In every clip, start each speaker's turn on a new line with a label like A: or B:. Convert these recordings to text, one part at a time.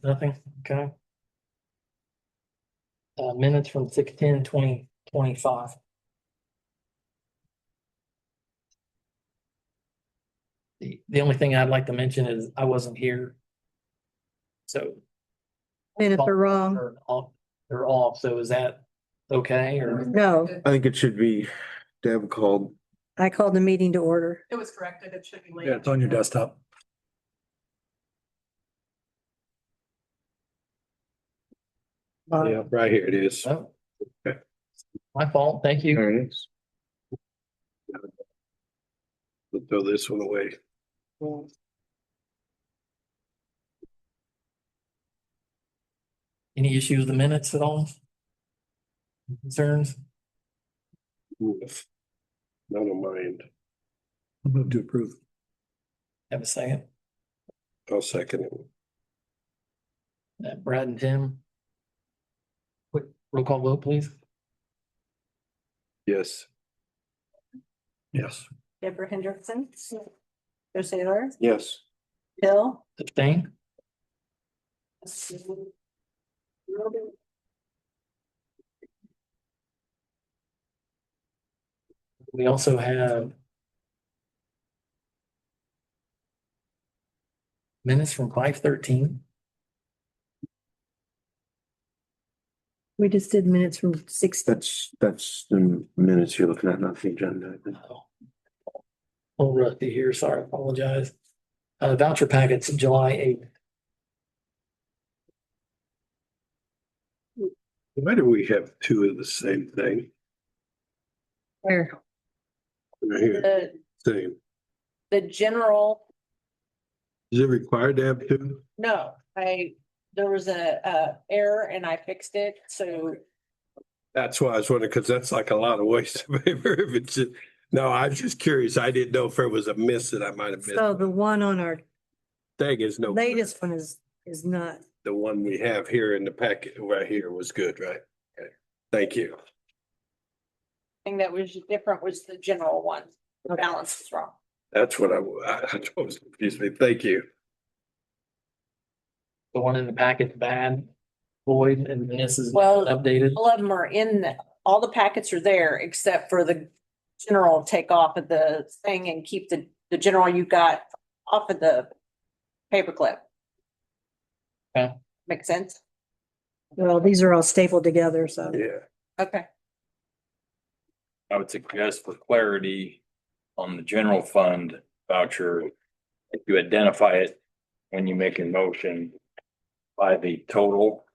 A: Nothing, okay. Minutes from 6/10/2025. The only thing I'd like to mention is I wasn't here. So.
B: Minutes are wrong.
A: They're off, so is that okay, or?
B: No,
C: I think it should be Deb called.
B: I called the meeting to order.
D: It was corrected. It should be late.
E: Yeah, it's on your desktop.
C: Yeah, right here it is.
A: Oh. My fault, thank you.
C: There it is. We'll throw this one away.
A: Any issues with the minutes at all? Concerns?
C: Oof. None of mine.
E: I'll move to approve.
A: Have a second.
C: I'll second it.
A: Brad and Tim. Quick roll call vote, please.
C: Yes.
E: Yes.
D: Deborah Hendrickson. Joe Sailor.
C: Yes.
D: Bill.
A: Abstain? We also have minutes from 5/13.
B: We just did minutes from 6.
C: That's the minutes you're looking at, not the agenda. I think.
A: A little rusty here, sorry, apologize. Voucher packets, July 8th.
C: Why do we have two of the same thing?
B: Where?
C: Right here,
D: The,
C: same.
D: the general,
C: Is it required to have two?
D: no, there was a error and I fixed it. So
C: That's why I was wondering, because that's like a lot of waste of paper. If it's, no, I was just curious. I didn't know if there was a miss that I might have missed.
B: So the one on our
C: Thing is no.
B: latest one is not.
C: The one we have here in the packet right here was good, right? Okay, thank you.
D: thing that was different was the general one. The balance was wrong.
C: That's what I was confused me. Thank you.
A: The one in the packet's bad. Lloyd, and this is
D: Well,
A: updated.
D: All of them are all the packets are there except for the general take off of the thing and keep the general you got off of the paperclip.
A: Okay.
D: Make sense?
B: Well, these are all stapled together, so.
C: Yeah.
D: Okay.
F: I would suggest for clarity on the general fund voucher, if you identify it when you make a motion by the total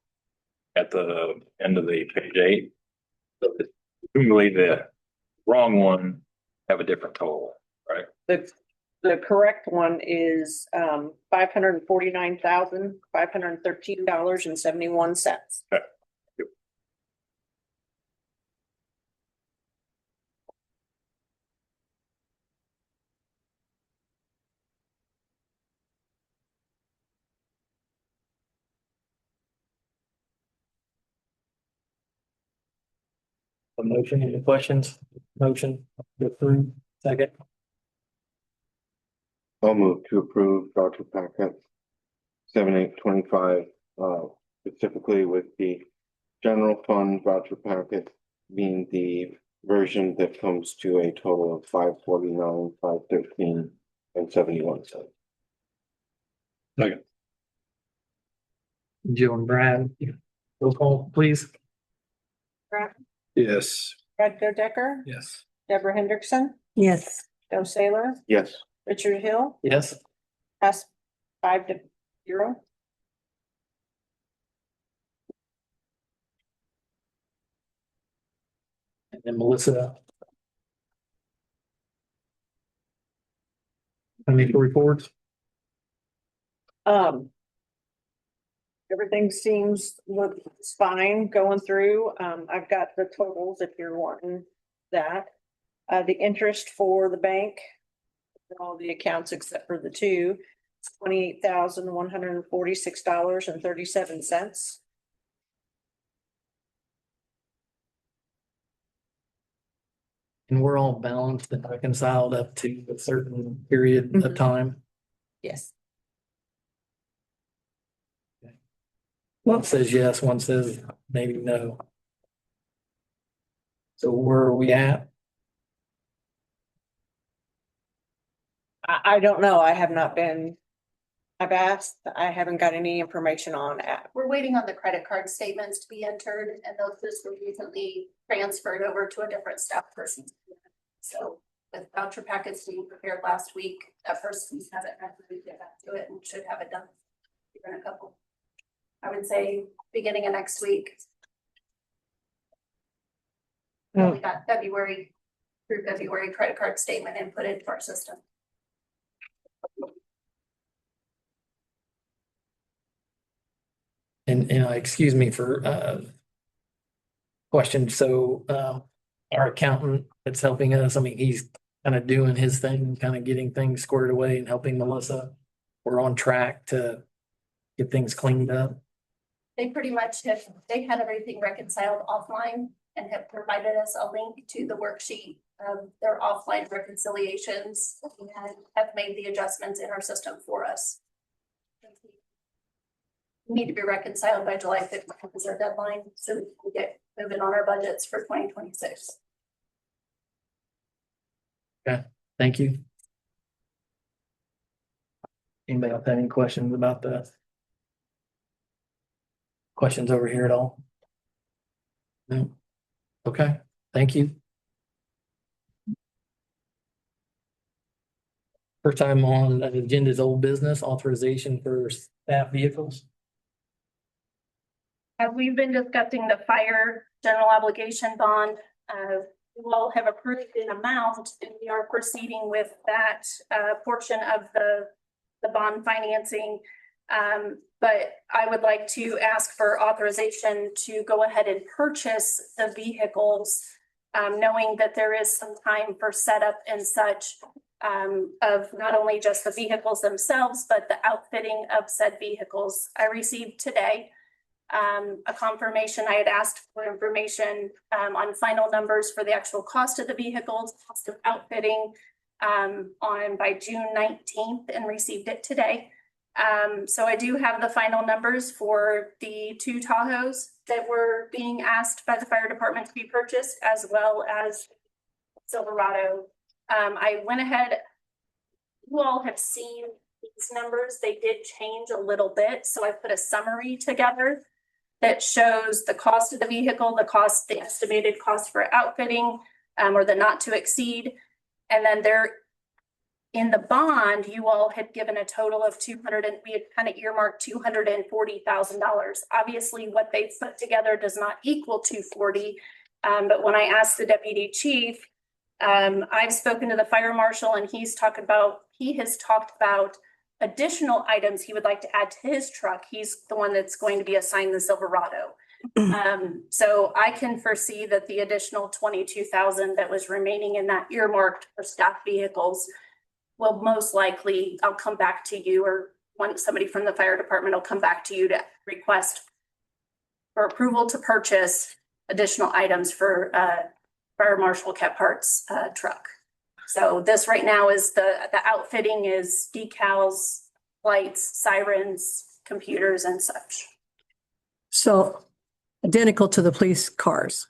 F: at the end of the page 8. Presumably the wrong one have a different total, right?
D: The correct one is $549,513.71.
A: A motion, any questions? Motion to approve, second.
C: I'll move to approve voucher packet 7/8/25, specifically with the general fund voucher packet being the version that comes to a total of $549,513.71.
E: Second.
A: Jill and Brad, roll call, please.
C: Yes.
D: Brad Decker,
E: Yes.
D: Deborah Hendrickson,
B: Yes,
D: Joe Sailor,
C: Yes.
D: Richard Hill,
A: Yes,
D: pass 5-0.
A: and then Melissa. Financial reports.
D: Everything looks fine going through. I've got the totals if you're wanting that. The interest for the bank, all the accounts except for the two, $28,146.37.
A: And we're all balanced and reconciled up to a certain period of
D: Mhm.
A: time.
D: Yes.
A: One says yes, one says maybe no. So where are we at?
D: I don't know. I have not been. I've asked, I haven't got any information on it.
G: We're waiting on the credit card statements to be entered and those just were recently transferred over to a different staff person. So with voucher packets being prepared last week, that person hasn't had to get back to it and should have it done in a couple. I would say beginning of next week. We got February through February credit card statement input into our system.
A: And excuse me for question. So our accountant that's helping us, I mean, he's kind of doing his thing, kind of getting things squared away and helping Melissa. We're on track to get things cleaned up.
G: They pretty much have, they had everything reconciled offline and have provided us a link to the worksheet of their offline reconciliations and have made the adjustments in our system for us. Need to be reconciled by July 5th is our deadline, so we can get moving on our budgets for 2026.
A: Thank you. Anybody else have any questions about the questions over here at all? No? Okay, thank you. First time on the agenda is old business authorization for staff vehicles.
G: We've been discussing the fire general obligation bond. You all have approved an amount and we are proceeding with that portion of the bond financing. But I would like to ask for authorization to go ahead and purchase the vehicles, knowing that there is some time for setup and such of not only just the vehicles themselves, but the outfitting of said vehicles. I received today a confirmation. I had asked for information on final numbers for the actual cost of the vehicles, cost of outfitting by June 19th and received it today. So I do have the final numbers for the 2 Tahoes that were being asked by the fire department to be purchased, as well as Silverado. I went ahead, you all have seen these numbers. They did change a little bit. So I put a summary together that shows the cost of the vehicle, the estimated cost for outfitting, or the not to exceed. And then there in the bond, you all had given a total of we had kind of earmarked $240,000. Obviously, what they put together does not equal 240. But when I asked the deputy chief, I've spoken to the fire marshal and he has talked about additional items he would like to add to his truck. He's the one that's going to be assigned the Silverado. So I can foresee that the additional 22,000 that was remaining in that earmarked for staff vehicles will most likely, I'll come back to you, or somebody from the fire department will come back to you to request for approval to purchase additional items for Fire Marshal Kephardt's truck. So this right now is the outfitting is decals, lights, sirens, computers and such.
B: So identical to the police cars.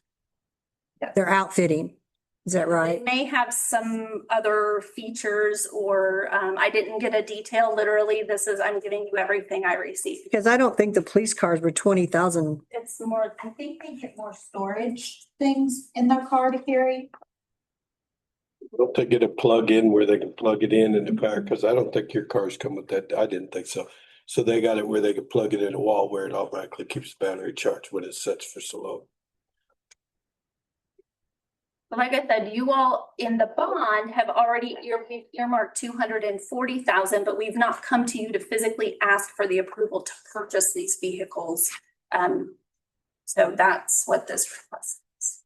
G: Yes.
B: They're outfitting. Is that
G: It
B: right?
G: may have some other features or I didn't get a detail. Literally, I'm giving you everything I received.
B: Because I don't think the police cars were 20,000.
G: It's more, I think they get more storage things in their car to carry.
E: Don't they get a plug in where they can plug it in the car? Cause I don't think your cars come with that. I didn't think so. So they got it where they can plug it in a wall where it automatically keeps the battery charged when it sets for so long.
G: Like I said, you all in the bond have already earmarked 240,000, but we've not come to you to physically ask for the approval to purchase these vehicles. So that's what this request is.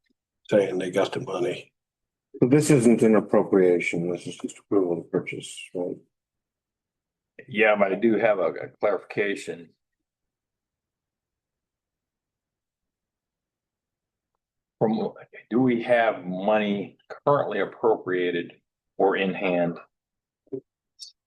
E: Saying they got the money.
C: So this isn't an appropriation, this is just approval to purchase, right?
F: Yeah, but I do have a clarification. Do we have money currently appropriated or in hand?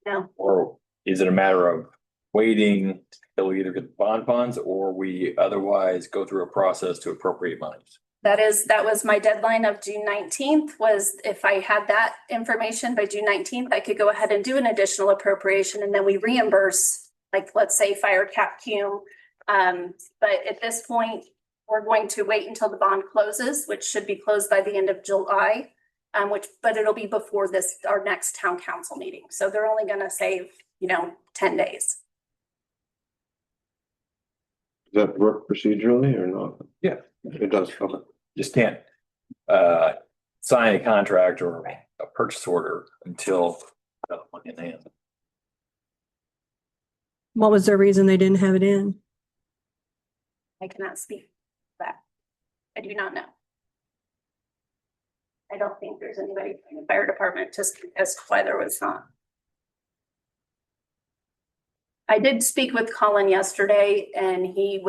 G: No.
F: Or is it a matter of waiting till we either get the bond funds or we otherwise go through a process to appropriate monies?
G: That was my deadline of June 19th, was if I had that information by June 19th, I could go ahead and do an additional appropriation and then we reimburse, like, let's say fire cap cum. But at this point, we're going to wait until the bond closes, which should be closed by the end of July. But it'll be before our next town council meeting. So they're only gonna save, 10 days.
C: Does that work procedurally or not?
F: Yeah.
C: It does. Okay.
F: Just can't sign a contract or a purchase order until the money in hand.
B: What was their reason they didn't have it in?
G: I cannot speak to that. I do not know. I don't think there's anybody from the fire department to speak as to why there was not. I did speak with Colin yesterday and he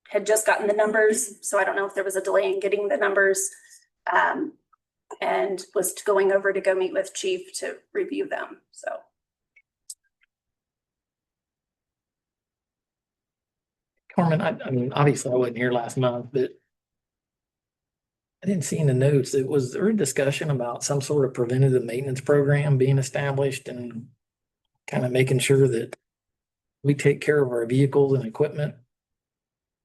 G: had just gotten the numbers, so I don't know if there was a delay in getting the numbers. And was going over to go meet with chief to review them, so.
A: Carmen, I mean, obviously I wasn't here last month, but I didn't see in the notes, was there a discussion about some sort of preventative maintenance program being established and kind of making sure that we take care of our vehicles and equipment?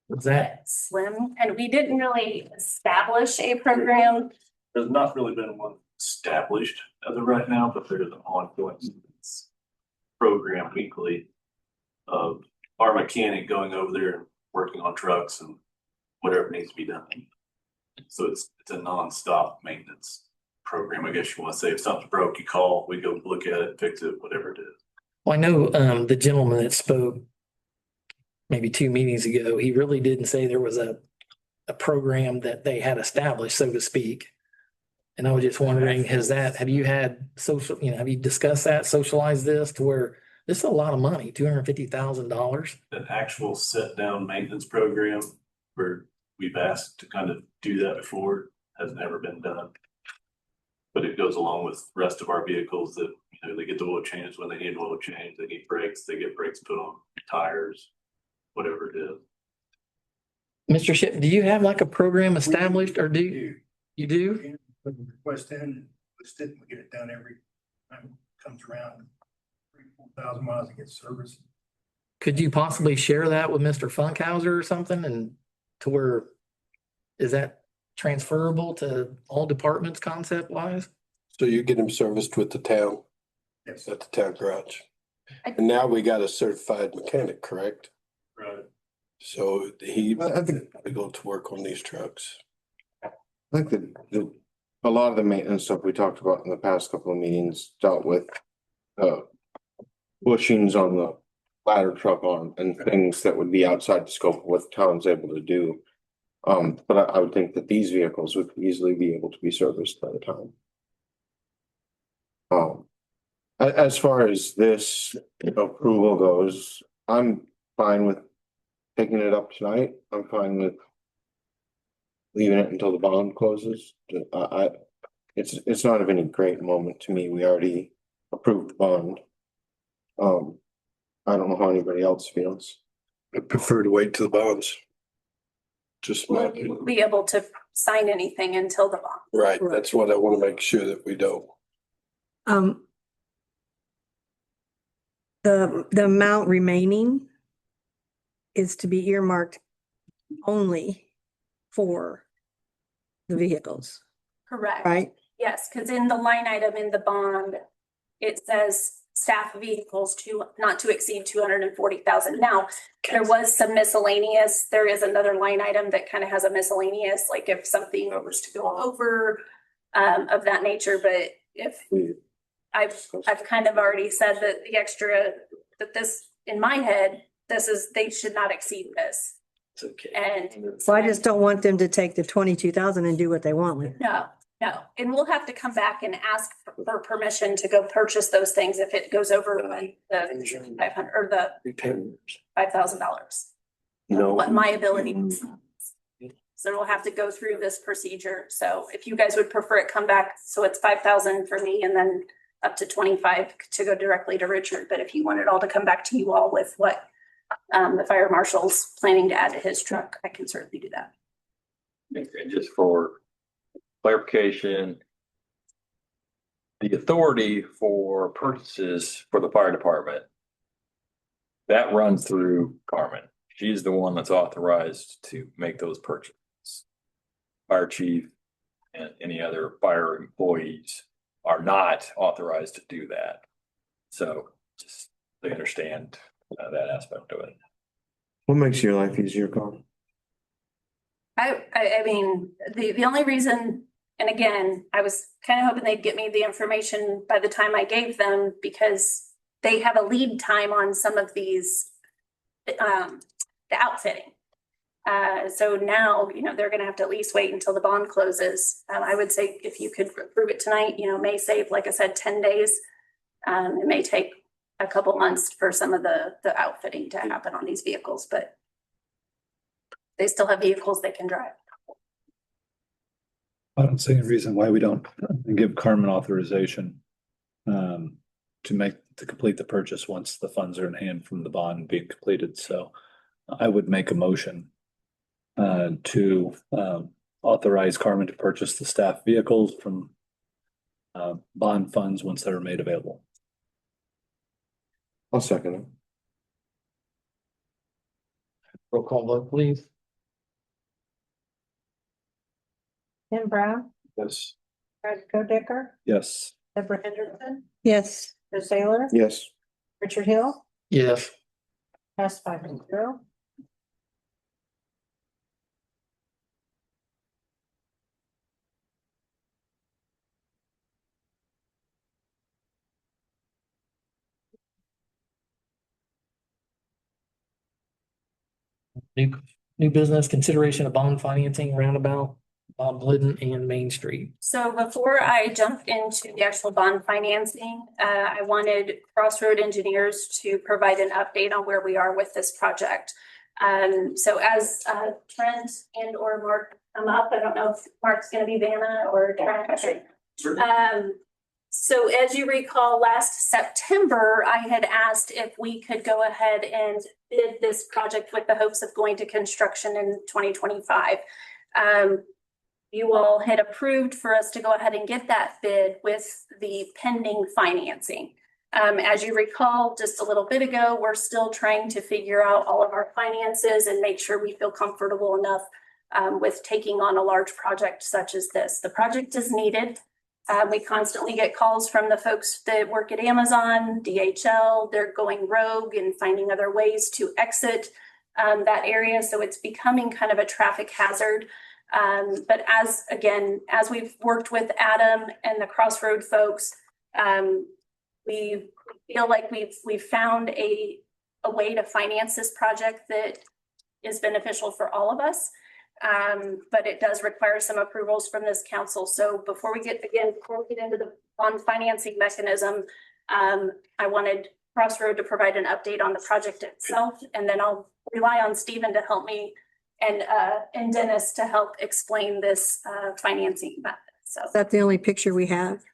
A: Was that,
G: Slim, and we didn't really establish a program.
H: There's not really been one established as of right now, but there's an ongoing program weekly of our mechanic going over there and working on trucks and whatever needs to be done. So it's a nonstop maintenance program, I guess you want to say. If something's broke, you call, we go look at it, fix it, whatever it is.
A: well, I know the gentleman that spoke maybe 2 meetings ago, he really didn't say there was a program that they had established, so to speak. And I was just wondering, have you had have you discussed that, socialized this to where this is a lot of money, $250,000?
H: An actual set down maintenance program where we've asked to kind of do that before has never been done. But it goes along with the rest of our vehicles that, they get the oil changes when they need oil change, they need brakes, they get brakes put on tires, whatever it is.
A: Mr. Ship, do you have like a program established or do you do?
I: Put the request in, we get it done every time it comes around, 3,000-4,000 miles to get service.
A: Could you possibly share that with Mr. Funkhauser or something and to where, is that transferable to all departments concept wise?
E: So you get them serviced with the town,
I: Yes.
E: at the town garage. And now we got a certified mechanic, correct?
H: Right.
E: So he
C: I think-
E: we go to work on these trucks.
C: I think that a lot of the maintenance stuff we talked about in the past couple of meetings dealt with bushings on the ladder truck arm and things that would be outside the scope of what the town's able to do. But I would think that these vehicles would easily be able to be serviced by the town. As far as this approval goes, I'm fine with taking it up tonight. I'm fine with leaving it until the bond closes. It's not of any great moment to me. We already approved the bond. I don't know how anybody else feels.
E: I prefer to wait till the bonds. Just my
G: Will you be able to sign anything until the bond?
E: right. That's what I want to make sure that we don't.
B: The amount remaining is to be earmarked only for the vehicles,
G: Correct.
B: right?
G: Yes, because in the line item in the bond, it says staff vehicles not to exceed 240,000. Now, there was some miscellaneous, there is another line item that kind of has a miscellaneous, like if something was to go over of that nature, but if I've kind of already said that the extra, that this, in my head, they should not exceed this.
A: It's okay.
G: And
B: So I just don't want them to take the 22,000 and do what they want with it.
G: no, and we'll have to come back and ask for permission to go purchase those things if it goes over the 500 or the
A: Repairs.
G: $5,000.
E: No.
G: What my ability is. So we'll have to go through this procedure. So if you guys would prefer it come back, so it's 5,000 for me and then up to 25 to go directly to Richard. But if you want it all to come back to you all with what the fire marshal's planning to add to his truck, I can certainly do that.
F: And just for clarification, the authority for purchases for the fire department, that runs through Carmen. She's the one that's authorized to make those purchases. Fire chief and any other fire employees are not authorized to do that. So just they understand that aspect of it.
C: What makes your life easier, Carl?
G: I mean, the only reason, and again, I was kind of hoping they'd get me the information by the time I gave them, because they have a lead time on some of these, the outfitting. So now, they're gonna have to at least wait until the bond closes. I would say if you could approve it tonight, may save, like I said, 10 days. It may take a couple months for some of the outfitting to happen on these vehicles, but they still have vehicles they can drive.
J: I don't see any reason why we don't give Carmen authorization to complete the purchase once the funds are in hand from the bond being completed. So I would make a motion to authorize Carmen to purchase the staff vehicles from bond funds once they're made available.
C: I'll second it.
A: Roll call vote, please.
D: Tim Brown,
E: Yes.
D: Fred Codicker,
J: Yes.
D: Deborah Henderson,
B: Yes,
D: Chris Taylor,
C: Yes.
D: Richard Hill,
A: Yes.
D: passed 5-0.
A: New business consideration of bond financing roundabout, Bob Glidden and Main Street.
G: So before I jump into the actual bond financing, I wanted Crossroad Engineers to provide an update on where we are with this project. So as Trent and or Mark come up, I don't know if Mark's gonna be Vanna or Trent. So as you recall, last September, I had asked if we could go ahead and bid this project with the hopes of going to construction in 2025. You all had approved for us to go ahead and get that bid with the pending financing. As you recall, just a little bit ago, we're still trying to figure out all of our finances and make sure we feel comfortable enough with taking on a large project such as this. The project is needed. We constantly get calls from the folks that work at Amazon, DHL. They're going rogue and finding other ways to exit that area. So it's becoming kind of a traffic hazard. But as we've worked with Adam and the Crossroad folks, we feel like we've found a way to finance this project that is beneficial for all of us. But it does require some approvals from this council. So before we get into the bond financing mechanism, I wanted Crossroad to provide an update on the project itself, and then I'll rely on Stephen to help me and Dennis to help explain this financing method. So
B: that's the only picture we have.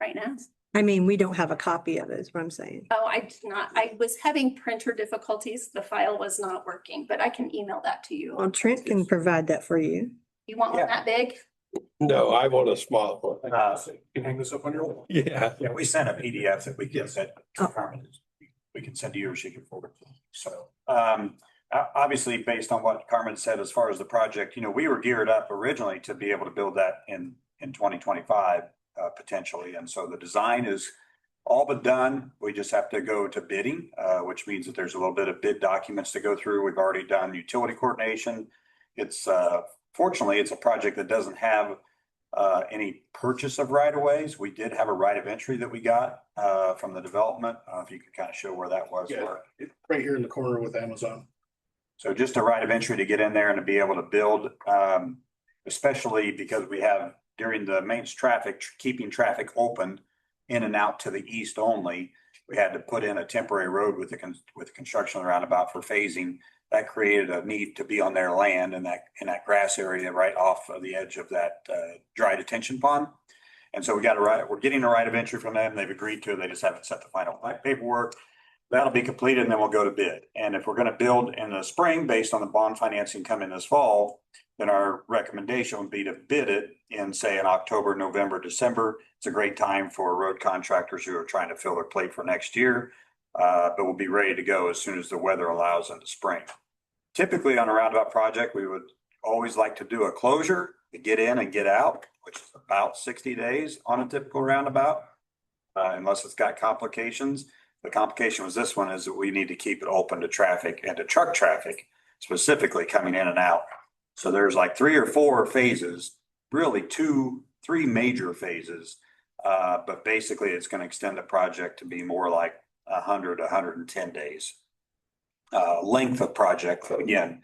G: right now.
B: I mean, we don't have a copy of it, is what I'm saying.
G: Oh, I did not. I was having printer difficulties. The file was not working, but I can email that to you.
B: Well, Trent can provide that for you.
G: You want one that big?
E: No, I want a small one.
I: You can hang this up on your wall.
E: Yeah.
K: Yeah, we sent a PDF that we can send
B: Oh.
K: to Carmen. We can send to you or she can forward to you. So, obviously, based on what Carmen said, as far as the project, we were geared up originally to be able to build that in 2025, potentially. And so the design is all but done. We just have to go to bidding, which means that there's a little bit of bid documents to go through. We've already done utility coordination. It's, fortunately, it's a project that doesn't have any purchase of right of ways. We did have a right of entry that we got from the development. If you could kind of show where that was.
I: Yeah, right here in the corner with Amazon.
K: So just a right of entry to get in there and to be able to build, especially because we have during the main traffic, keeping traffic open in and out to the east only. We had to put in a temporary road with the construction of the roundabout for phasing. That created a need to be on their land in that grass area right off of the edge of that dry detention pond. And so we're getting a right of entry from them. They've agreed to it. They just haven't set the final paperwork. That'll be completed and then we'll go to bid. And if we're going to build in the spring based on the bond financing coming this fall, then our recommendation would be to bid it in, say, in October, November, December. It's a great time for road contractors who are trying to fill their plate for next year. But we'll be ready to go as soon as the weather allows in the spring. Typically on a roundabout project, we would always like to do a closure to get in and get out, which is about 60 days on a typical roundabout, unless it's got complications. The complication with this one is that we need to keep it open to traffic and to truck traffic, specifically coming in and out. So there's like 3 or 4 phases, really 2, 3 major phases. But basically it's going to extend the project to be more like 100, 110 days. Length of project, again,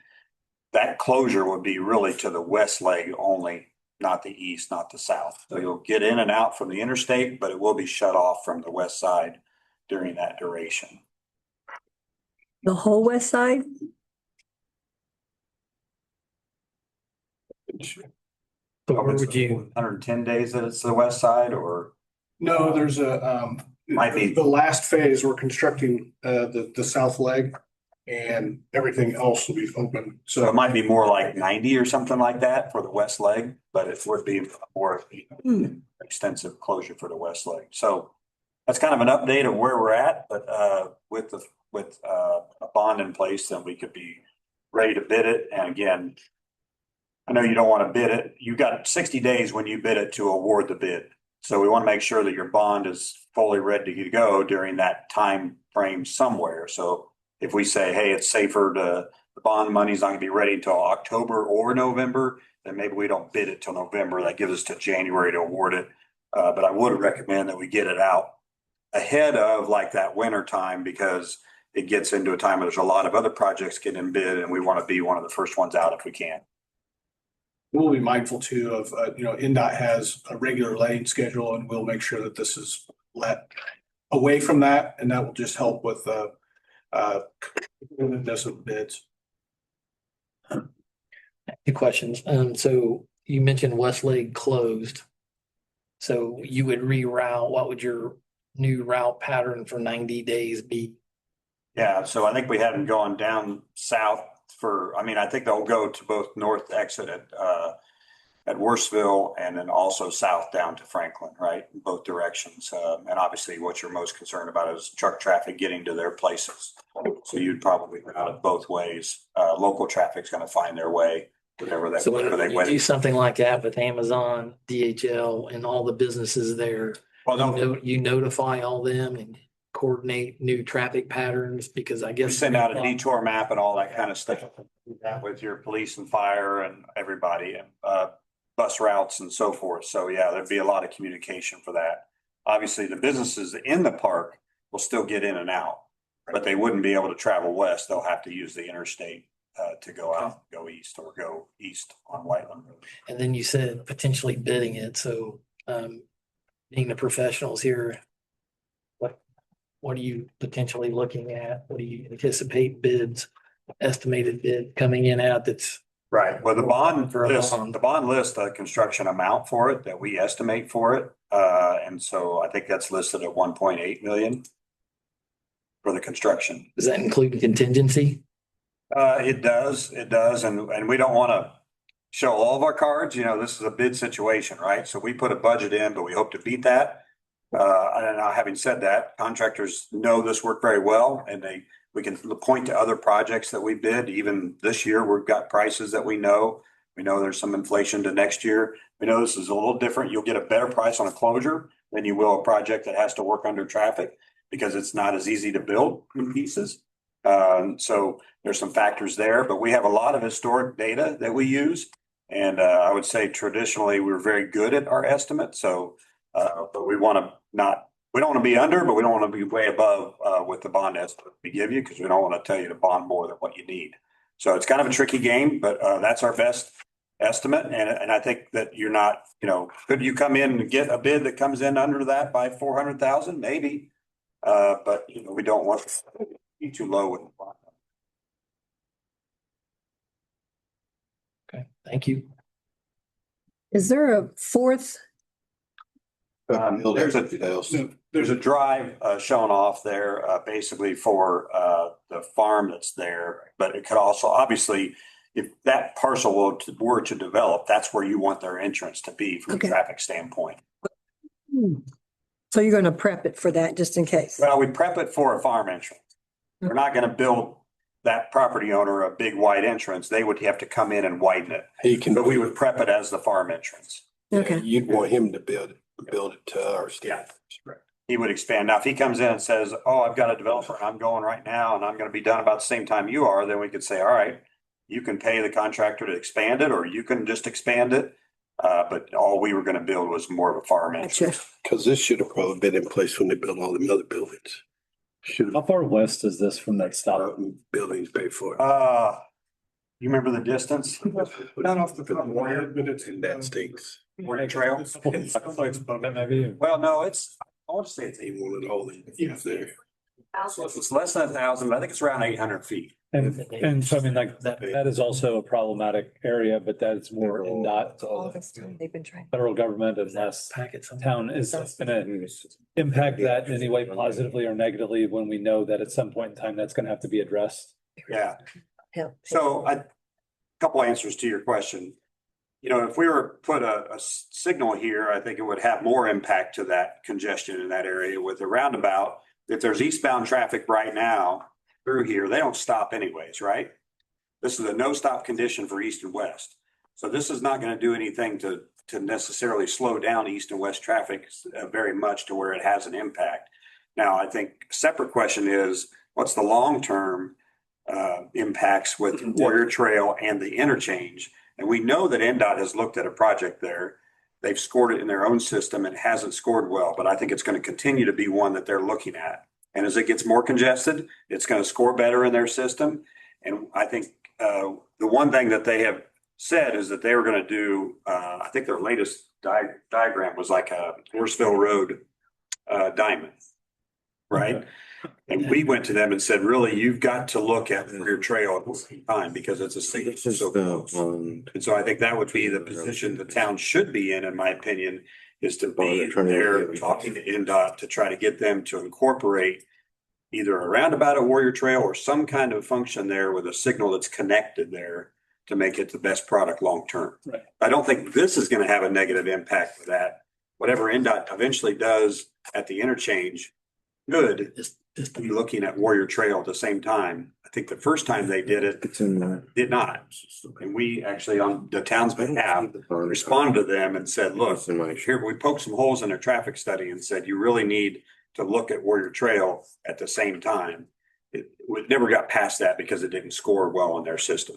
K: that closure would be really to the west leg only, not the east, not the south. So you'll get in and out from the interstate, but it will be shut off from the west side during that duration.
B: The whole west side?
A: So where would you,
K: 110 days that it's the west side, or
I: No, there's a,
K: Might be.
I: the last phase, we're constructing, the south leg and everything else will be open.
K: so it
I: So
K: might be more like 90 or something like that for the west leg, but it would be more extensive closure for the west leg. So that's kind of an update of where we're at, but with a bond in place, then we could be ready to bid it. And again, I know you don't want to bid it. You got 60 days when you bid it to award the bid. So we want to make sure that your bond is fully ready to go during that time frame somewhere. So if we say, hey, it's safer the bond money's not gonna be ready until October or November, then maybe we don't bid it till November. That gives us to January to award it. But I would recommend that we get it out ahead of like that winter time, because it gets into a time where there's a lot of other projects getting bid and we want to be one of the first ones out if we can.
I: we'll be mindful too of, NDOT has a regular letting schedule and we'll make sure that this is let away from that. And that will just help with, competitiveness of bids.
A: 2 questions. So you mentioned Westlake closed. So you would reroute, what would your new route pattern for 90 days be?
K: Yeah, so I think we had them going down south I think they'll go to both north exit at Worsville and then also south down to Franklin, right? In both directions. And obviously what you're most concerned about is truck traffic getting to their places. So you'd probably route it both ways. Local traffic's gonna find their way, whatever
A: So
K: whatever they
A: when you do
K: went.
A: something like that with Amazon, DHL and all the businesses there,
K: Well,
A: you notify all them and coordinate new traffic patterns, because I
K: we
A: guess.
K: send out a detour map and all that kind of stuff. Do that with your police and fire and everybody, and bus routes and so forth. So yeah, there'd be a lot of communication for that. Obviously, the businesses in the park will still get in and out, but they wouldn't be able to travel west. They'll have to use the interstate to go out, go east, or go east on Whiteland Road.
A: And then you said potentially bidding it, so being the professionals here, what are you potentially looking at? What do you anticipate bids, estimated bid coming in at that's?
K: Right, well, the bond
A: For a
K: list,
A: bond.
K: the bond list, the construction amount for it that we estimate for it. And so I think that's listed at 1.8 million for the construction.
A: Does that include contingency?
K: It does, and we don't want to show all of our cards. This is a bid situation, right? So we put a budget in, but we hope to beat that. And now, having said that, contractors know this work very well, and we can point to other projects that we bid. Even this year, we've got prices that we know. We know there's some inflation to next year. We know this is a little different. You'll get a better price on a closure than you will a project that has to work under traffic, because it's not as easy to build in pieces. So there's some factors there, but we have a lot of historic data that we use. And I would say traditionally, we're very good at our estimates. So, but we don't want to be under, but we don't want to be way above with the bond estimate we give you, because we don't want to tell you to bond more than what you need. So it's kind of a tricky game, but that's our best estimate. And I think that you're not, could you come in and get a bid that comes in under that by 400,000? Maybe. But we don't want to be too low with the bond.
A: Okay, thank you.
B: Is there a fourth
K: There's a drive shown off there, basically for the farm that's there. But it could also, obviously, if that parcel were to develop, that's where you want their entrance to be from a
B: Okay.
K: traffic standpoint.
B: So you're gonna prep it for that just in case?
K: Well, we prep it for a farm entrance. We're not gonna build that property owner a big wide entrance. They would have to come in and widen it.
E: He can,
K: But we would prep it as the farm entrance.
B: Okay,
E: you'd want him to build it to our standards.
K: He would expand. Now, if he comes in and says, oh, I've got a developer and I'm going right now and I'm gonna be done about the same time you are, then we could say, all right, you can pay the contractor to expand it, or you can just expand it. But all we were gonna build was more of a farm entrance.
B: gotcha.
E: Cause this should have probably been in place when they built all the other buildings. Should
J: How far west is this from that stop?
E: have buildings paid for.
K: You remember the distance?
I: Not off the top of my head, but it's.
E: And that stinks.
K: Warrior Trail?
J: Maybe.
K: Well, no, I want to say it's
E: They wanted all the, there.
K: it's less than 1,000, but I think it's around 800 feet.
J: And so I mean, like, that is also a problematic area, but that's more NDOT,
B: They've been trying.
J: federal government, and less
A: Packets.
J: town is gonna impact that in any way positively or negatively when we know that at some point in time, that's gonna have to be addressed.
K: Yeah.
B: Help.
K: So a couple answers to your question. You know, if we were to put a signal here, I think it would have more impact to that congestion in that area with the roundabout. If there's eastbound traffic right now through here, they don't stop anyways, right? This is a no stop condition for east and west. So this is not going to do anything to necessarily slow down east and west traffic very much to where it has an impact. Now, I think a separate question is, what's the long-term impacts with Warrior Trail and the interchange? And we know that NDOT has looked at a project there. They've scored it in their own system and hasn't scored well, but I think it's going to continue to be one that they're looking at. And as it gets more congested, it's going to score better in their system. And I think the one thing that they have said is that they were going to do, I think their latest diagram was like a Horseville Road diamond, right? And we went to them and said, really, you've got to look at Warrior Trail at the same time because it's a single.
C: This is
K: So
C: the
K: close.
C: one.
K: And so I think that would be the position the town should be in my opinion, is to be
C: they're trying to-
K: there talking to NDOT to try to get them to incorporate either a roundabout at Warrior Trail or some kind of function there with a signal that's connected there to make it the best product long-term.
J: Right.
K: I don't think this is going to have a negative impact with that. Whatever NDOT eventually does at the interchange, good,
A: Just
K: be looking at Warrior Trail at the same time. I think the first time they did it,
C: It's in there.
K: did not. And we actually, on the town's behalf, responded to them and said, look,
C: It's in my.
K: here, we poked some holes in their traffic study and said, you really need to look at Warrior Trail at the same time. It never got past that because it didn't score well in their system.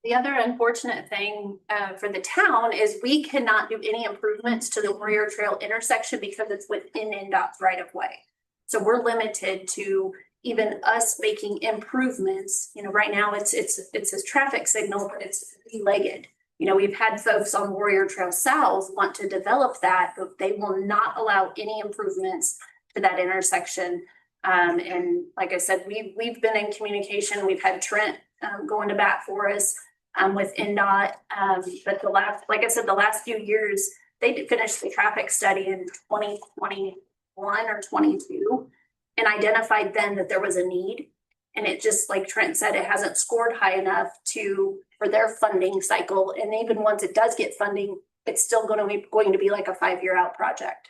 G: The other unfortunate thing for the town is we cannot do any improvements to the Warrior Trail intersection because it's within NDOT's right of way. So we're limited to even us making improvements. You know, right now it's a traffic signal, but it's three-legged. You know, we've had folks on Warrior Trail South want to develop that, but they will not allow any improvements to that intersection. And like I said, we've been in communication. We've had Trent going to bat for us with NDOT. But like I said, the last few years, they did finish the traffic study in 2021 or 22 and identified then that there was a need. And it just, like Trent said, it hasn't scored high enough for their funding cycle. And even once it does get funding, it's still going to be like a 5-year out project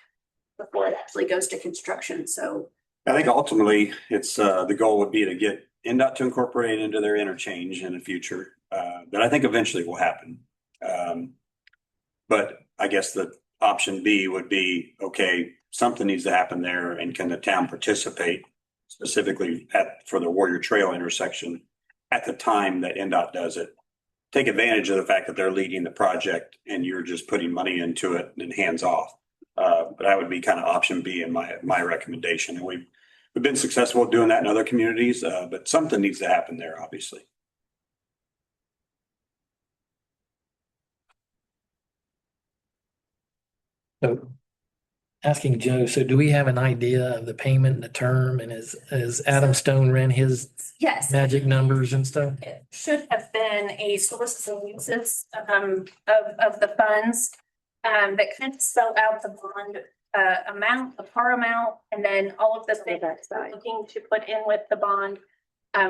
G: before it actually goes to construction. So
K: I think ultimately it's the goal would be to get NDOT to incorporate into their interchange in the future. That I think eventually will happen. But I guess the option B would be, okay, something needs to happen there, and can the town participate specifically for the Warrior Trail intersection at the time that NDOT does it? Take advantage of the fact that they're leading the project and you're just putting money into it and hands off. But that would be kind of option B in my recommendation. And we've been successful at doing that in other communities, but something needs to happen there, obviously.
A: So asking Joe, so do we have an idea of the payment and the term, and is Adam Stone ran his
G: yes.
A: magic numbers and stuff?
G: It should have been a sources and uses of the funds. that kind of spell out the bond amount, the par amount, and then all of the things we're looking to put in with the bond.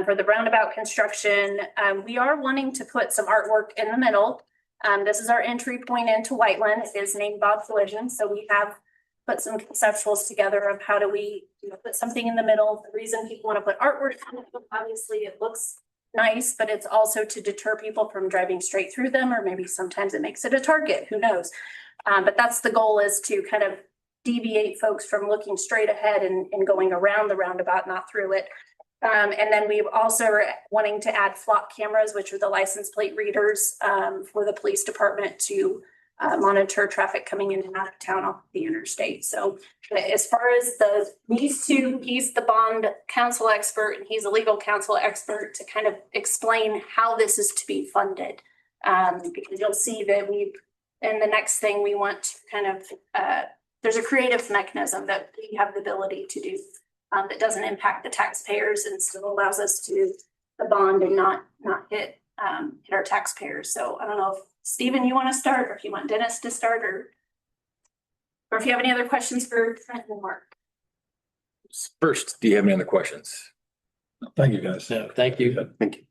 G: For the roundabout construction, we are wanting to put some artwork in the middle. This is our entry point into Whiteland. It is named Bob Collision, so we have put some conceptuals together of how do we, put something in the middle. The reason people want to put artwork, obviously it looks nice, but it's also to deter people from driving straight through them, or maybe sometimes it makes it a target, who knows? But that's the goal, is to kind of deviate folks from looking straight ahead and going around the roundabout, not through it. And then we also are wanting to add flock cameras, which are the license plate readers for the police department to monitor traffic coming in and out of town off the interstate. So as far as these two, he's the bond counsel expert and he's a legal counsel expert to kind of explain how this is to be funded. Because you'll see that and the next thing we want to kind of, there's a creative mechanism that we have the ability to do that doesn't impact the taxpayers and still allows us to do the bond and not hit our taxpayers. So I don't know if Stephen, you want to start, or if you want Dennis to start, or if you have any other questions for Trent and Mark.
F: First, do you have any other questions?
J: Thank you, guys.
A: No, thank you.
C: Thank you.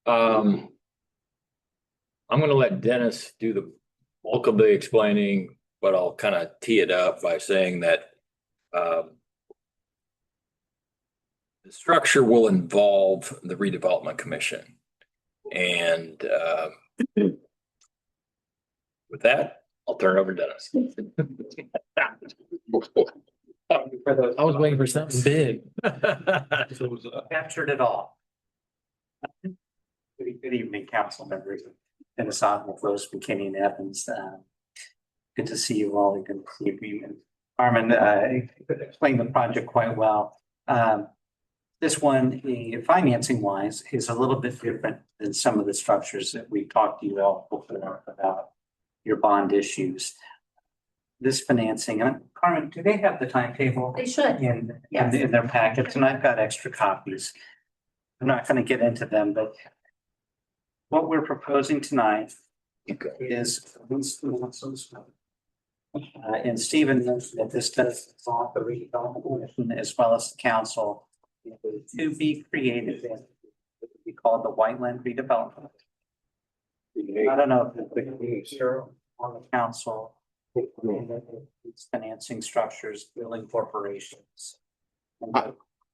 F: I'm gonna let Dennis do the bulk of the explaining, but I'll kind of tee it up by saying that the structure will involve the redevelopment commission. And with that, I'll turn it over to Dennis.
A: I was waiting for something big.
L: Captured it all. Good evening, council members. Dennis Otten, Rose McKinney and Evans. Good to see you all. Good to see you. And Armin explained the project quite well. This one, financing wise, is a little bit different than some of the structures that we've talked to you all before about your bond issues. This financing, and Carmen, do they have the timetable?
G: They should.
L: In
G: Yes.
L: their packets, and I've got extra copies. I'm not going to get into them, but what we're proposing tonight is and Stephen mentioned that this does involve the redevelopment commission as well as the council to be created in what we call the Whiteland redevelopment. I don't know if the on the council, financing structures, building corporations.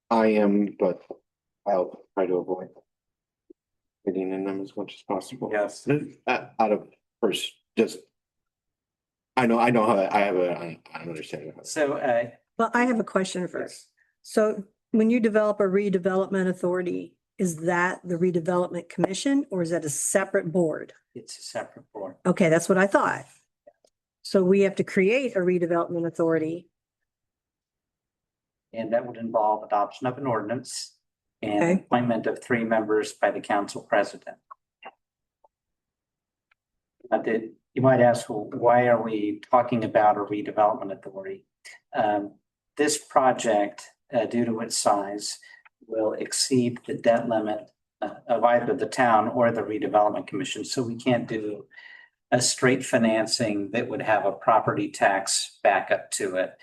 C: I am, but I'll try to avoid getting in them as much as possible.
L: Yes.
C: Out of first, just. I know how I have an understanding of it.
L: So,
B: Well, I have a question first. So when you develop a redevelopment authority, is that the redevelopment commission or is that a separate board?
L: it's a separate board.
B: Okay, that's what I thought. So we have to create a redevelopment authority.
L: And that would involve adoption of an ordinance and
B: Okay.
L: appointment of 3 members by the council president. You might ask, well, why are we talking about a redevelopment authority? This project, due to its size, will exceed the debt limit of either the town or the redevelopment commission. So we can't do a straight financing that would have a property tax backup to it.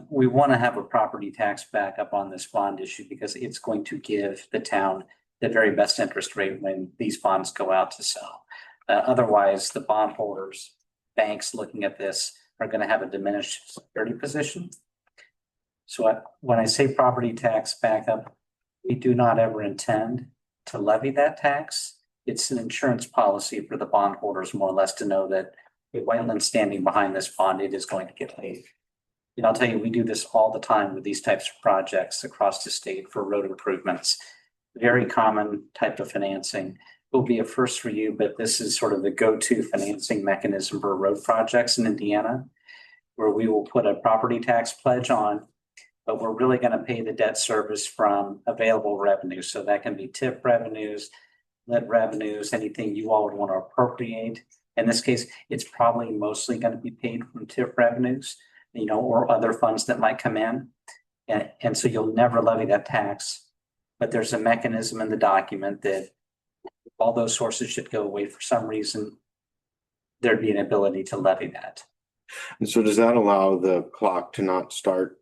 L: We want to have a property tax backup on this bond issue because it's going to give the town the very best interest rate when these bonds go out to sell. Otherwise, the bondholders, banks looking at this are going to have a diminished security position. So when I say property tax backup, we do not ever intend to levy that tax. It's an insurance policy for the bondholders, more or less, to know that if Whiteland's standing behind this bond, it is going to get paid. And I'll tell you, we do this all the time with these types of projects across the state for road improvements. Very common type of financing. Will be a first for you, but this is sort of the go-to financing mechanism for road projects in Indiana, where we will put a property tax pledge on, but we're really going to pay the debt service from available revenue. So that can be TIF revenues, lit revenues, anything you all would want to appropriate. In this case, it's probably mostly going to be paid from TIF revenues, or other funds that might come in. And so you'll never levy that tax, but there's a mechanism in the document that all those sources should go away for some reason. there'd be an ability to levy that.
C: And so does that allow the clock to not start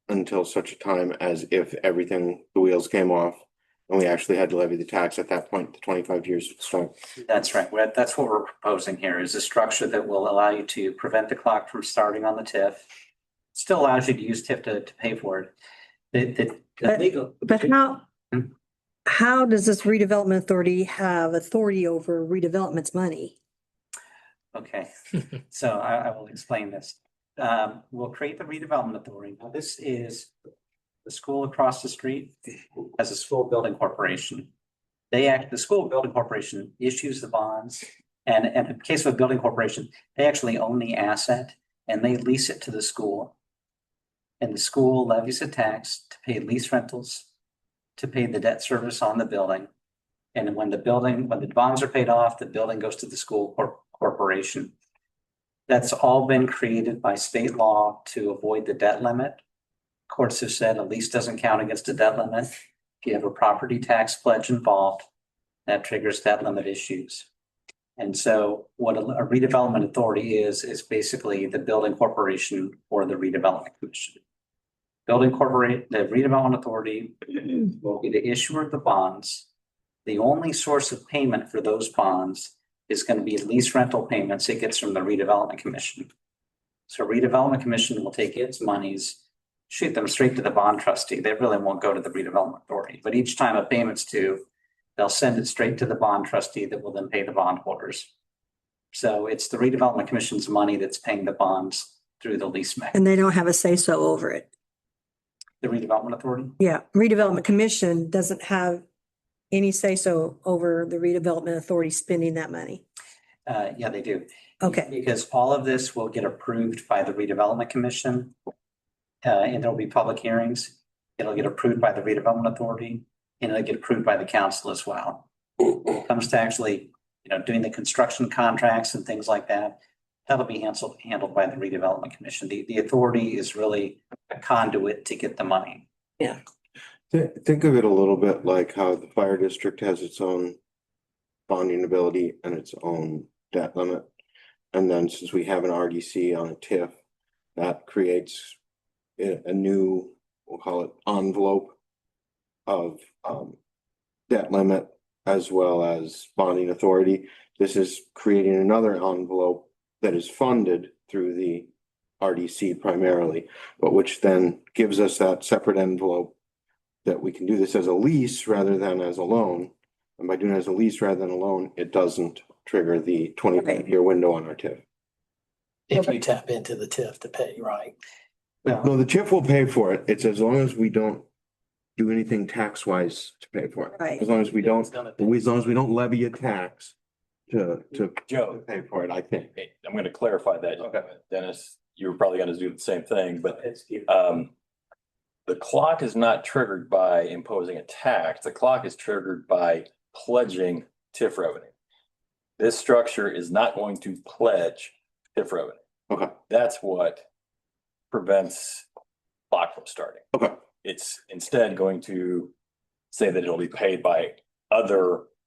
C: until such a time as if everything, the wheels came off and we actually had to levy the tax at that point, the 25 years would start?
L: That's right. That's what we're proposing here is a structure that will allow you to prevent the clock from starting on the TIF. Still allows you to use TIF to pay for it. The legal.
B: But how does this redevelopment authority have authority over redevelopment's money?
L: Okay, so I will explain this. We'll create the redevelopment authority. Now, this is the school across the street as a school building corporation. The school building corporation issues the bonds. And in the case of a building corporation, they actually own the asset and they lease it to the school. And the school levies a tax to pay lease rentals, to pay the debt service on the building. And when the bonds are paid off, the building goes to the school corporation. That's all been created by state law to avoid the debt limit. Courts have said a lease doesn't count against a debt limit. If you have a property tax pledge involved, that triggers debt limit issues. And so what a redevelopment authority is basically the building corporation or the redevelopment commission. The redevelopment authority will be the issuer of the bonds. The only source of payment for those bonds is going to be lease rental payments it gets from the redevelopment commission. So redevelopment commission will take its monies, shoot them straight to the bond trustee. They really won't go to the redevelopment authority, but each time a payment's due, they'll send it straight to the bond trustee that will then pay the bondholders. So it's the redevelopment commission's money that's paying the bonds through the lease mechanism.
B: And they don't have a say-so over it.
L: The redevelopment authority?
B: Yeah, redevelopment commission doesn't have any say-so over the redevelopment authority spending that money.
L: Yeah, they do.
B: Okay,
L: Because all of this will get approved by the redevelopment commission. And there'll be public hearings. It'll get approved by the redevelopment authority and it'll get approved by the council as well. When it comes to actually, doing the construction contracts and things like that, that'll be handled by the redevelopment commission. The authority is really a conduit to get the money.
C: Think of it a little bit like how the fire district has its own bonding ability and its own debt limit. And then since we have an RDC on a TIF, that creates a new, we'll call it envelope of debt limit as well as bonding authority. This is creating another envelope that is funded through the RDC primarily, but which then gives us that separate envelope that we can do this as a lease rather than as a loan. And by doing it as a lease rather than a loan, it doesn't trigger the 25-year window on our TIF.
A: If you tap into the TIF to pay, right?
C: No, the TIF will pay for it. It's as long as we don't do anything tax wise to pay for it.
B: Right.
C: As long as we don't, as long as we don't levy a tax to
F: Joe,
C: pay for it, I think.
F: hey, I'm gonna clarify that.
C: Okay.
F: Dennis, you were probably gonna do the same thing, but the clock is not triggered by imposing a tax. The clock is triggered by pledging TIF revenue. This structure is not going to pledge TIF revenue.
C: Okay.
F: That's what prevents clock from starting.
C: Okay.
F: It's instead going to say that it'll be paid by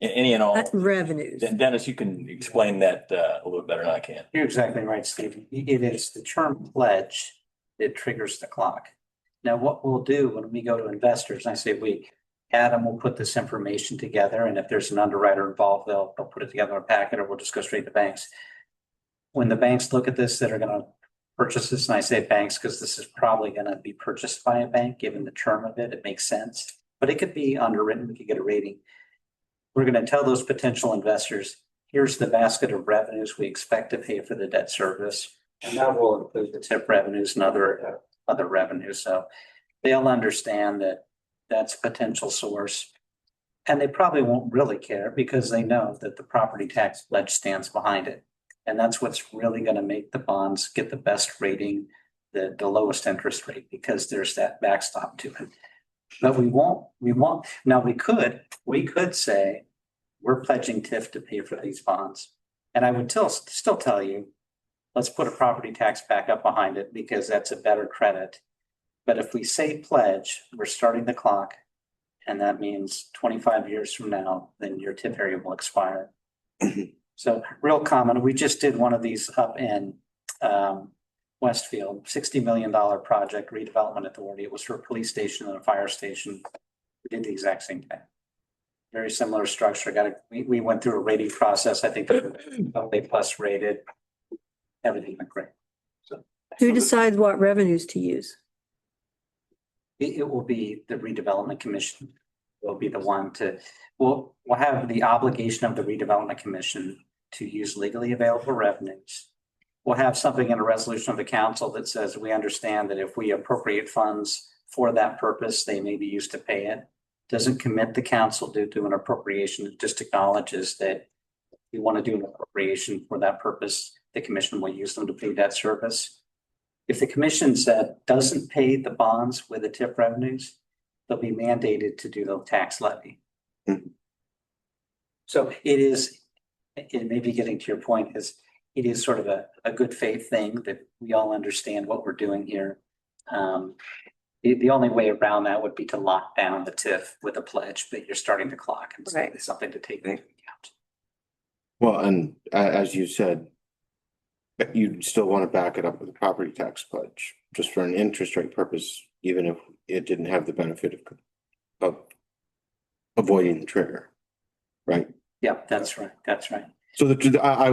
F: any and all.
B: revenues.
F: Then Dennis, you can explain that a little better than I can.
L: You're exactly right, Stephen. It is the term pledge that triggers the clock. Now, what we'll do when we go to investors, and I say Adam will put this information together, and if there's an underwriter involved, they'll put it together in a packet, or we'll just go straight to banks. When the banks look at this that are going to purchase this, and I say banks because this is probably going to be purchased by a bank, given the term of it, it makes sense. But it could be underwritten, we could get a rating. We're going to tell those potential investors, here's the basket of revenues we expect to pay for the debt service. And that will include the TIP revenues and other revenues. So they'll understand that that's a potential source. And they probably won't really care because they know that the property tax pledge stands behind it. And that's what's really going to make the bonds get the best rating, the lowest interest rate, because there's that backstop to it. But we won't. Now we could say we're pledging TIF to pay for these bonds. And I would still tell you, let's put a property tax backup behind it because that's a better credit. But if we say pledge, we're starting the clock. And that means 25 years from now, then your TIF area will expire. So real common, we just did one of these up in Westfield, $60 million project redevelopment authority. It was for a police station and a fire station. We did the exact same thing. Very similar structure. We went through a rating process. I think A plus rated. Everything went great.
B: Who decides what revenues to use?
L: It will be the redevelopment commission. Will be the one to, we'll have the obligation of the redevelopment commission to use legally available revenues. We'll have something in a resolution of the council that says we understand that if we appropriate funds for that purpose, they may be used to pay it. Doesn't commit the council to do an appropriation. It just acknowledges that we want to do an appropriation for that purpose. The commission will use them to pay that service. If the commission said doesn't pay the bonds with the TIF revenues, they'll be mandated to do the tax levy. So it may be getting to your point, it is sort of a good faith thing that we all understand what we're doing here. The only way around that would be to lock down the TIF with a pledge that you're starting the clock, and so
B: Right.
L: it's something to take into account.
C: Well, and as you said, you'd still want to back it up with a property tax pledge, just for an interest rate purpose, even if it didn't have the benefit of avoiding the trigger, right?
L: Yeah, that's right. That's right.
C: So I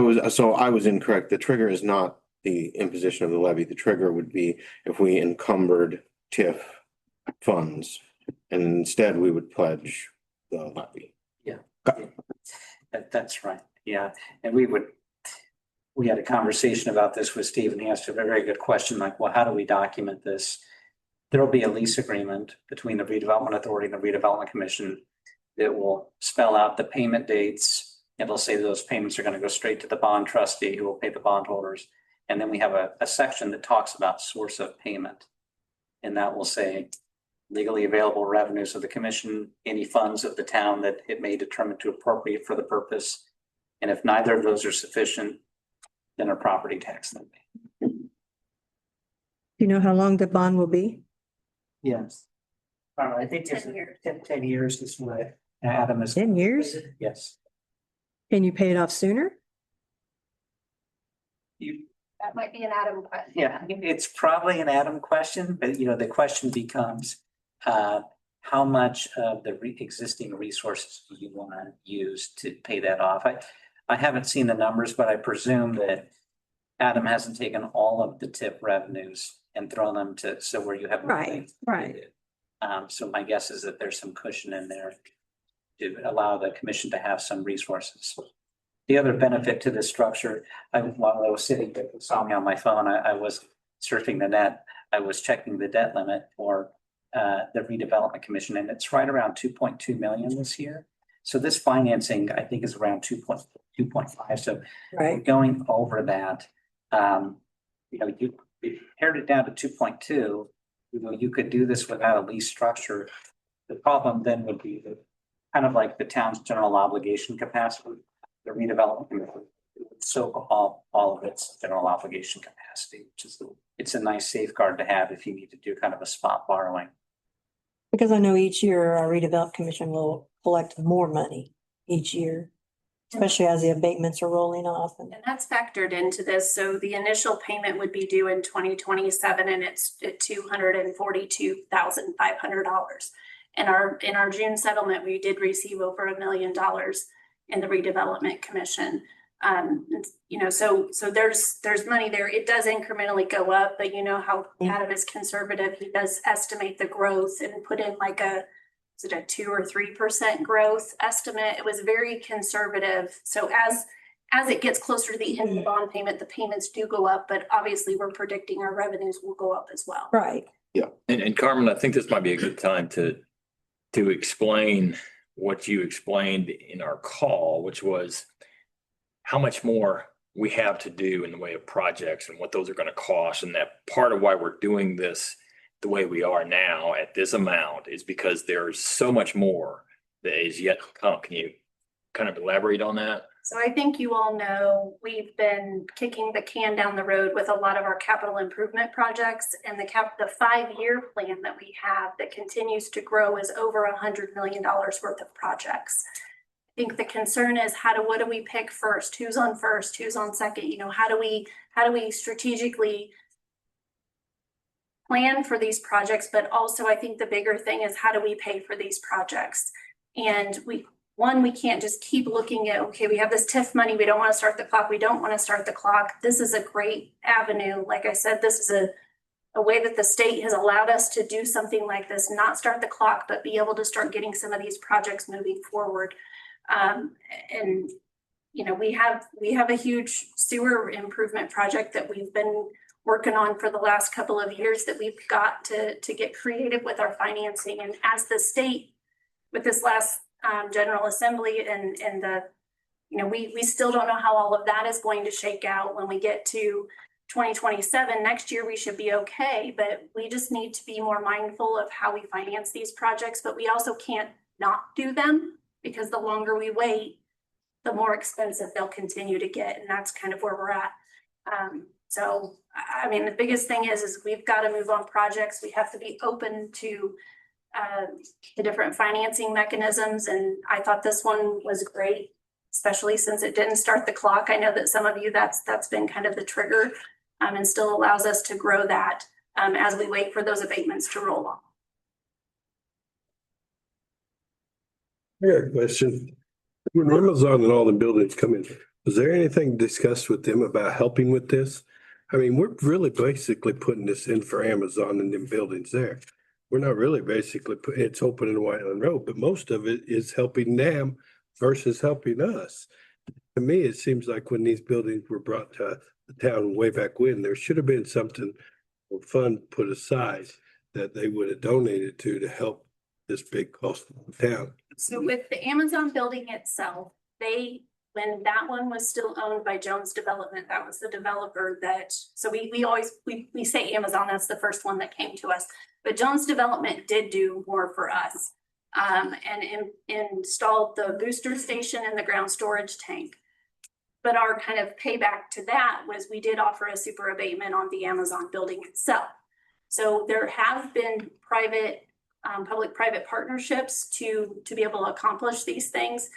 C: was incorrect. The trigger is not the imposition of the levy. The trigger would be if we encumbered TIF funds, and instead we would pledge the levy.
L: That's right. Yeah. And we had a conversation about this with Steve, and he asked a very good question, like, well, how do we document this? There'll be a lease agreement between the redevelopment authority and the redevelopment commission that will spell out the payment dates. It'll say those payments are going to go straight to the bond trustee who will pay the bondholders. And then we have a section that talks about source of payment. And that will say legally available revenues of the commission, any funds of the town that it may determine to appropriate for the purpose. And if neither of those are sufficient, then a property tax levy.
B: Do you know how long the bond will be?
L: Yes. I think it's 10 years is what Adam is.
B: 10 years?
L: Yes.
B: Can you pay it off sooner?
G: That might be an Adam question.
L: Yeah, it's probably an Adam question, but the question becomes, how much of the existing resources do you want to use to pay that off? I haven't seen the numbers, but I presume that Adam hasn't taken all of the TIF revenues and thrown them so where you have.
B: Right.
L: So my guess is that there's some cushion in there to allow the commission to have some resources. The other benefit to this structure, while I was sitting, you saw me on my phone, I was surfing the net. I was checking the debt limit for the redevelopment commission, and it's right around 2.2 million this year. So this financing, I think, is around 2.5. So
B: Right.
L: going over that, you pared it down to 2.2. You could do this without a lease structure. The problem then would be kind of like the town's general obligation capacity. The redevelopment commission would soak all of its general obligation capacity, it's a nice safeguard to have if you need to do kind of a spot borrowing.
B: Because I know each year our redevelopment commission will collect more money each year, especially as the abatements are rolling off.
G: And that's factored into this. So the initial payment would be due in 2027, and it's at $242,500. And in our June settlement, we did receive over $1 million in the redevelopment commission. So there's money there. It does incrementally go up, but you know how Adam is conservative. He does estimate the growth and put in like a 2 or 3% growth estimate. It was very conservative. So as it gets closer to the end of the bond payment, the payments do go up, but obviously we're predicting our revenues will go up as well.
B: Right.
F: And Carmen, I think this might be a good time to explain what you explained in our call, which was how much more we have to do in the way of projects and what those are going to cost. And that part of why we're doing this the way we are now at this amount is because there's so much more that is yet to come. Can you kind of elaborate on that?
G: So I think you all know we've been kicking the can down the road with a lot of our capital improvement projects, and the 5-year plan that we have that continues to grow is over $100 million worth of projects. I think the concern is what do we pick first? Who's on first? Who's on second? You know, how do we strategically plan for these projects? But also I think the bigger thing is how do we pay for these projects? And we can't just keep looking at, okay, we have this TIF money. We don't want to start the clock. We don't want to start the clock. This is a great avenue. Like I said, this is a way that the state has allowed us to do something like this, not start the clock, but be able to start getting some of these projects moving forward. And, you know, we have a huge sewer improvement project that we've been working on for the last couple of years that we've got to get creative with our financing. And as the state, with this last General Assembly and the, you know, we still don't know how all of that is going to shake out when we get to 2027. Next year, we should be okay, but we just need to be more mindful of how we finance these projects, but we also can't not do them because the longer we wait, the more expensive they'll continue to get. And that's kind of where we're at. So, I mean, the biggest thing is we've got to move on projects. We have to be open to the different financing mechanisms. And I thought this one was great, especially since it didn't start the clock. I know that some of you, that's been kind of the trigger, and still allows us to grow that as we wait for those abatements to roll on.
E: I got a question. When Amazon and all the buildings come in, was there anything discussed with them about helping with this? I mean, we're really basically putting this in for Amazon and them buildings there. We're not really basically it's open in White Island Road, but most of it is helping them versus helping us. To me, it seems like when these buildings were brought to the town way back when, there should have been something or fund put aside that they would have donated to help this big coastal town.
G: So with the Amazon building itself, when that one was still owned by Jones Development, that was the developer that, so we always say Amazon, that's the first one that came to us, but Jones Development did do more for us and installed the booster station and the ground storage tank. But our kind of payback to that was we did offer a super abatement on the Amazon building itself. So there have been public-private partnerships to be able to accomplish these things.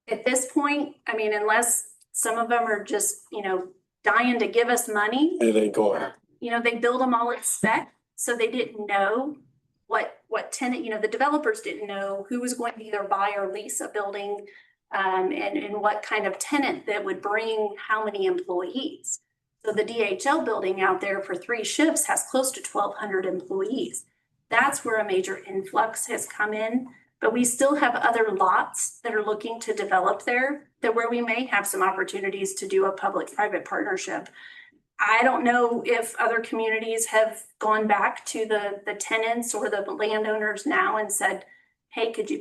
G: At this point, I mean, unless some of them are just, you know, dying to give us money.
E: It ain't going.
G: You know, they build them all at spec, so they didn't know what tenant, you know, the developers didn't know who was going to either buy or lease a building and what kind of tenant that would bring how many employees. So the DHL building out there for 3 shifts has close to 1,200 employees. That's where a major influx has come in. But we still have other lots that are looking to develop there where we may have some opportunities to do a public-private partnership. I don't know if other communities have gone back to the tenants or the landowners now and said, hey, could you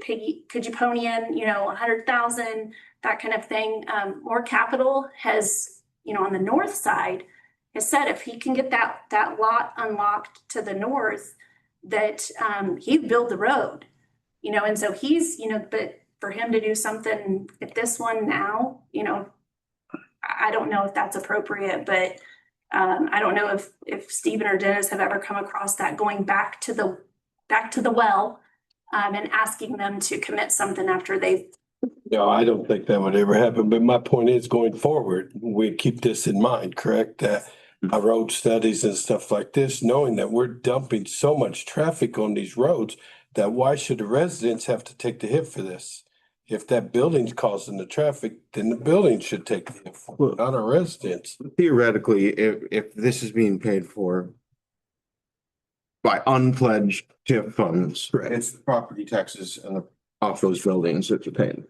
G: pony in, you know, 100,000, that kind of thing. More Capital has, you know, on the north side has said if he can get that lot unlocked to the north, that he'd build the road. You know, and so he's, you know, but for him to do something at this one now, you know, I don't know if that's appropriate, but I don't know if Stephen or Dennis have ever come across that, going back to the well and asking them to commit something after they've.
E: No, I don't think that would ever happen. But my point is, going forward, we keep this in mind, correct? That our road studies and stuff like this, knowing that we're dumping so much traffic on these roads, that why should the residents have to take the hit for this? If that building's causing the traffic, then the building should take the hit for it, not our residents.
C: Theoretically, if this is being paid for by unpledged TIF funds,
E: Correct.
C: it's the property taxes and off those buildings that you're paying.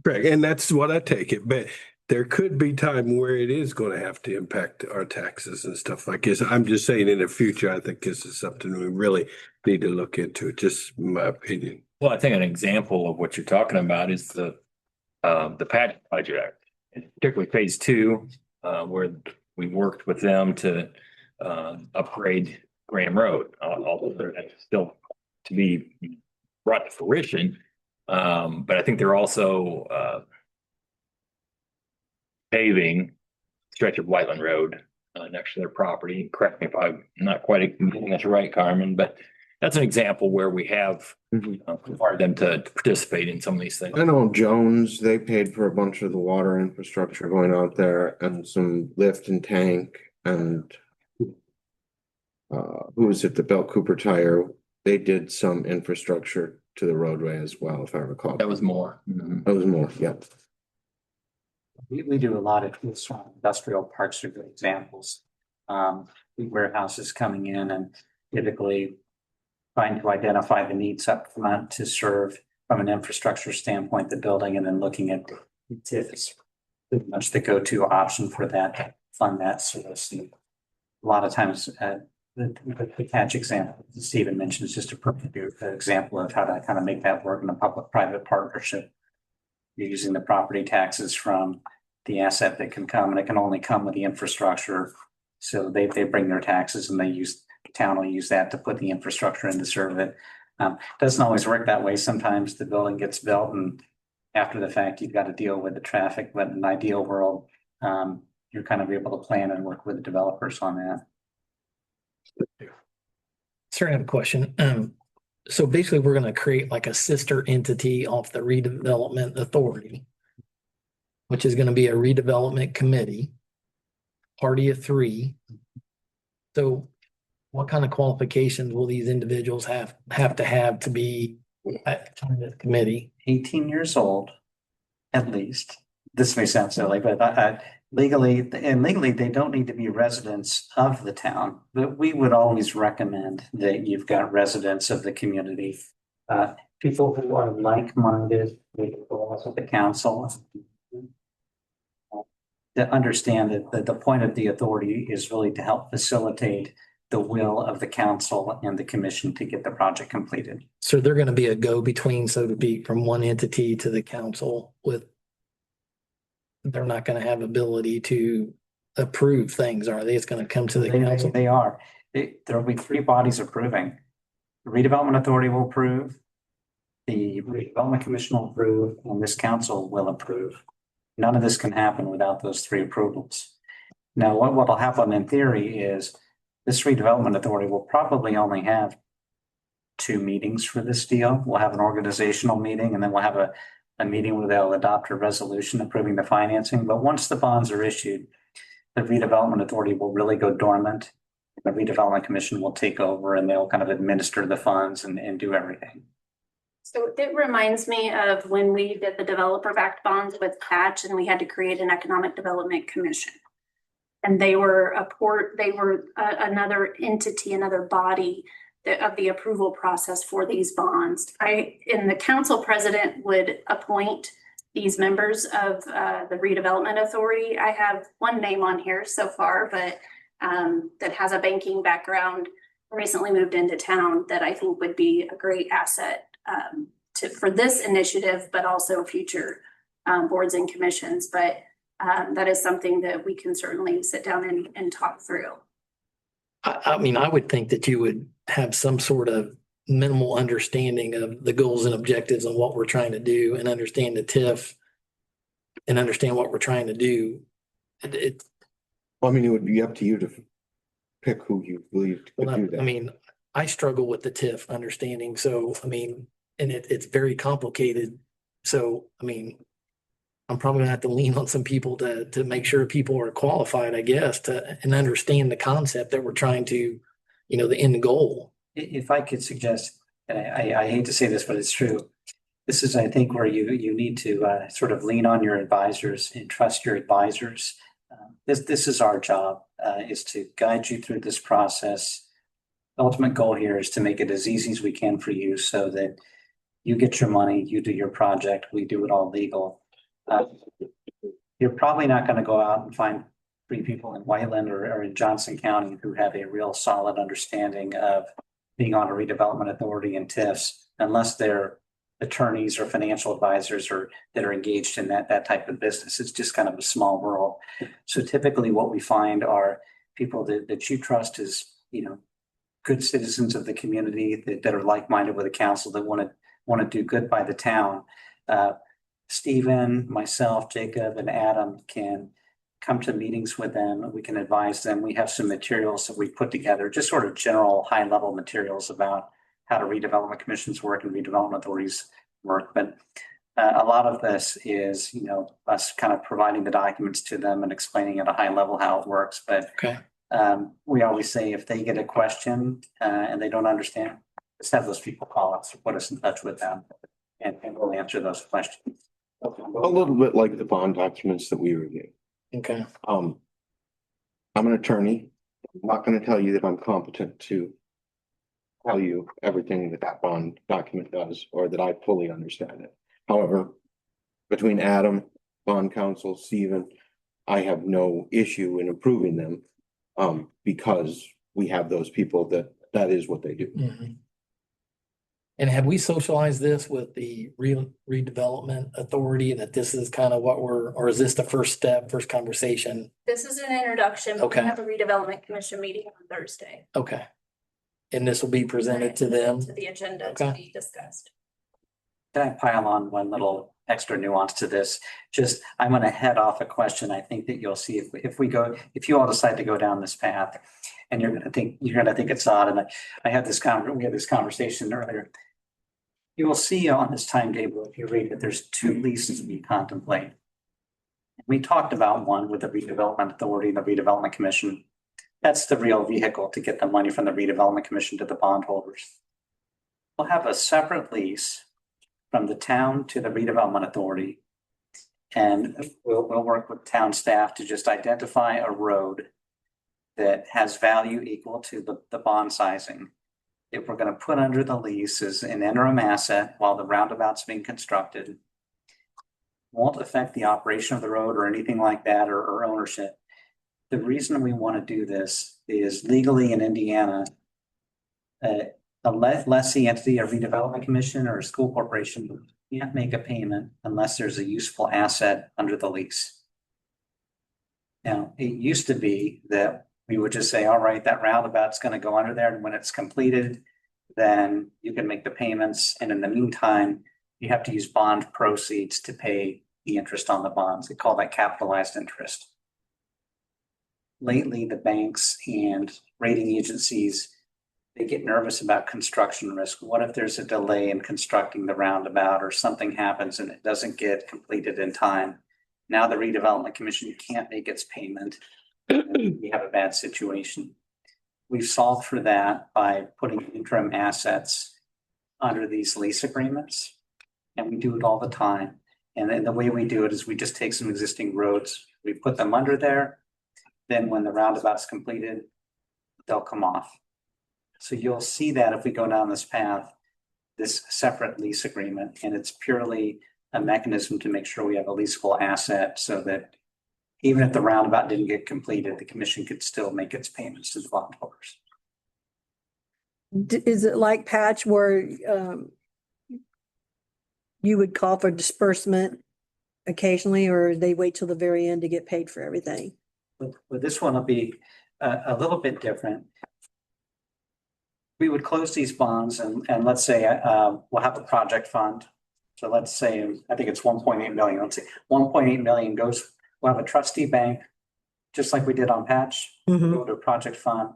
E: Correct, and that's what I take it, but there could be time where it is gonna have to impact our taxes and stuff like this. I'm just saying in the future, I think this is something we really need to look into, just my opinion.
F: Well, I think an example of what you're talking about is the patch project, and particularly phase 2, where we worked with them to upgrade Graham Road, although that's still to be brought to fruition. But I think they're also paving stretch of Whiteland Road next to their property. Correct me if I'm not quite getting this right, Carmen, but that's an example where we have
C: Mhm.
F: required them to participate in some of these things.
C: I know Jones, they paid for a bunch of the water infrastructure going out there and some lift and tank and who was it that built Cooper Tire? They did some infrastructure to the roadway as well, if I recall.
F: That was more. Mhm.
C: That was more, yep.
L: We do a lot of industrial parks are good examples. Warehouses coming in and typically trying to identify the needs up front to serve from an infrastructure standpoint, the building, and then looking at TIF is pretty much the go-to option for that, fund that service. And a lot of times, the catch example that Stephen mentioned is just a perfect example of how to kind of make that work in a public-private partnership. You're using the property taxes from the asset that can come, and it can only come with the infrastructure. So they bring their taxes and the town will use that to put the infrastructure in to serve it. Doesn't always work that way. Sometimes the building gets built and after the fact, you've got to deal with the traffic, but in an ideal world, you're kind of able to plan and work with the developers on that.
A: Sir, I have a question. So basically, we're gonna create like a sister entity off the redevelopment authority, which is gonna be a redevelopment committee, party of 3. So what kind of qualifications will these individuals have to be on this committee?
L: 18 years old, at least. This may sound silly, but legally, they don't need to be residents of the town, but we would always recommend that you've got residents of the community. People who are like-minded, with the council. To understand that the point of the authority is really to help facilitate the will of the council and the commission to get the project completed.
A: So they're gonna be a go-between, so to speak, from one entity to the council with. They're not gonna have ability to approve things, are they? It's gonna come to the council.
L: They are. There will be 3 bodies approving. The redevelopment authority will approve. The redevelopment commission will approve, and this council will approve. None of this can happen without those 3 approvals. Now, what will happen in theory is this redevelopment authority will probably only have 2 meetings for this deal. We'll have an organizational meeting, and then we'll have a meeting where they'll adopt a resolution approving the financing. But once the bonds are issued, the redevelopment authority will really go dormant. The redevelopment commission will take over and they'll kind of administer the funds and do everything.
G: So it reminds me of when we did the developer-backed bonds with Patch and we had to create an economic development commission. And they were another entity, another body of the approval process for these bonds. And the council president would appoint these members of the redevelopment authority. I have one name on here so far, but that has a banking background, recently moved into town, that I think would be a great asset for this initiative, but also future boards and commissions. But that is something that we can certainly sit down and talk through.
A: I mean, I would think that you would have some sort of minimal understanding of the goals and objectives and what we're trying to do and understand the TIF and understand what we're trying to do.
C: I mean, it would be up to you to pick who you believe could do that.
A: I mean, I struggle with the TIF understanding. So, I mean, and it's very complicated. So, I mean, I'm probably gonna have to lean on some people to make sure people are qualified, I guess, and understand the concept that we're trying to, the end goal.
L: If I could suggest, and I hate to say this, but it's true. This is, I think, where you need to sort of lean on your advisors and trust your advisors. This is our job, is to guide you through this process. The ultimate goal here is to make it as easy as we can for you so that you get your money, you do your project, we do it all legal. You're probably not going to go out and find 3 people in Whiteland or in Johnson County who have a real solid understanding of being on a redevelopment authority and TIFs, unless they're attorneys or financial advisors that are engaged in that type of business. It's just kind of a small world. So typically what we find are people that you trust as, good citizens of the community that are like-minded with the council, that want to do good by the town. Stephen, myself, Jacob, and Adam can come to meetings with them. We can advise them. We have some materials that we put together, just sort of general high-level materials about how do redevelopment commissions work and redevelopment authorities work. But a lot of this is, you know, us kind of providing the documents to them and explaining at a high level how it works. But
A: Okay.
L: we always say if they get a question and they don't understand, just have those people call us or put us in touch with them and we'll answer those questions.
C: A little bit like the bond documents that we review.
A: Okay.
C: I'm an attorney. I'm not gonna tell you that I'm competent to tell you everything that that bond document does, or that I fully understand it. However, between Adam, bond counsel, Stephen, I have no issue in approving them. Because we have those people that is what they do.
A: Mhm. And have we socialized this with the redevelopment authority that this is kind of what or is this the first step, first conversation?
G: This is an introduction. We
A: Okay.
G: have a redevelopment commission meeting on Thursday.
A: Okay. And this will be presented to them?
G: To the agenda to
A: Okay.
G: be discussed.
L: Can I pile on one little extra nuance to this? Just, I'm going to head off a question. I think that you'll see if you all decide to go down this path and you're going to think it's odd. And we had this conversation earlier. You will see on this timetable, if you read that there's 2 leases we contemplate. We talked about one with the redevelopment authority and the redevelopment commission. That's the real vehicle to get the money from the redevelopment commission to the bondholders. We'll have a separate lease from the town to the redevelopment authority. And we'll work with town staff to just identify a road that has value equal to the bond sizing. If we're going to put under the lease as an interim asset while the roundabout's being constructed, won't affect the operation of the road or anything like that or ownership. The reason we want to do this is legally in Indiana, a lessee entity, a redevelopment commission or a school corporation can't make a payment unless there's a useful asset under the lease. Now, it used to be that we would just say, all right, that roundabout's going to go under there. And when it's completed, then you can make the payments. And in the meantime, you have to use bond proceeds to pay the interest on the bonds. They call that capitalized interest. Lately, the banks and rating agencies, they get nervous about construction risk. What if there's a delay in constructing the roundabout or something happens and it doesn't get completed in time? Now the redevelopment commission can't make its payment. We have a bad situation. We've solved for that by putting interim assets under these lease agreements. And we do it all the time. And then the way we do it is we just take some existing roads, we put them under there. Then when the roundabout's completed, they'll come off. So you'll see that if we go down this path, this separate lease agreement, and it's purely a mechanism to make sure we have a leasable asset so that even if the roundabout didn't get completed, the commission could still make its payments to the bondholders.
B: Is it like Patch where you would call for disbursement occasionally, or they wait till the very end to get paid for everything?
L: With this one will be a little bit different. We would close these bonds and let's say we'll have a project fund. So let's say, I think it's 1.8 million. Let's say 1.8 million goes, we'll have a trustee bank, just like we did on Patch, go to a project fund.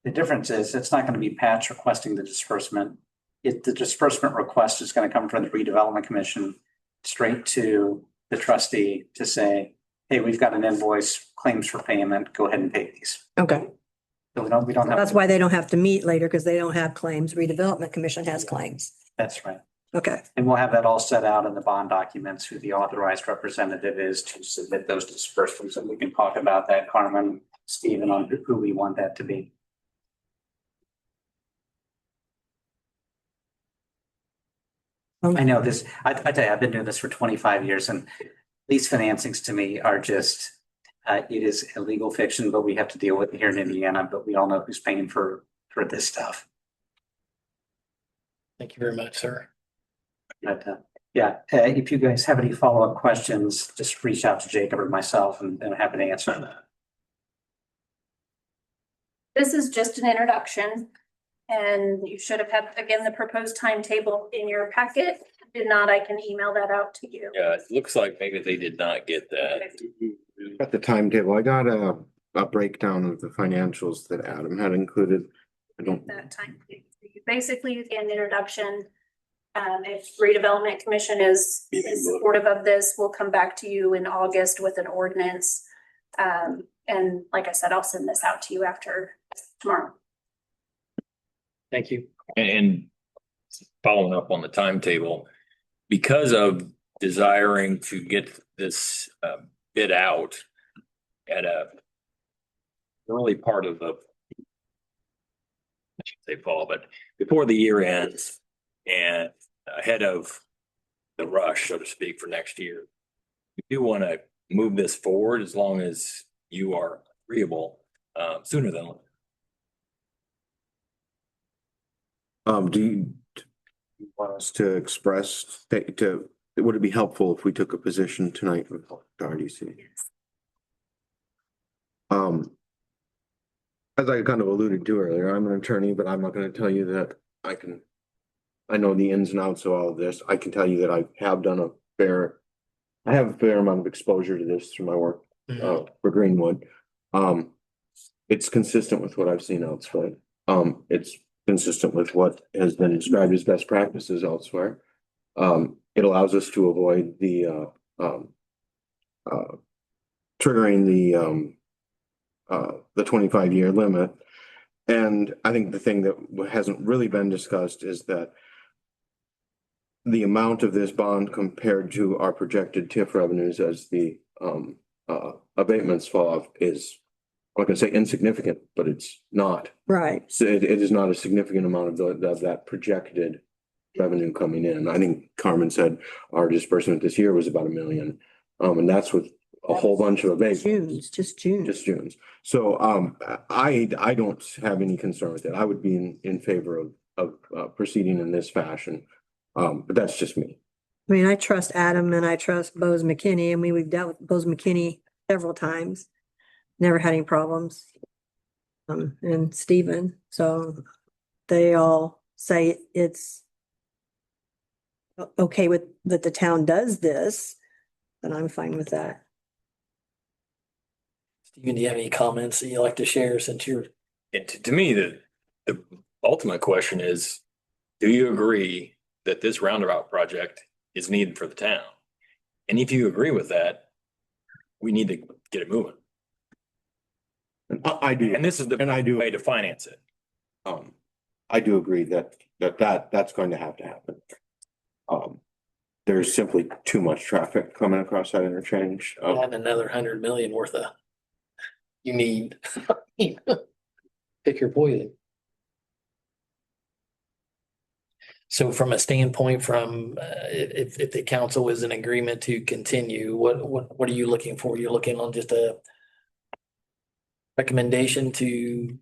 L: The difference is it's not going to be Patch requesting the disbursement. The disbursement request is going to come from the redevelopment commission straight to the trustee to say, hey, we've got an invoice, claims for payment, go ahead and pay these.
B: Okay.
L: So we don't have.
B: That's why they don't have to meet later, because they don't have claims. Redevelopment Commission has claims.
L: That's right.
B: Okay.
L: And we'll have that all set out in the bond documents who the authorized representative is to submit those disbursements. And we can talk about that, Carmen, Stephen, on who we want that to be. I know this, I tell you, I've been doing this for 25 years and lease financings to me are just, it is a legal fiction, but we have to deal with it here in Indiana, but we all know who's paying for this stuff.
A: Thank you very much, sir.
L: But if you guys have any follow-up questions, just reach out to Jacob or myself and I'm happy to answer them.
G: This is just an introduction. And you should have had, again, the proposed timetable in your packet. If did not, I can email that out to you.
F: Yeah, it looks like maybe they did not get that.
C: At the timetable, I got a breakdown of the financials that Adam had included. I don't,
G: That time for you. basically an introduction. If redevelopment commission is supportive of this, we'll come back to you in August with an ordinance. And like I said, I'll send this out to you after tomorrow.
A: Thank you.
F: And following up on the timetable, because of desiring to get this bid out at a early part of the, I should say fall, but before the year ends and ahead of the rush, so to speak, for next year, we do want to move this forward as long as you are agreeable sooner than later.
C: Do you want us to express, would it be helpful if we took a position tonight with the RDC? As I kind of alluded to earlier, I'm an attorney, but I'm not gonna tell you that I know the ins and outs of all of this. I can tell you that I have a fair amount of exposure to this through my work for Greenwood. It's consistent with what I've seen elsewhere. It's consistent with what has been described as best practices elsewhere. It allows us to avoid the triggering the 25-year limit. And I think the thing that hasn't really been discussed is that the amount of this bond compared to our projected TIF revenues as the abatements fall off is, I'm not gonna say insignificant, but it's not.
B: Right.
C: So it is not a significant amount of that projected revenue coming in. I think Carmen said our disbursement this year was about $1 million. And that's with a whole bunch of abatements.
B: Just June.
C: Just June's. So I don't have any concern with it. I would be in favor of proceeding in this fashion. But that's just me.
B: I mean, I trust Adam and I trust Bose McKinney. I mean, we've dealt with Bose McKinney several times. Never had any problems. And Stephen, so they all say it's okay with that the town does this, then I'm fine with that.
A: Steven, do you have any comments that you'd like to share since you're?
F: To me, the ultimate question is, do you agree that this roundabout project is needed for the town? And if you agree with that, we need to get it moving.
C: I do.
F: And this is the way to finance it.
C: I do agree that's going to have to happen. There's simply too much traffic coming across that interchange.
A: And another 100 million worth of, you need. Pick your poison. So from a standpoint from, if the council is in agreement to continue, what are you looking for? You're looking on just a recommendation to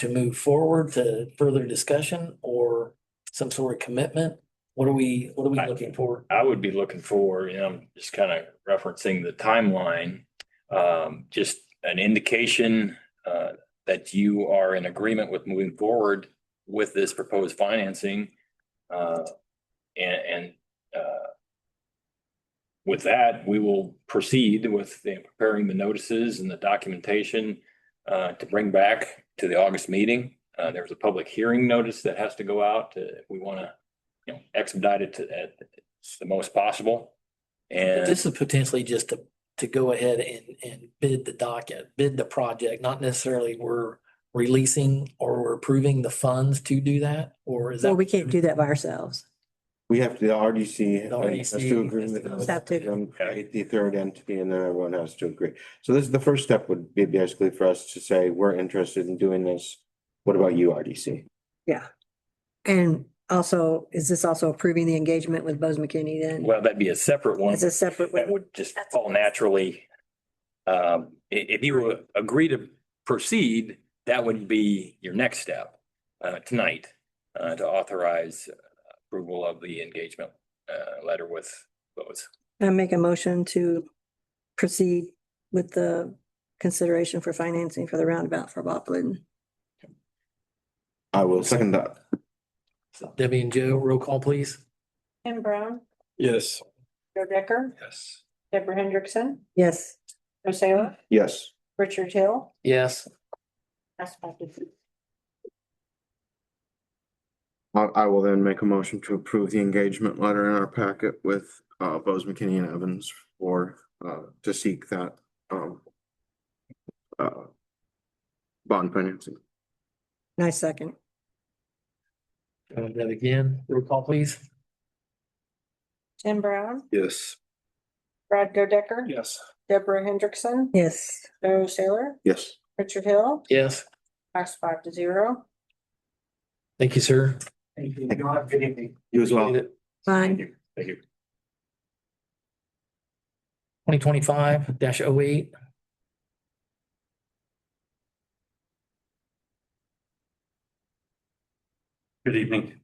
A: move forward to further discussion or some sort of commitment? What are we looking for?
F: I would be looking for, I'm just kind of referencing the timeline, just an indication that you are in agreement with moving forward with this proposed financing. And with that, we will proceed with preparing the notices and the documentation to bring back to the August meeting. There's a public hearing notice that has to go out if we want to, expedite it at the most possible. And
A: This is potentially just to go ahead and bid the project, not necessarily we're releasing or we're approving the funds to do that, or is that?
B: Well, we can't do that by ourselves.
C: We have to, the RDC
A: The
C: has
A: RDC
C: to agree with
B: has to have to.
C: create the third entity, and then everyone has to agree. So this is the first step would be basically for us to say, we're interested in doing this. What about you, RDC?
B: Yeah. And also, is this also approving the engagement with Bose McKinney then?
F: well, that'd be a separate one.
B: It's a separate
F: That
B: one.
F: would just fall naturally. If you agree to proceed, that would be your next step tonight to authorize approval of the engagement letter with Bose.
B: I make a motion to proceed with the consideration for financing for the roundabout for Bob Glidden.
C: I will second that.
A: Debbie and Joe, roll call, please.
D: Tim Brown,
E: Yes.
D: Joe Decker,
E: Yes.
D: Deborah Hendrickson,
B: Yes.
D: Joe Saylor,
C: Yes.
D: Richard Hill.
A: Yes.
D: That's my decision.
C: I will then make a motion to approve the engagement letter in our packet with Bose McKinney and Evans for to seek that uh bond financing.
B: Nice second.
A: That again, roll call please.
D: Tim Brown,
E: Yes.
D: Brad Godecker.
I: Yes.
D: Deborah Hendrickson,
B: Yes.
D: Joe Sailor,
C: Yes.
D: Richard Hill,
A: Yes,
D: pass 5-0.
A: thank you, sir.
K: Thank you. You have a good evening.
C: You as well.
B: Fine.
K: Thank you.
A: 2025-08.
M: Good evening.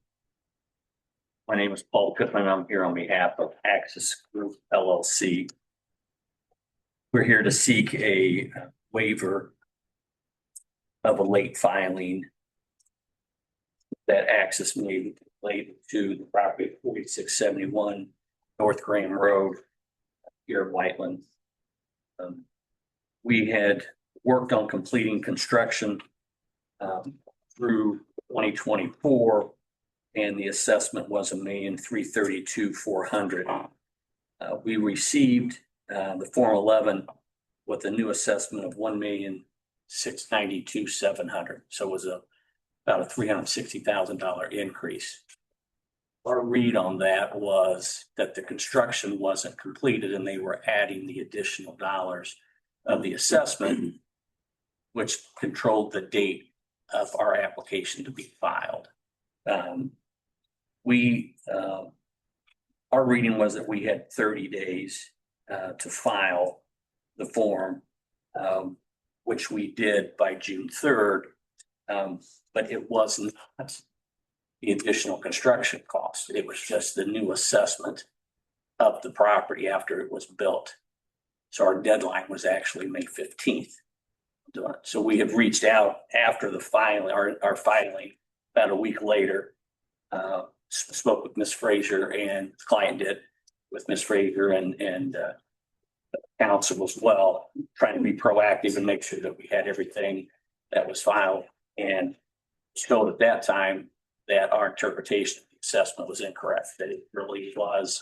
M: My name is Paul Goodman. I'm here on behalf of Axis Group LLC. We're here to seek a waiver of a late filing that Axis made related to the property at 4671 North Graham Road here in Whiteland. We had worked on completing construction through 2024, and the assessment was $1,332,400. We received the Form 11 with a new assessment of $1,692,700. So it was about a $360,000 increase. Our read on that was that the construction wasn't completed and they were adding the additional dollars of the assessment, which controlled the date of our application to be filed. Our reading was that we had 30 days to file the form, which we did by June 3rd, but it wasn't the additional construction cost. It was just the new assessment of the property after it was built. So our deadline was actually May 15th. So we have reached out after the filing, our filing, about a week later, spoke with Ms. Frazier, and the client did with Ms. Frazier and counsel as well, trying to be proactive and make sure that we had everything that was filed, and showed at that time that our interpretation of the assessment was incorrect, that it really was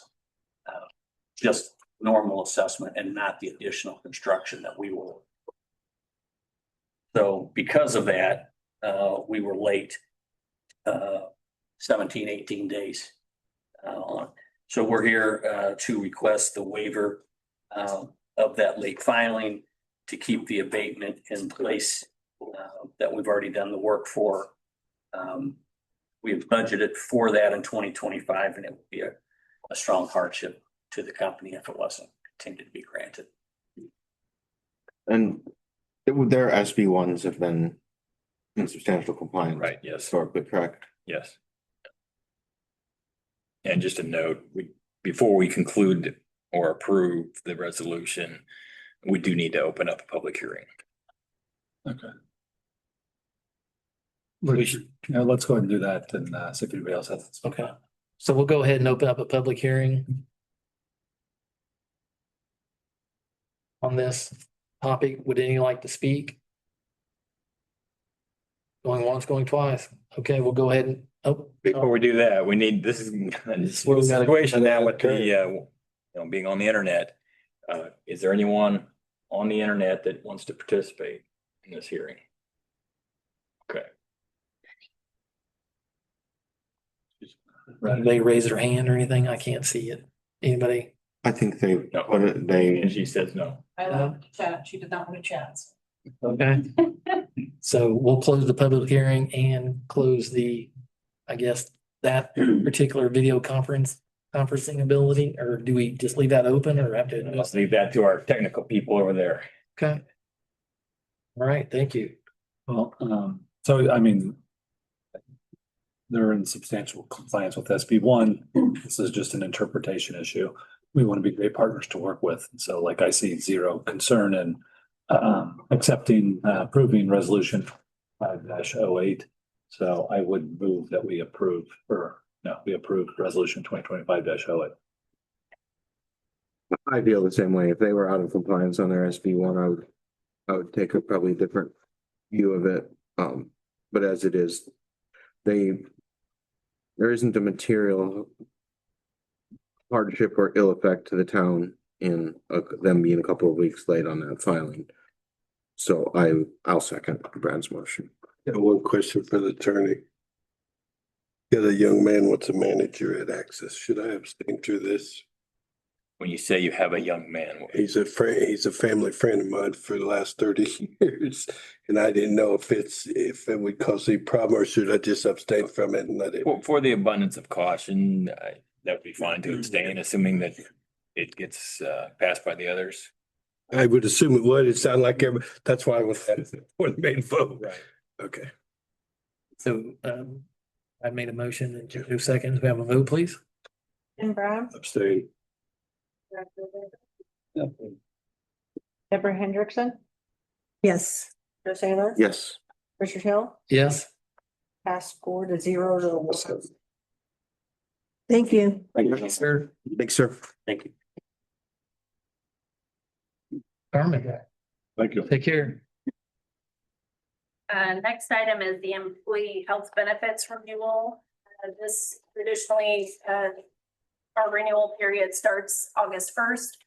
M: just normal assessment and not the additional construction that we were. So because of that, we were late 17, 18 days on. So we're here to request the waiver of that late filing to keep the abatement in place that we've already done the work for. We have budgeted for that in 2025, and it would be a strong hardship to the company if it wasn't continued to be granted.
C: And their SB ones have been in substantial compliance.
F: Right, yes,
C: Historically, correct?
F: yes. And just a note, before we conclude or approve the resolution, we do need to open up a public hearing.
J: Okay. Let's go ahead and do that and see if anybody else has.
A: Okay, so we'll go ahead and open up a public hearing on this topic. Would anyone like to speak? Going once, going twice. Okay, we'll go ahead and,
F: Before we do that, we need, this is
A: where we gotta-
F: situation now with the, being on the internet. Is there anyone on the internet that wants to participate in this hearing? Okay.
A: They raise their hand or anything? I can't see it. Anybody?
C: I think they
F: No.
C: put it, they,
F: And she says no.
D: I love to chat. She did not want to chat.
A: Okay. So we'll close the public hearing and close the, I guess, that particular video conferencing ability, or do we just leave that open or have to?
F: Let's leave that to our technical people over there.
A: Okay. All right, thank you.
J: Well, so I mean, they're in substantial compliance with SB 1. This is just an interpretation issue. We want to be great partners to work with. So like I see zero concern in approving resolution 5-08. So I would move that we approve we approved resolution 2025-08.
C: I feel the same way. If they were out of compliance on their SB 1, I would take a probably different view of it. But as it is, they there isn't a material hardship or ill effect to the town in them being a couple of weeks late on that filing. So I'll second Brad's motion.
E: Got one question for the attorney. Got a young man, what's a manager at Access? Should I abstain through this?
F: When you say you have a young man,
E: He's a friend, he's a family friend of mine for the last 30 years. And I didn't know if it would cause any problem or should I just abstain from it and let it?
F: for the abundance of caution, that would be fine to abstain, assuming that it gets passed by the others.
E: I would assume it would. It sounded like that's why I was at for the main vote.
F: Right.
E: Okay.
A: So, I made a motion in 2 seconds. We have a vote, please.
D: Tim Brown,
E: Abstain.
D: Deborah Hendrickson,
B: Yes.
D: Joe Sailor,
C: Yes.
D: Richard Hill,
A: Yes.
D: pass 4-0
B: Thank you.
C: Thank you.
A: Sir.
C: Thanks, sir.
M: Thank you.
A: Carmen,
E: Thank you.
A: take care.
G: Next item is the employee health benefits renewal. This traditionally, our renewal period starts August 1st.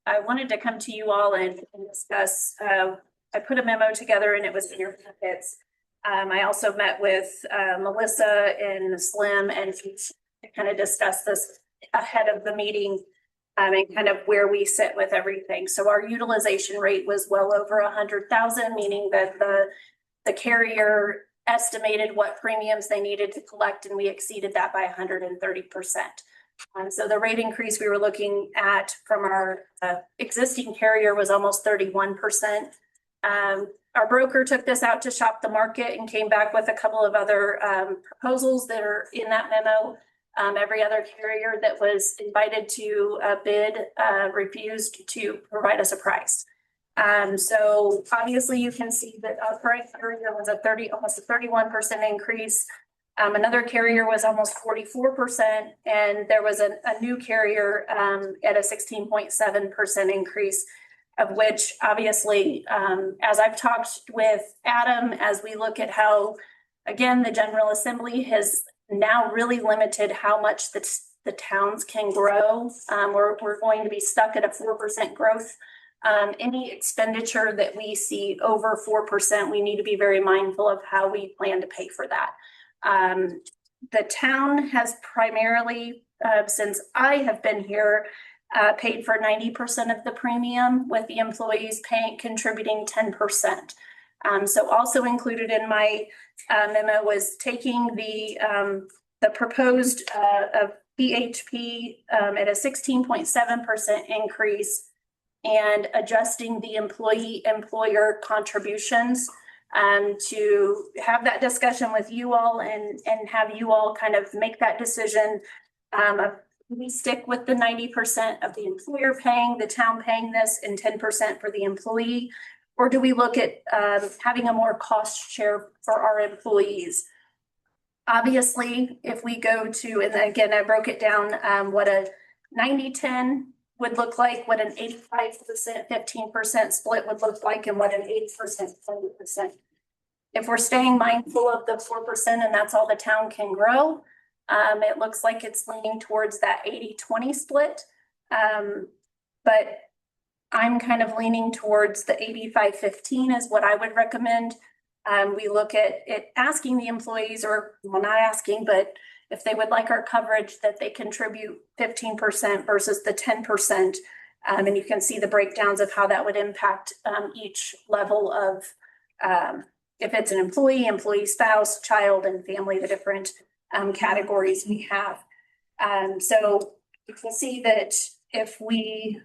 G: I wanted to come to you all and discuss, I put a memo together and it was in your packets. I also met with Melissa and Slim and to kind of discuss this ahead of the meeting and kind of where we sit with everything. So our utilization rate was well over 100,000, meaning that the carrier estimated what premiums they needed to collect, and we exceeded that by 130%. So the rate increase we were looking at from our existing carrier was almost 31%. Our broker took this out to shop the market and came back with a couple of other proposals that are in that memo. Every other carrier that was invited to bid refused to provide us a price. So obviously you can see that our current carrier was almost a 31% increase. Another carrier was almost 44%, and there was a new carrier at a 16.7% increase, of which obviously, as I've talked with Adam, as we look at how, again, the General Assembly has now really limited how much the towns can grow. We're going to be stuck at a 4% growth. Any expenditure that we see over 4%, we need to be very mindful of how we plan to pay for that. The town has primarily, since I have been here, paid for 90% of the premium, with the employees contributing 10%. So also included in my memo was taking the proposed of BHP at a 16.7% increase and adjusting the employer contributions to have that discussion with you all and have you all kind of make that decision. We stick with the 90% of the employer paying, the town paying this, and 10% for the employee? Or do we look at having a more cost share for our employees? Obviously, if we go to, and again, I broke it down, what a 90-10 would look like, what an 85%, 15% split would look like, and what an 8%, 20%. If we're staying mindful of the 4% and that's all the town can grow, it looks like it's leaning towards that 80-20 split. But I'm kind of leaning towards the 85-15 is what I would recommend. We look at it asking the employees, or well, not asking, but if they would like our coverage, that they contribute 15% versus the 10%. And you can see the breakdowns of how that would impact each level of, if it's an employee, spouse, child, and family, the different categories we have. So you can see that if we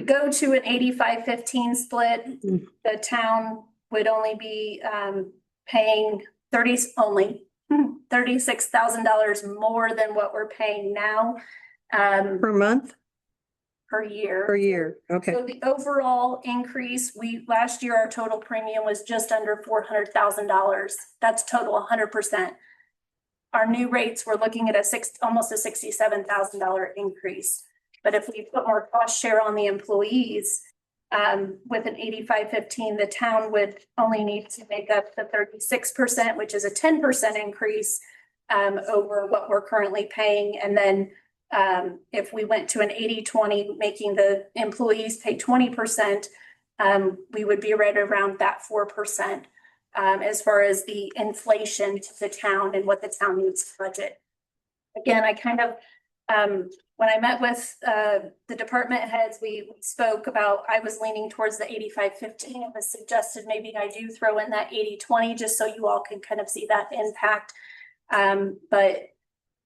G: go to an 85-15 split, the town would only be paying $36,000 more than what we're paying now.
B: Per month?
G: Per year.
B: Per year, okay.
G: So the overall increase, last year, our total premium was just under $400,000. That's total 100%. Our new rates, we're looking at almost a $67,000 increase. But if we put more cost share on the employees, With an 85-15, the town would only need to make up the 36%, which is a 10% increase over what we're currently paying. And then if we went to an 80-20, making the employees pay 20%, we would be right around that 4% as far as the inflation to the town and what the town needs to budget. Again, I kind of, when I met with the department heads, we spoke about, I was leaning towards the 85-15. It was suggested maybe I do throw in that 80-20 just so you all can kind of see that impact. But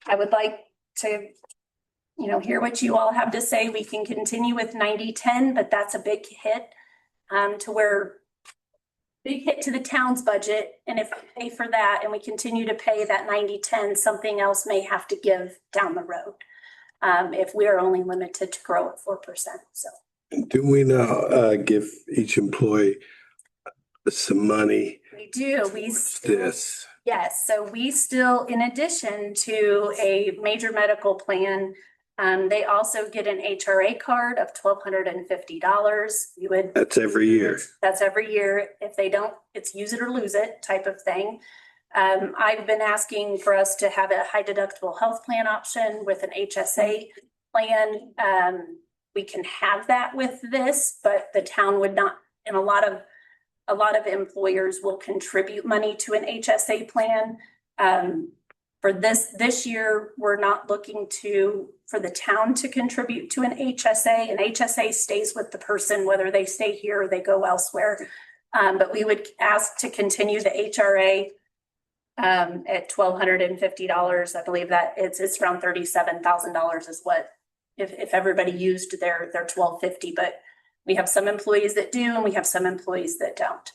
G: I would like to, hear what you all have to say. We can continue with 90-10, but that's a big hit to where big hit to the town's budget. And if we pay for that and we continue to pay that 90-10, something else may have to give down the road. If we are only limited to grow at 4%. So
E: Do we now give each employee some money?
G: we do,
E: This.
G: yes. So we still, in addition to a major medical plan, they also get an HRA card of $1,250. You would.
E: That's every year.
G: That's every year. If they don't, it's use it or lose it type of thing. I've been asking for us to have a high deductible health plan option with an HSA plan. We can have that with this, but the town would not, and a lot of employers will contribute money to an HSA plan. For this year, we're not looking for the town to contribute to an HSA. An HSA stays with the person, whether they stay here or they go elsewhere. But we would ask to continue the HRA at $1,250. I believe that it's around $37,000 is what, if everybody used their $1,250, but we have some employees that do, and we have some employees that don't.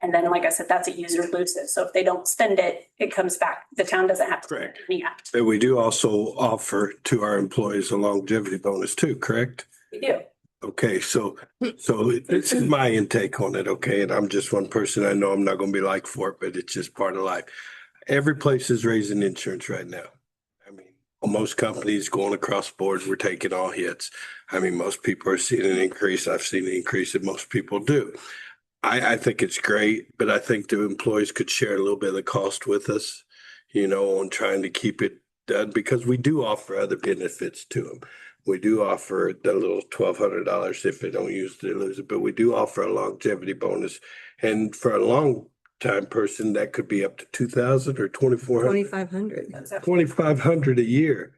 G: And then, like I said, that's a user lose it. So if they don't spend it, it comes back. The town doesn't have to.
E: Correct.
G: Yeah,
E: But we do also offer to our employees a longevity bonus too, correct?
G: we do.
E: Okay, so this is my intake on it, okay? And I'm just one person. I know I'm not gonna be liked for it, but it's just part of life. Every place is raising insurance right now. I mean, most companies going across boards, we're taking all hits. I mean, most people are seeing an increase. I've seen an increase that most people do. I think it's great, but I think the employees could share a little bit of the cost with us, on trying to keep it done, because we do offer other benefits to them. We do offer the little $1,200 if they don't use it, they lose it, but we do offer a longevity bonus. And for a long time person, that could be up to 2,000 or 2,400.
B: 2,500.
E: 2,500 a year.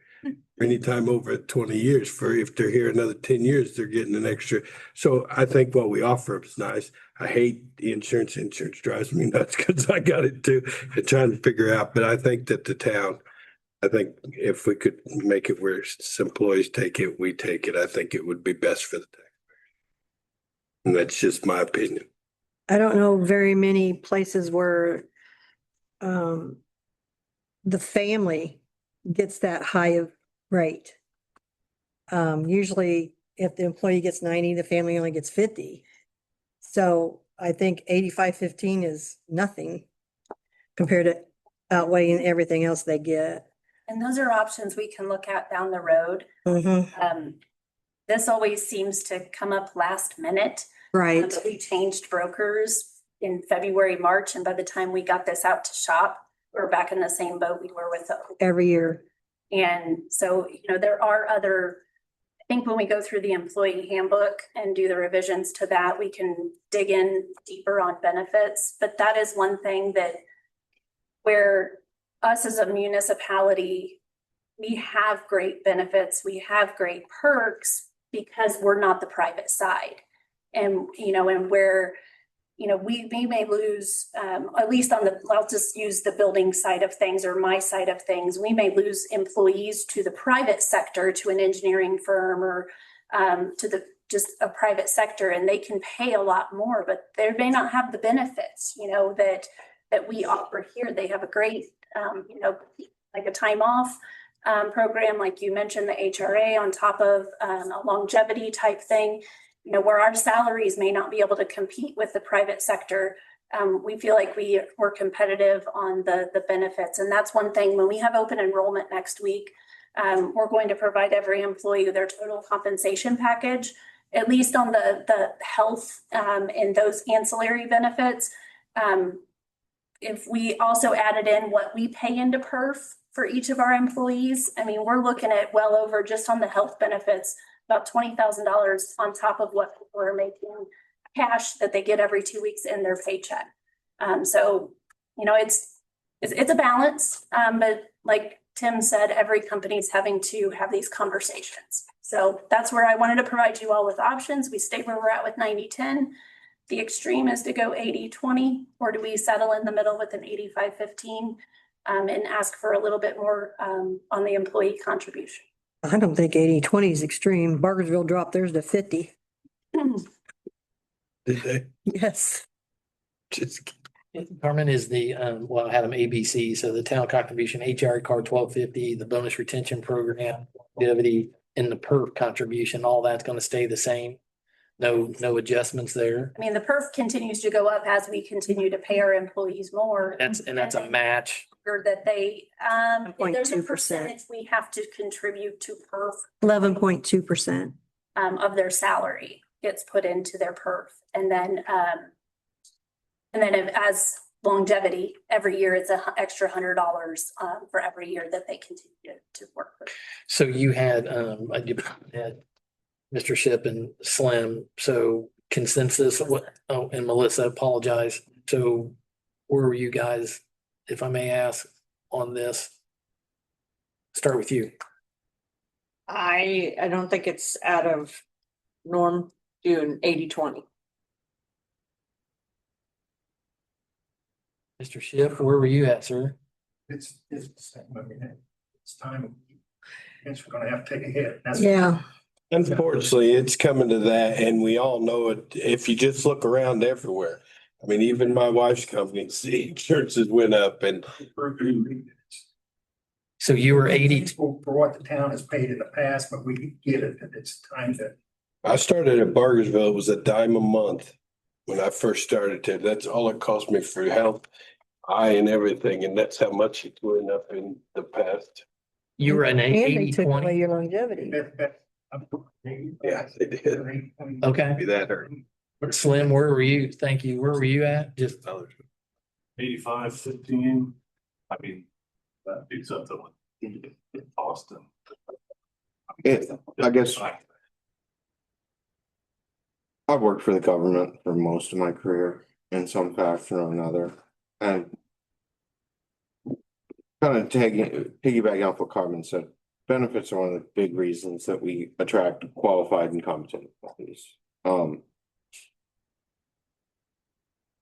E: Anytime over 20 years, for if they're here another 10 years, they're getting an extra. So I think what we offer is nice. I hate the insurance. Insurance drives me nuts because I got it too and trying to figure out. But I think that the town, I think if we could make it where some employees take it, we take it, I think it would be best for the taxpayers. And that's just my opinion.
B: I don't know very many places where the family gets that high of rate. Usually if the employee gets 90, the family only gets 50. So I think 85-15 is nothing compared to outweighing everything else they get.
G: And those are options we can look at down the road.
B: Mm-hmm.
G: This always seems to come up last minute.
B: Right.
G: But we changed brokers in February, March, and by the time we got this out to shop, we're back in the same boat we were with.
B: Every year.
G: And so, there are other, I think when we go through the employee handbook and do the revisions to that, we can dig in deeper on benefits. But that is one thing that where us as a municipality, we have great benefits, we have great perks because we're not the private side. And, and where, we may lose, at least on I'll just use the building side of things or my side of things. We may lose employees to the private sector, to an engineering firm or to just a private sector, and they can pay a lot more, but they may not have the benefits, that we offer here. They have a great, like a time off program, like you mentioned, the HRA on top of a longevity type thing. Where our salaries may not be able to compete with the private sector, we feel like we're competitive on the benefits. And that's one thing, when we have open enrollment next week, we're going to provide every employee their total compensation package. at least on the health, and those ancillary benefits. If we also added in what we pay into PERF for each of our employees, I mean, we're looking at well over, just on the health benefits, about $20,000 on top of what people are making cash that they get every 2 weeks in their paycheck. So, you know, it's a balance. But like Tim said, every company's having to have these conversations. So that's where I wanted to provide you all with options. We stay where we're at with 90-10. The extreme is to go 80-20, or do we settle in the middle with an 85-15 and ask for a little bit more on the employee contribution?
B: I don't think 80-20 is extreme. Bargersville dropped theirs to 50.
E: Did they?
B: Yes.
E: Just
A: Carmen is the, well, I had them ABC, so the town contribution, HR card 1250, the bonus retention program, longevity, and the PERF contribution, all that's gonna stay the same. No adjustments there.
G: I mean, the PERF continues to go up as we continue to pay our employees more.
A: That's a match.
G: Or that they, there's a
B: 0.2%.
G: percentage we have to contribute to PERF
B: 11.2%.
G: of their salary gets put into their PERF. And then as longevity, every year it's an extra $100 for every year that they continue to work with.
A: So you had Mr. Ship and Slim, so consensus, and Melissa, apologize. So where were you guys, if I may ask, on this? Start with you.
D: I don't think it's out of norm doing 80-20.
A: Mr. Ship, where were you at, sir?
I: It's the same. I mean, it's time. I guess we're gonna have to take a hit.
B: Yeah.
E: Unfortunately, it's coming to that, and we all know it. If you just look around everywhere, I mean, even my wife's company, the insurances went up, and
A: So you were 80.
I: For what the town has paid in the past, but we get it, and it's time to.
E: I started at Bargersville. It was $10 a month when I first started there. That's all it cost me for health, eye, and everything, and that's how much it went up in the past.
A: You were an
B: And they took away
A: 80-20.
B: your longevity.
E: Yeah, they did.
A: Okay.
E: Be that hurt.
A: Slim, where were you? Thank you. Where were you at? Just
H: 85-15. I mean, that beats up the one in Austin.
C: I guess I've worked for the government for most of my career in some fashion or another, and kind of piggybacking off what Carmen said, benefits are one of the big reasons that we attract qualified and competent employees.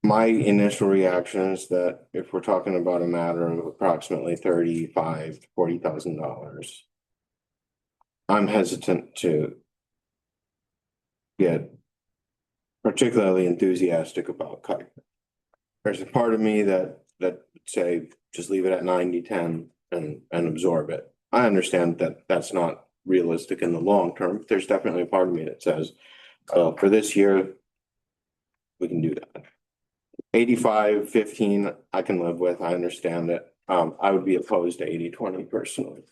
C: My initial reaction is that if we're talking about a matter of approximately $35,000 to $40,000, I'm hesitant to get particularly enthusiastic about cutting. There's a part of me that say just leave it at 90-10 and absorb it. I understand that that's not realistic in the long term. There's definitely a part of me that says, for this year, we can do that. 85-15, I can live with. I understand it. I would be opposed to 80-20 personally.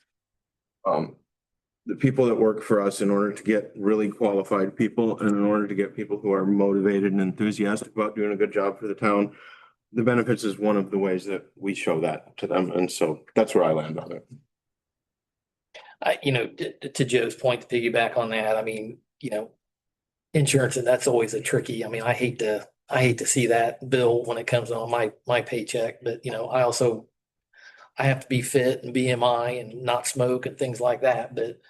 C: The people that work for us, in order to get really qualified people and in order to get people who are motivated and enthusiastic about doing a good job for the town, the benefits is one of the ways that we show that to them. And so that's where I land on it.
A: To Joe's point, to piggyback on that, I mean, insurance, and that's always a tricky, I hate to see that bill when it comes on my paycheck, but I have to be fit and BMI and not smoke and things like that. But,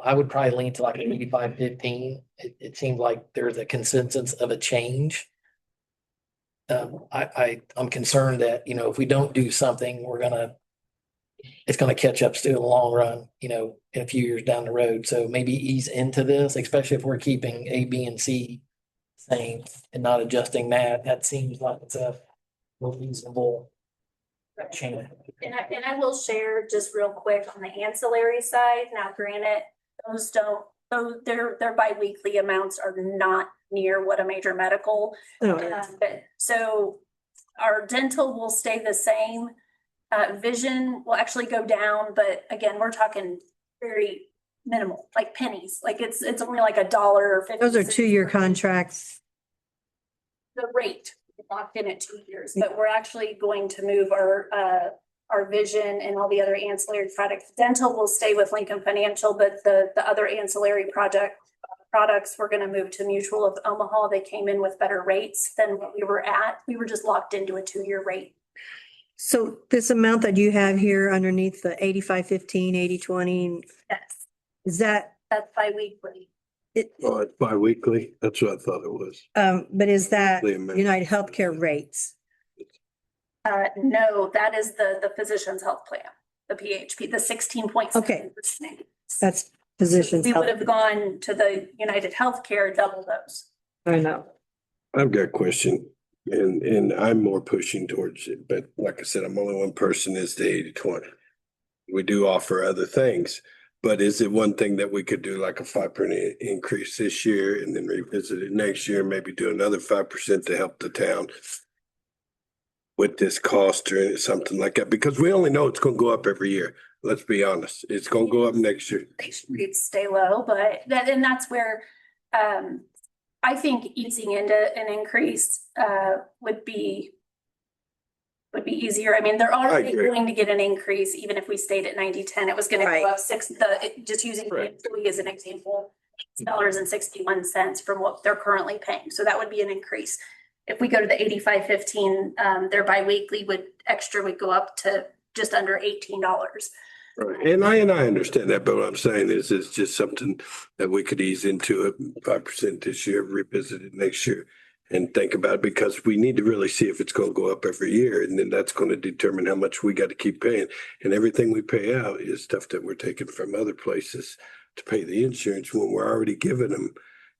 A: I would probably lean to like 85-15. It seemed like there's a consensus of a change. I'm concerned that, if we don't do something, it's gonna catch up still in the long run, in a few years down the road. So maybe ease into this, especially if we're keeping A, B, and C same and not adjusting that. That seems like it's a reasonable change.
G: And I will share just real quick on the ancillary side. Now, granted, their biweekly amounts are not near what a major medical. But so our dental will stay the same. Vision will actually go down, but again, we're talking very minimal, like pennies, like it's only like $1 or 50
B: Those are
G: cents
B: 2-year
G: per-
B: contracts.
G: The rate locked in at 2 years, but we're actually going to move our vision and all the other ancillary products. Dental will stay with Lincoln Financial, but the other ancillary products, we're gonna move to Mutual of Omaha. They came in with better rates than what we were at. We were just locked into a 2-year rate.
B: So this amount that you have here underneath the 85-15, 80-20,
G: Yes,
B: is that
G: that's bi-weekly.
B: it?
E: Oh, it's bi-weekly. That's what I thought it was.
B: But is that
E: The amount.
B: United Healthcare rates?
G: No, that is the physician's health plan, the PHP, the 16.7%.
B: Okay. That's physicians.
G: We would have gone to the United Healthcare, double those.
B: I know.
E: I've got a question and I'm more pushing towards it, but like I said, I'm only one person is the 80-20. We do offer other things, but is it one thing that we could do like a 5% increase this year and then revisit it next year, maybe do another 5% to help the town with this cost or something like that? Because we only know it's gonna go up every year. Let's be honest. It's gonna go up next year.
G: Rates stay low, but that's where, I think easing into an increase, would be easier. I mean, they're already
E: agree.
G: going to get an increase, even if we stayed at 90-10, it was gonna
B: Right.
G: go up just using the employee as an example, $6.61 from what they're currently paying. So that would be an increase. If we go to the 85-15, their biweekly would go up to just under $18.
E: Right. And I understand that, but what I'm saying is it's just something that we could ease into it 5% this year, revisit it next year and think about it, because we need to really see if it's going to go up every year. And then that's going to determine how much we got to keep paying. And everything we pay out is stuff that we're taking from other places to pay the insurance when we're already giving them,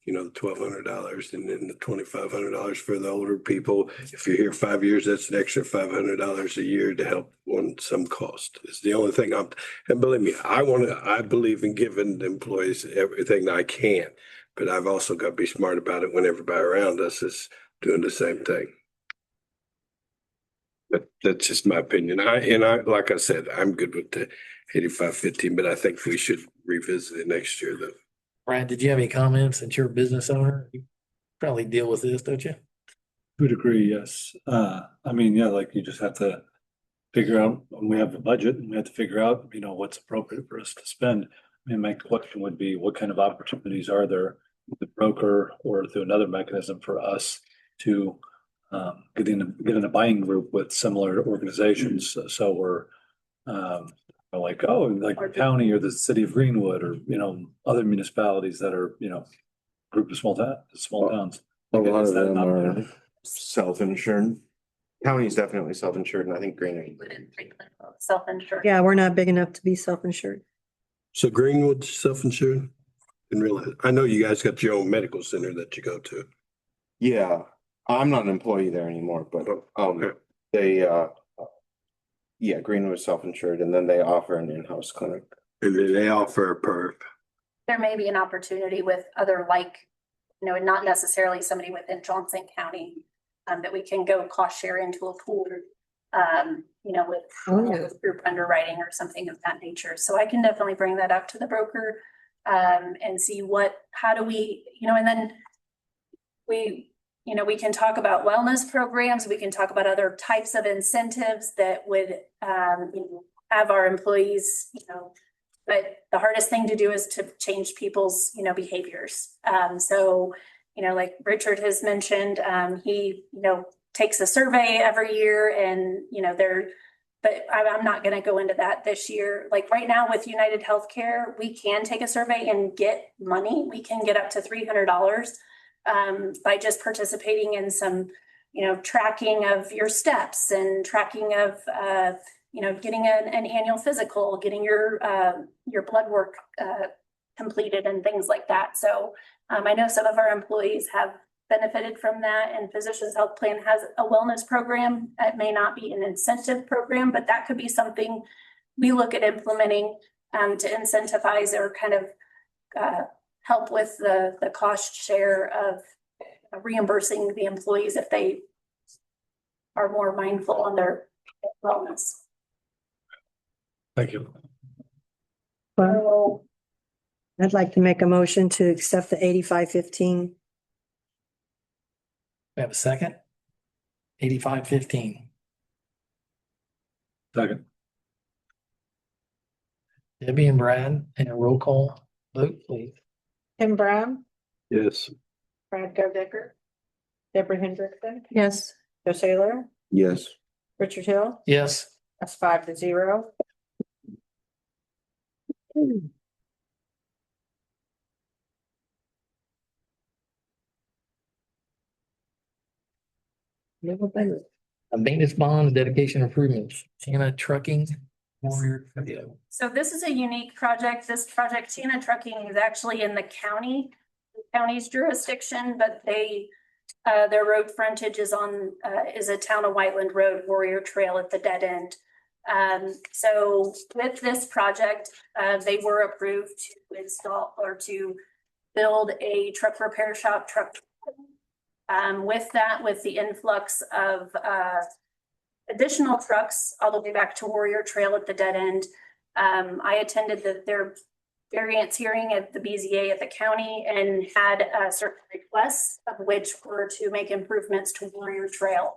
E: the $1,200 and then the $2,500 for the older people. If you're here 5 years, that's an extra $500 a year to help on some cost. It's the only thing and believe me, I believe in giving the employees everything I can, but I've also got to be smart about it when everybody around us is doing the same thing. But that's just my opinion. Like I said, I'm good with the 85-15, but I think we should revisit it next year though.
A: Brad, did you have any comments? Since you're a business owner, you probably deal with this, don't you?
J: To a degree, yes. Like you just have to figure out, when we have a budget and we have to figure out, what's appropriate for us to spend. I mean, my question would be, what kind of opportunities are there with the broker or through another mechanism for us to get in a buying group with similar organizations? So we're like the county or the city of Greenwood or, other municipalities that are, group of small towns.
C: A lot
J: Is
C: of
J: that an
C: them are
J: opportunity?
C: self-insured. County's definitely self-insured, and I think Greenwich.
G: Self-insured.
B: Yeah, we're not big enough to be self-insured.
E: So Greenwood's self-insured? Didn't realize. I know you guys got your own medical center that you go to.
C: Yeah, I'm not an employee there anymore, but
E: Okay.
C: they Greenwood's self-insured, and then they offer an in-house clinic.
E: And then they offer a perk.
G: There may be an opportunity with other not necessarily somebody within Johnson County, that we can go cost share into a pool, with group underwriting or something of that nature. So I can definitely bring that up to the broker, and see how do we, and then we can talk about wellness programs. We can talk about other types of incentives that would, have our employees, but the hardest thing to do is to change people's, behaviors. Like Richard has mentioned, he, takes a survey every year and, but I'm not going to go into that this year. Like right now with United Healthcare, we can take a survey and get money. We can get up to $300 by just participating in some, tracking of your steps and tracking of, getting an annual physical, getting your blood work completed and things like that. So I know some of our employees have benefited from that, and Physicians Health Plan has a wellness program. It may not be an incentive program, but that could be something we look at implementing to incentivize or kind of help with the cost share of reimbursing the employees if they are more mindful on their wellness.
E: Thank you.
G: So
B: I'd like to make a motion to accept the 8515.
A: We have a second? 8515.
J: Second.
A: Debbie and Brad, and a roll call vote, please.
D: Tim Brown,
J: Yes.
D: Brad Godecker, Deborah Hendrickson,
B: Yes.
D: Joe Saylor,
C: Yes.
D: Richard Hill.
A: Yes.
D: That's 5-0.
A: A maintenance bond, dedication improvements, Sienna Trucking, Warrior.
G: So this is a unique project. This project, Sienna Trucking, is actually in the county's jurisdiction, but their road frontage is is a town of Whiteland Road, Warrior Trail at the dead end. So with this project, they were approved to install or to build a truck repair shop, with the influx of additional trucks all the way back to Warrior Trail at the dead end. I attended their variance hearing at the BZA at the county and had certain requests, of which were to make improvements to Warrior Trail.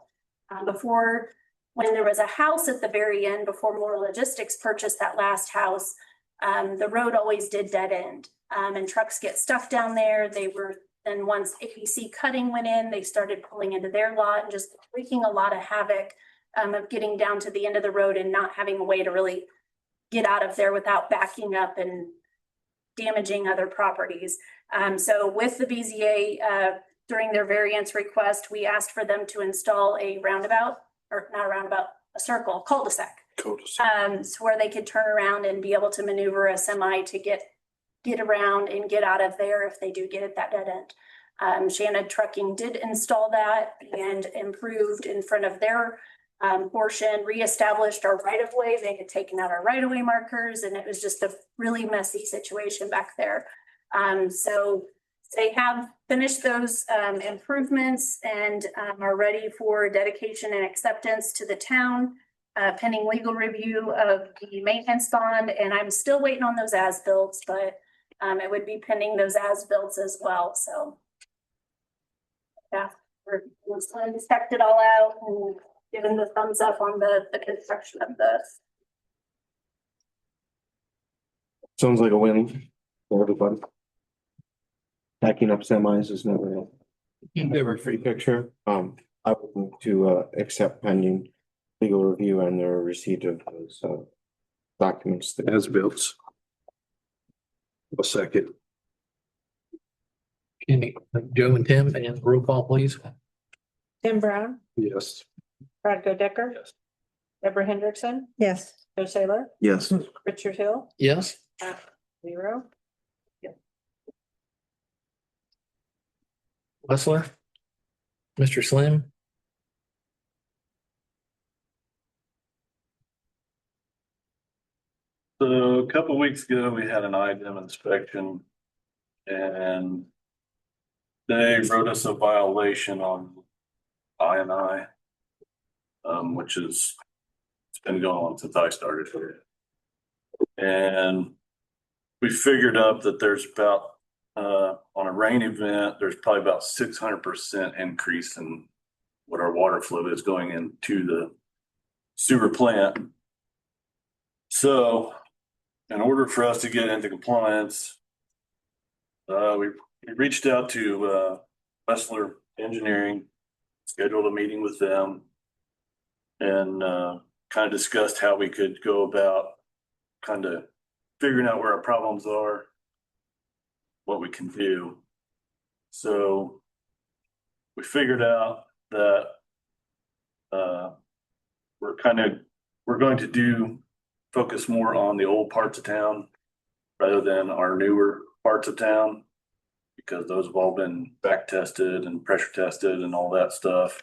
G: When there was a house at the very end, before More Logistics purchased that last house, the road always did dead end. And trucks get stuck down there. Then once ABC Cutting went in, they started pulling into their lot and just wreaking a lot of havoc of getting down to the end of the road and not having a way to really get out of there without backing up and damaging other properties. So with the BZA, during their variance request, we asked for them to install a roundabout, or not a roundabout, a circle, cul-de-sac. So where they could turn around and be able to maneuver a semi to get around and get out of there if they do get at that dead end. Shannon Trucking did install that and improved in front of their portion, reestablished our right-of-way. They had taken out our right-of-way markers, and it was just a really messy situation back there. So they have finished those improvements and are ready for dedication and acceptance to the town, pending legal review of the maintenance bond. And I'm still waiting on those as-builts, but it would be pending those as-builts as well. So yeah, we're going to inspect it all out and given the thumbs up on the construction of this.
C: Sounds like a win for everybody. Packing up semis is never a free picture. I would move to accept pending legal review and their receipt of those documents.
E: As built. A second.
A: Joe and Tim, and roll call, please.
D: Tim Brown,
E: Yes.
D: Brad Godecker.
E: Yes.
D: Deborah Hendrickson,
B: Yes.
D: Joe Saylor,
C: Yes.
D: Richard Hill.
A: Yes.
D: 0.
A: Wessler. Mr. Slim.
H: So a couple of weeks ago, we had an IDEM inspection and they wrote us a violation on INI, which is, it's been going on since I started here. And we figured up that there's about, on a rain event, there's probably about 600% increase in what our water flow is going into the sewer plant. So in order for us to get into compliance, we reached out to Wessler Engineering, scheduled a meeting with them, and kind of discussed how we could go about kind of figuring out where our problems are, what we can do. So we figured out that we're going to focus more on the old parts of town rather than our newer parts of town, because those have all been back tested and pressure tested and all that stuff.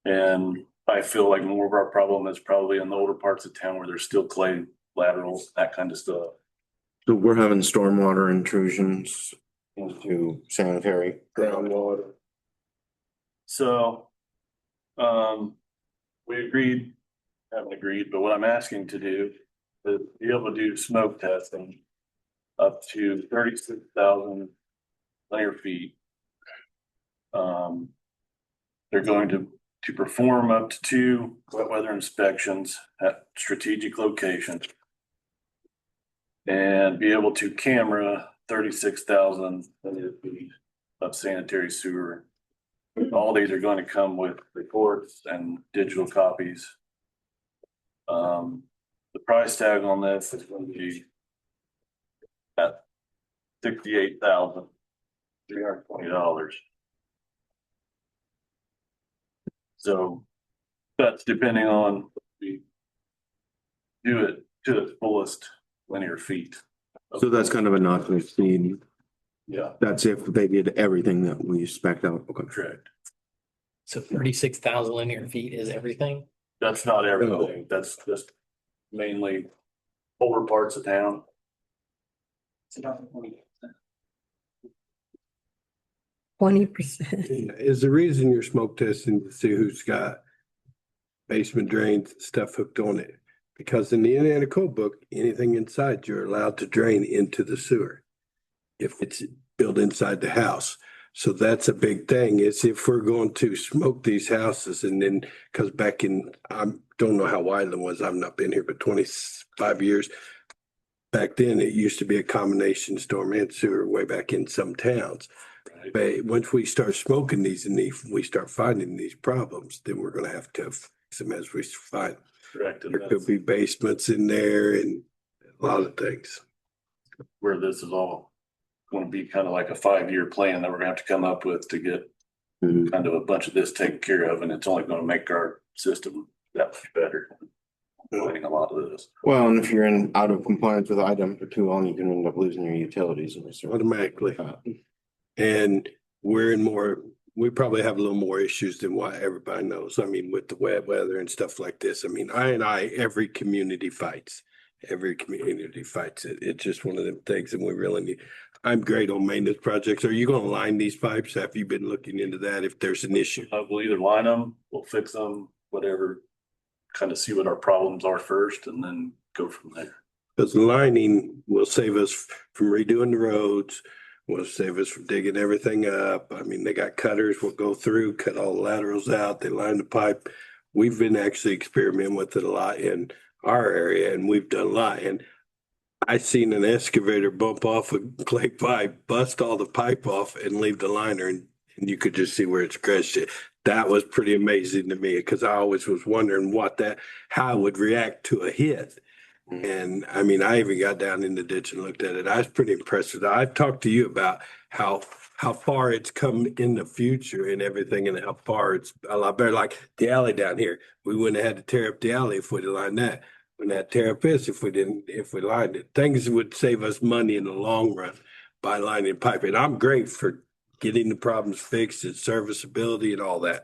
H: And I feel like more of our problem is probably in the older parts of town where there's still clay laterals, that kind of stuff.
C: So we're having stormwater intrusions into sanitary groundwater.
H: So, we haven't agreed, but what I'm asking to do is be able to do smoke testing up to 36,000 linear feet. They're going to perform up to 2 wet weather inspections at strategic locations. And be able to camera 36,000 linear feet of sanitary sewer. All these are going to come with reports and digital copies. The price tag on this is going to be at $68,320. So that's depending on we do it to its fullest linear feet.
C: So that's kind of a not to exceed.
H: Yeah,
C: That's if they did everything that we spec'd out. Okay.
H: correct.
A: So 36,000 linear feet is everything?
H: That's not everything. That's just mainly older parts of town.
B: 20%.
E: Is the reason you're smoke testing to see who's got basement drains and stuff hooked on it? Because in the Indiana code book, anything inside you're allowed to drain into the sewer. If it's built inside the house. So that's a big thing is if we're going to smoke these houses and then, cause back in, I don't know how wide it was, I've not been here, but 25 years. Back then, it used to be a combination storm and sewer way back in some towns.
H: Right?
E: But once we start smoking these and we start finding these problems, then we're gonna have to fix them as we find.
H: Correct. And
E: There
H: that's
E: could be basements in there and a lot of things.
H: where this is all going to be kind of like a 5-year plan that we're gonna have to come up with to get
C: Mhm.
H: kind of a bunch of this taken care of, and it's only gonna make our system that much better. Avoiding a lot of this.
C: Well, and if you're in out of compliance with item for too long, you can end up losing your utilities.
E: Automatically. And we're in more, we probably have a little more issues than what everybody knows. I mean, with the wet weather and stuff like this. I mean, every community fights. Every community fights it. It's just one of them things and we really need. I'm great on maintenance projects. Are you gonna line these pipes? Have you been looking into that if there's an issue?
H: We'll either line them, we'll fix them, whatever, kind of see what our problems are first and then go from there.
E: Because lining will save us from redoing the roads, will save us from digging everything up. I mean, they got cutters, will go through, cut all the laterals out, they line the pipe. We've been actually experimenting with it a lot in our area and we've done a lot. And I seen an excavator bump off a clay pipe, bust all the pipe off and leave the liner and you could just see where it scratched it. That was pretty amazing to me because I always was wondering how it would react to a hit. And I mean, I even got down in the ditch and looked at it. I was pretty impressed with that. I've talked to you about how far it's come in the future and everything and how far it's a lot better. Like the alley down here, we wouldn't have had to tear up the alley if we'd have lined that. Wouldn't have to tear up this if we lined it. Things would save us money in the long run by lining pipe. And I'm great for getting the problems fixed and serviceability and all that.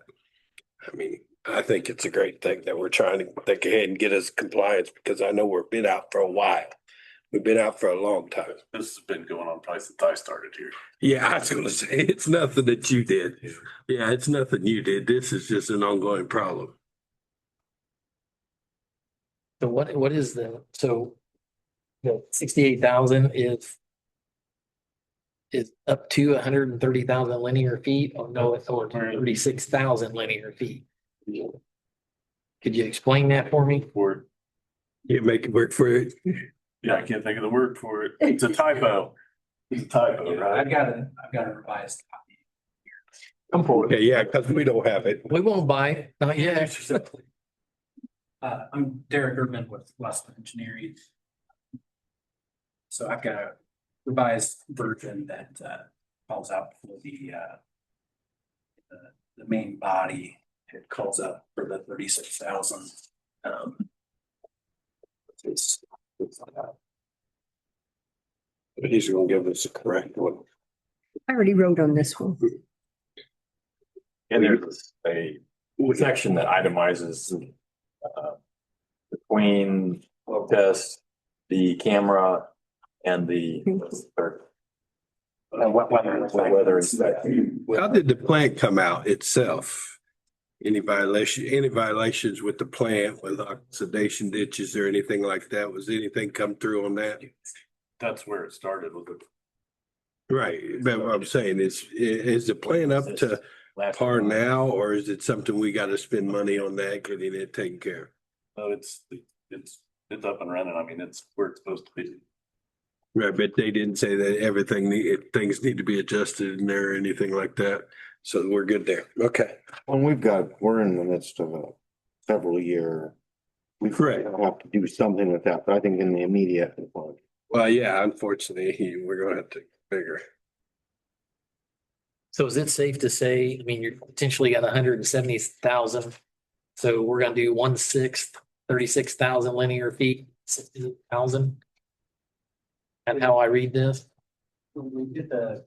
E: I mean, I think it's a great thing that we're trying to think ahead and get us compliance because I know we've been out for a while. We've been out for a long time.
H: This has been going on probably since I started here.
E: Yeah, I was gonna say, it's nothing that you did. Yeah, it's nothing you did. This is just an ongoing problem.
A: So what is so the 68,000 is up to 130,000 linear feet or no, it's over 36,000 linear feet? Could you explain that for me?
H: For
E: You make it work for it.
H: yeah, I can't think of the word for it. It's a typo. It's a typo, right?
L: I've got a revised copy.
A: Come forward.
E: Okay, yeah, because we don't have it.
A: We won't buy it, not yet.
L: I'm Derek Erdman with Westland Engineering. So I've got a revised version that calls out for the main body. It calls out for the 36,000.
E: But he's gonna give us a correct one.
B: I already wrote on this one.
F: And there's a section that itemizes between flow test, the camera and the wet weather inspection.
E: How did the plant come out itself? Any violations with the plant, with oxidation ditches or anything like that? Was anything come through on that?
H: that's where it started with it.
E: Right, but what I'm saying is the plan up to
F: Last
E: par
F: one.
E: now, or is it something we gotta spend money on that, getting it taken care of?
H: No, it's up and running. I mean, it's where it's supposed to be.
E: Right, but they didn't say that things need to be adjusted in there or anything like that, so we're good there. Okay.
C: When we're in the midst of a several year. We
E: Right.
C: have to do something with that, but I think in the immediate.
E: Well, yeah, unfortunately, we're gonna have to figure.
A: So is it safe to say, I mean, you're potentially got 170,000. So we're gonna do 1/6, 36,000 linear feet, 60,000. And how I read this?
N: When we did the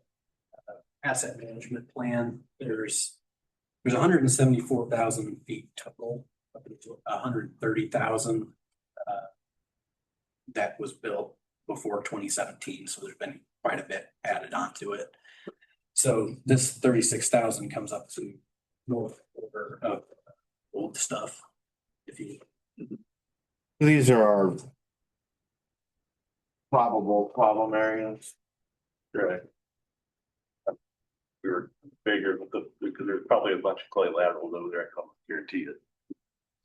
N: asset management plan, there's 174,000 feet total, up to 130,000 that was built before 2017, so there's been quite a bit added onto it. So this 36,000 comes up to north quarter of old stuff. If you
C: These are our probable problem areas.
H: Right. We were bigger because there's probably a bunch of clay laterals over there. I can guarantee it.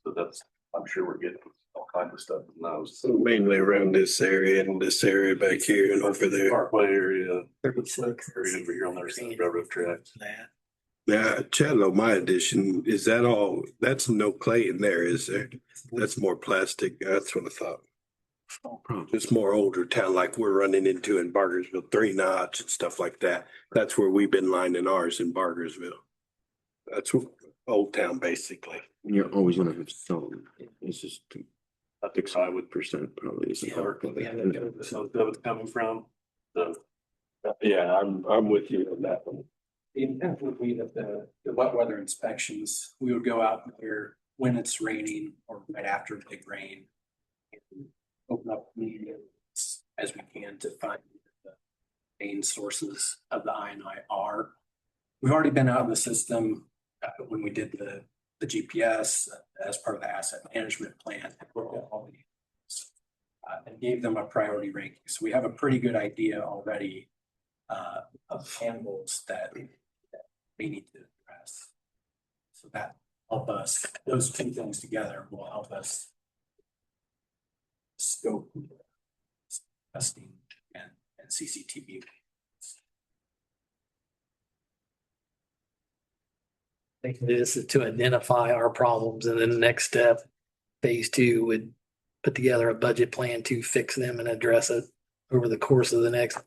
H: So that's, I'm sure we're getting all kinds of stuff in those.
E: So mainly around this area and this area back here and over there.
H: Parkway area.
A: 36.
H: Area over here on the other side of the railroad tracks.
E: Now, Chadlow, my addition, is that all, that's no clay in there, is there? That's more plastic, that's what I thought. It's more older town like we're running into in Bargersville, 3 Notch and stuff like that. That's where we've been lining ours in Bargersville. That's old town basically.
C: You're always gonna have some, it's just. I think 5% probably is.
H: So that was coming from the.
E: Yeah, I'm with you on that one.
N: the intent would be that the wet weather inspections, we would go out there when it's raining or right after a big rain. And open up medians as we can to find the main sources of the INIR. We've already been out in the system when we did the GPS as part of the asset management plan. Looked at all the and gave them a priority ranking. So we have a pretty good idea already of handles that we need to address. So that help us, those two things together will help us scope testing and CCTV.
A: They can do this to identify our problems, and then the next step, phase 2 would put together a budget plan to fix them and address it over the course of the next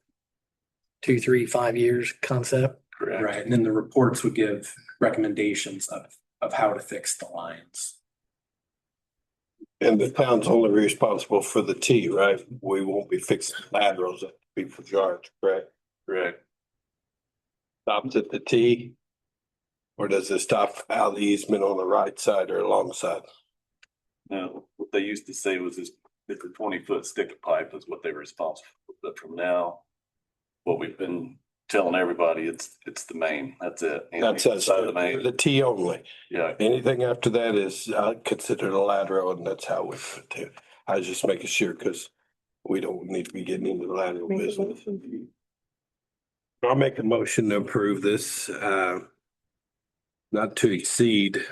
A: 2, 3, 5 years concept.
H: Correct.
N: Right, and then the reports would give recommendations of how to fix the lines.
E: And the town's only responsible for the T, right? We won't be fixing laterals that be for charge, correct?
H: Correct.
E: Stops at the T? Or does it stop out the easement on the right side or alongside?
H: No, what they used to say was this, it's a 20-foot stick of pipe is what they were responsible for. But from now, what we've been telling everybody, it's the main, that's it.
E: That's
H: Inside of the main,
E: the T only.
H: yeah.
E: Anything after that is considered a lateral, and that's how we put it. I was just making sure because we don't need to be getting into the lateral business. I'll make a motion to approve this, not to exceed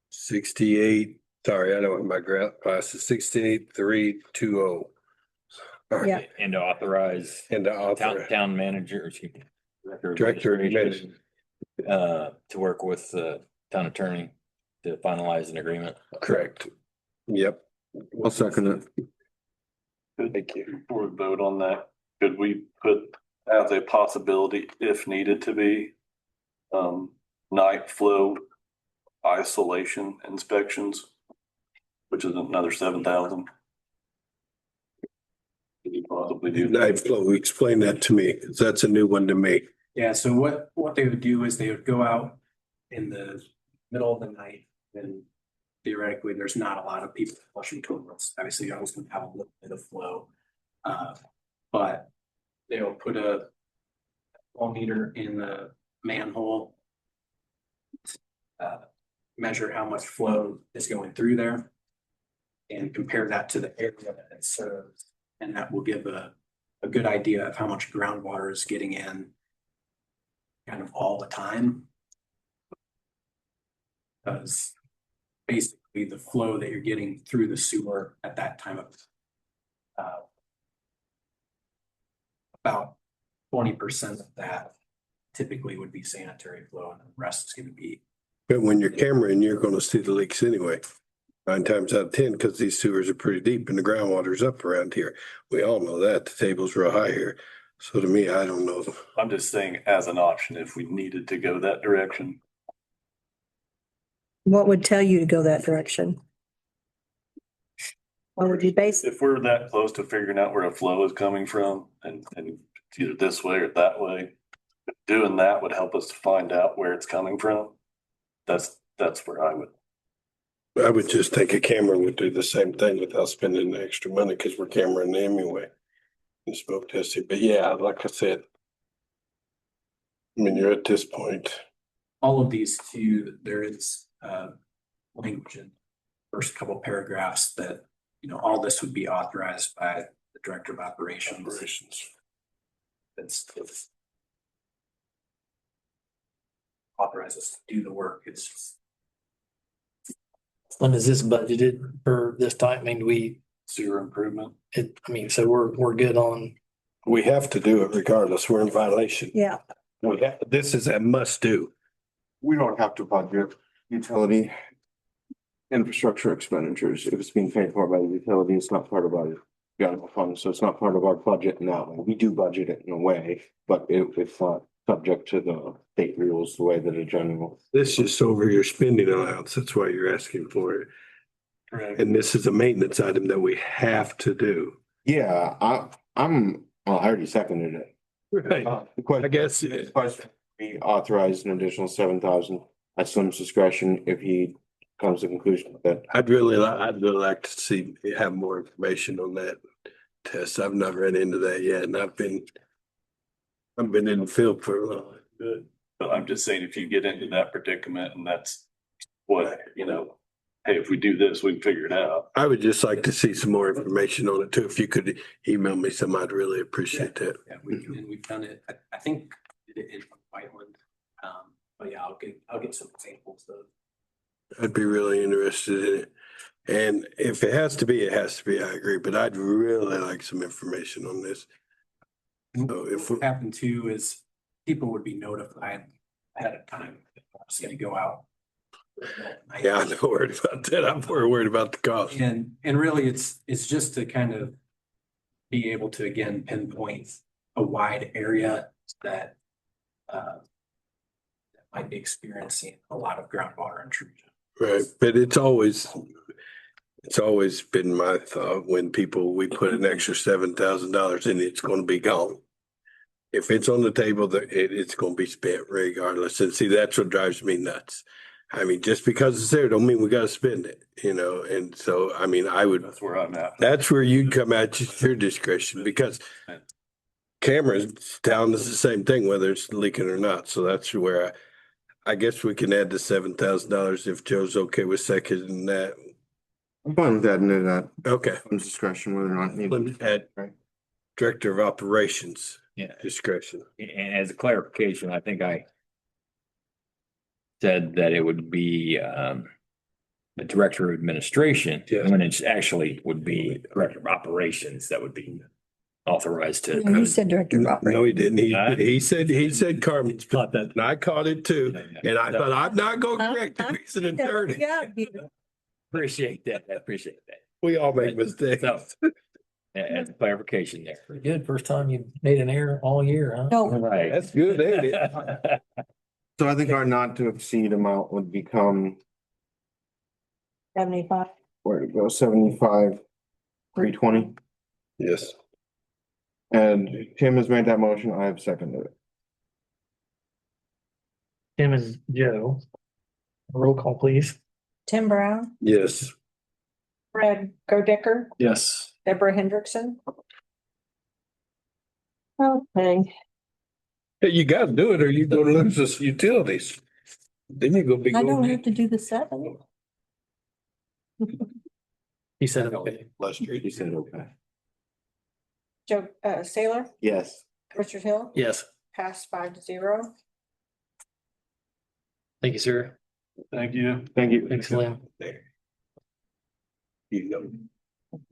E: 68, sorry, I don't have my glasses, 68,320.
B: Yeah.
F: And to authorize
E: And to
F: town manager, excuse me,
E: Director of
F: Administration, to work with the town attorney to finalize an agreement.
E: Correct. Yep.
C: I'll second it.
E: Thank you.
H: Before we vote on that, could we put as a possibility, if needed to be, night flow isolation inspections, which is another 7,000? Could you possibly do that?
E: Night flow, explain that to me, because that's a new one to me.
N: Yeah, so what they would do is they would go out in the middle of the night and theoretically there's not a lot of people flushing toilets. Obviously, you're always gonna have a little bit of flow. But they'll put a flow meter in the manhole. Measure how much flow is going through there. And compare that to the area that it serves. And that will give a good idea of how much groundwater is getting in kind of all the time. Because basically the flow that you're getting through the sewer at that time of about 20% of that typically would be sanitary flow, and the rest is gonna be.
E: But when you're cameraing, you're gonna see the leaks anyway. 9 times out of 10, because these sewers are pretty deep and the groundwater's up around here. We all know that. The table's real high here. So to me, I don't know.
H: I'm just saying as an option, if we needed to go that direction.
B: What would tell you to go that direction? What would you base it?
H: If we're that close to figuring out where a flow is coming from and it's either this way or that way, doing that would help us to find out where it's coming from. That's where I would
E: just think a camera would do the same thing without spending the extra money because we're cameraing anyway. And smoke testing. But yeah, like I said, I mean, you're at this point.
N: All of these too, there is language in the first couple paragraphs that, you know, all this would be authorized by the Director of Operations. It's authorizes to do the work. It's just.
A: When is this budgeted for this time? I mean,
H: sewer improvement.
A: So we're good on,
E: We have to do it regardless. We're in violation.
B: Yeah,
E: This is a must do.
C: We don't have to budget utility infrastructure expenditures. If it's being paid for by the utility, it's not part of our general fund, so it's not part of our budget in that way. We do budget it in a way, but it's not subject to the state rules the way that a general.
E: This is over your spending allowance. That's why you're asking for it.
H: Correct.
E: And this is a maintenance item that we have to do.
C: Yeah, I already seconded it.
E: Right.
C: The question,
E: I guess,
C: the question, we authorized an additional 7,000 at Slim's discretion if he comes to the conclusion that.
E: I'd really like to see, have more information on that test. I've not run into that yet, and I've been in the field for a while.
H: Good. But I'm just saying, if you get into that predicament and that's what, hey, if we do this, we can figure it out.
E: I would just like to see some more information on it too. If you could email me some, I'd really appreciate that.
N: Yeah, we've done it. I think we did it in Whiteland. But yeah, I'll get some examples of.
E: I'd be really interested in it. And if it has to be, it has to be, I agree, but I'd really like some information on this. So if
N: What happened too is people would be notified ahead of time. It's gonna go out.
E: yeah, I'm not worried about that. I'm more worried about the cost.
N: And really, it's just to kind of be able to, again, pinpoint a wide area that might be experiencing a lot of groundwater intrusion.
E: Right, but it's always been my thought when we put an extra $7,000 in, it's gonna be gone. If it's on the table, it's gonna be spent regardless. And see, that's what drives me nuts. I mean, just because it's there don't mean we gotta spend it, and so, I mean,
H: That's where I'm at.
E: that's where you'd come at your discretion because cameras down is the same thing, whether it's leaking or not. So that's where I guess we can add the $7,000 if Joe's okay with seconding that.
C: I'm fine with adding it at
E: Okay.
C: Slim's discretion whether or not. needed.
E: At
C: Right.
E: Director of Operations
F: Yeah.
E: discretion.
F: And as a clarification, I think I said that it would be the Director of Administration,
E: Yeah.
F: when it's actually would be Director of Operations that would be authorized to.
B: you said Director of Operations.
E: No, he didn't. He said Carmen's,
F: Caught that.
E: and I caught it too. And I thought, I'm not gonna correct the reason in 30.
B: Yeah,
F: Appreciate that. I appreciate that.
E: We all make mistakes.
F: So, as a clarification there.
A: pretty good. First time you made an error all year, huh?
B: no,
F: Right.
E: That's good, ain't it?
C: So I think our not to exceed amount would become,
B: 75.
C: where to go, 75, 320.
E: Yes.
C: And Tim has made that motion. I have seconded it.
A: Tim is Joe. Roll call, please.
D: Tim Brown,
E: Yes.
D: Brad Godicker,
N: Yes.
D: Deborah Hendrickson.
B: Okay,
E: Hey, you gotta do it or you're gonna lose us utilities. Then you're gonna be
B: I don't
E: going.
B: have to do the 7.
A: He said, okay.
E: Last year.
C: He said, okay.
D: Joe, Sailor,
C: Yes.
D: Richard Hill,
A: Yes,
D: passed 5-0.
A: thank you, sir.
H: Thank you.
C: Thank you.
A: Thanks, Lynn.
E: There. You go.
B: That's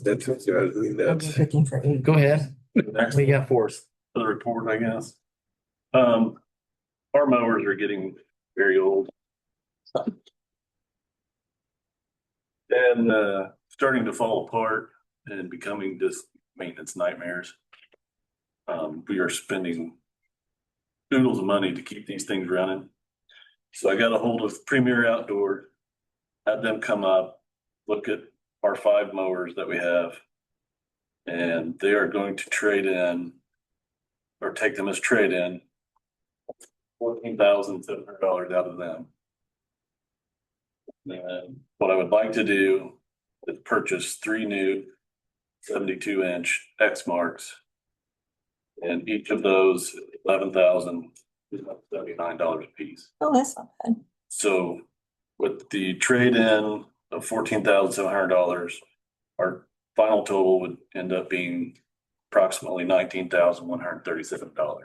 E: That's what I mean, that's.
B: looking for eight.
A: Go ahead.
H: Next
A: What you got for us?
H: for the report, I guess. Our mowers are getting very old. And starting to fall apart and becoming just maintenance nightmares. We are spending oodles of money to keep these things running. So I got a hold of Premier Outdoor, had them come up, look at our 5 mowers that we have. And they are going to trade in or take them as trade-in $14,700 out of them. And what I would like to do is purchase 3 new 72-inch X-Marks. And each of those $11,079 a piece.
B: Oh, that's not bad.
H: So with the trade-in of $14,700, our final total would end up being approximately $19,137.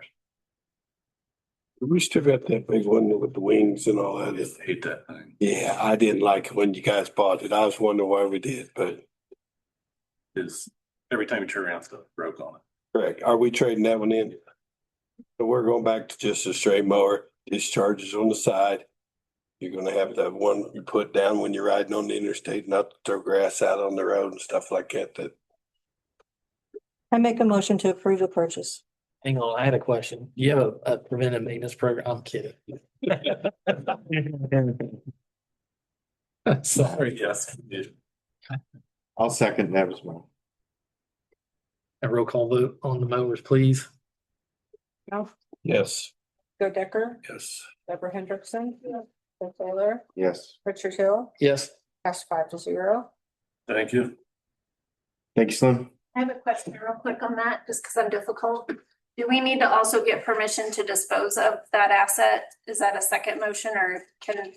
E: We still got that big one with the wings and all
H: I
E: that.
H: just hate that thing.
E: Yeah, I didn't like it when you guys bought it. I was wondering why we did, but
H: Is every time you turn around, stuff broke on it.
E: correct. Are we trading that one in? So we're going back to just a straight mower, discharges on the side. You're gonna have that one you put down when you're riding on the interstate, not to throw grass out on the road and stuff like that, that.
B: I make a motion to approve the purchase.
A: Hang on, I had a question. Do you have a preventive maintenance program? I'm kidding. Sorry.
H: Yes.
C: I'll second that as well.
A: A roll call vote on the mowers, please.
D: Ralph,
E: Yes.
D: Joe Decker,
E: Yes.
D: Deborah Hendrickson, Joe Sailor,
C: Yes.
D: Richard Hill,
A: Yes,
D: passed 5-0.
H: Thank you.
C: Thank you, Slim.
G: I have a question real quick on that, just because I'm difficult. Do we need to also get permission to dispose of that asset? Is that a second motion or can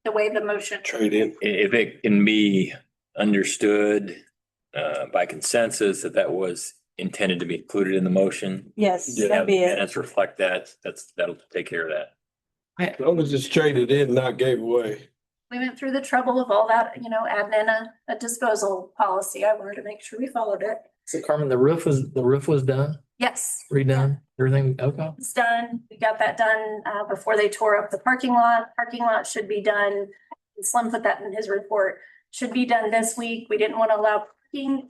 G: the way the motion?
E: Trade in.
F: If it can be understood by consensus that that was intended to be included in the motion.
B: Yes,
E: Yeah,
B: that'd be it.
F: Minutes reflect that, that'll take care of that.
E: As long as it's traded in, not gave away.
G: We went through the trouble of all that, adding in a disposal policy. I wanted to make sure we followed it.
A: so Carmen, the roof was done,
G: Yes.
A: redone, everything, okay?
G: It's done. We got that done before they tore up the parking lot. Parking lot should be done. Slim put that in his report. Should be done this week. We didn't want to allow parking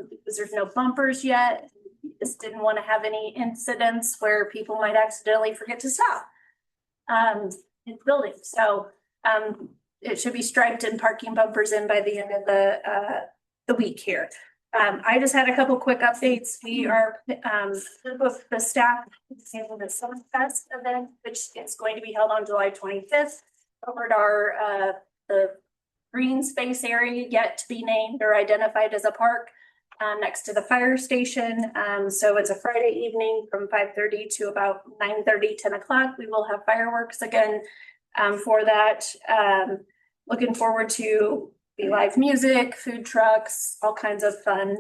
G: because there's no bumpers yet. We just didn't want to have any incidents where people might accidentally forget to stop in the building. So it should be striped and parking bumpers in by the end of the week here. I just had a couple quick updates. We are with the staff handling the Summer Fest event, which is going to be held on July 25th over at our the green space area yet to be named or identified as a park next to the fire station. So it's a Friday evening from 5:30 to about 9:30, 10 o'clock. We will have fireworks again for that. Looking forward to the live music, food trucks, all kinds of fun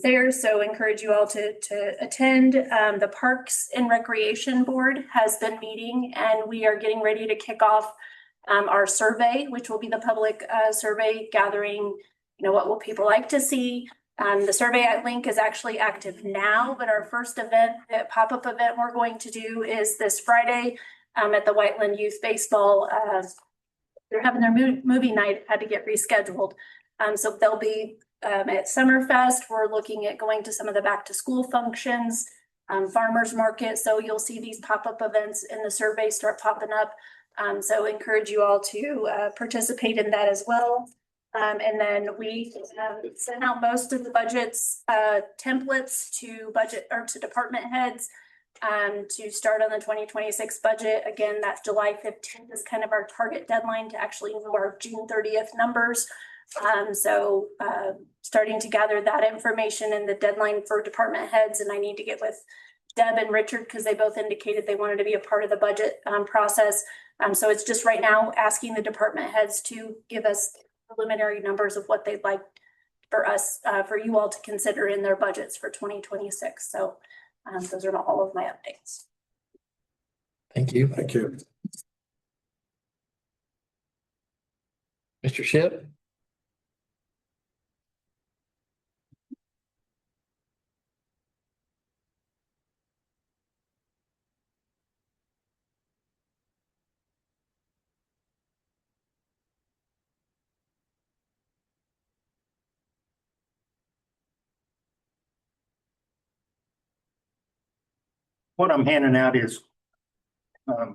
G: there. So encourage you all to attend. The Parks and Recreation Board has been meeting and we are getting ready to kick off our survey, which will be the public survey gathering, what will people like to see? The survey link is actually active now, but our first event, pop-up event we're going to do is this Friday at the Whiteland Youth Baseball. They're having their movie night, had to get rescheduled. So they'll be at Summerfest. We're looking at going to some of the back to school functions, farmers market. So you'll see these pop-up events in the survey start popping up. So encourage you all to participate in that as well. And then we sent out most of the budgets, templates to budget or to department heads to start on the 2026 budget. Again, that's July 15th is kind of our target deadline to actually know our June 30th numbers. So starting to gather that information and the deadline for department heads. And I need to get with Deb and Richard because they both indicated they wanted to be a part of the budget process. So it's just right now asking the department heads to give us preliminary numbers of what they'd like for us, for you all to consider in their budgets for 2026. So those are all of my updates.
A: Thank you.
E: Thank you.
A: Mr. Ship?
O: What I'm handing out is a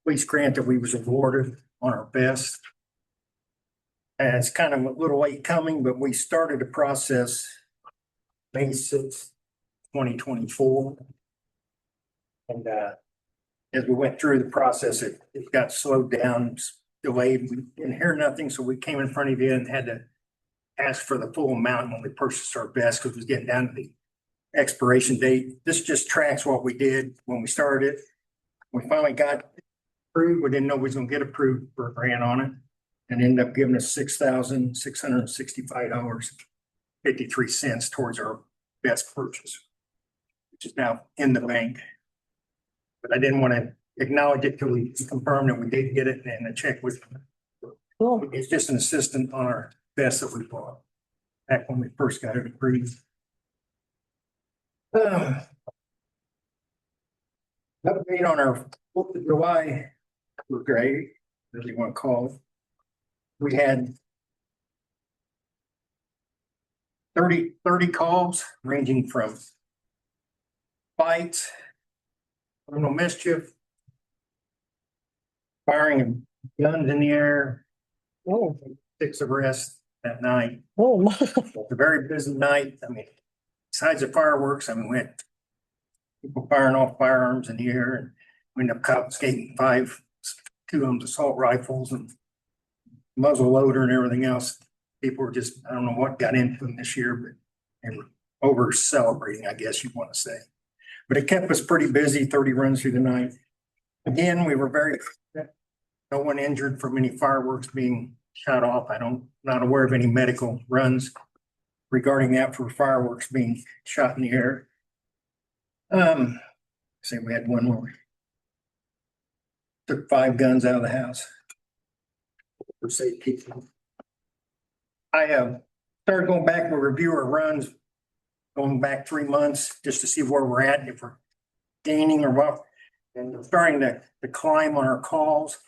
O: police grant that we was awarded on our best. And it's kind of a little late coming, but we started the process May 6th, 2024. And as we went through the process, it got slowed down, delayed. We didn't hear nothing, so we came in front of you and had to ask for the full amount when we purchased our best because it was getting down to the expiration date. This just tracks what we did when we started. We finally got approved. We didn't know we was gonna get approved for a grant on it and ended up giving us $6,665.53 towards our best purchase, which is now in the bank. But I didn't want to acknowledge it till we confirmed that we did get it and the check was. It's just an assistant on our best that we bought back when we first got it approved. Update on our 4th of July brigade, as you want to call it. We had 30 calls ranging from fights, criminal mischief, firing of guns in the air. 6 arrests that night. It's a very busy night. I mean, besides the fireworks, I mean, we had people firing off firearms in the air and we ended up confiscating 2 of them assault rifles and muzzle loader and everything else. People were just, I don't know what got into them this year, but they were over celebrating, I guess you want to say. But it kept us pretty busy, 30 runs through the night. Again, we were no one injured from any fireworks being shot off. Not aware of any medical runs regarding that for fireworks being shot in the air. Say we had one more. Took 5 guns out of the house. For safety. I started going back and review our runs, going back 3 months just to see where we're at, if we're gaining or what. And we're starting to climb on our calls.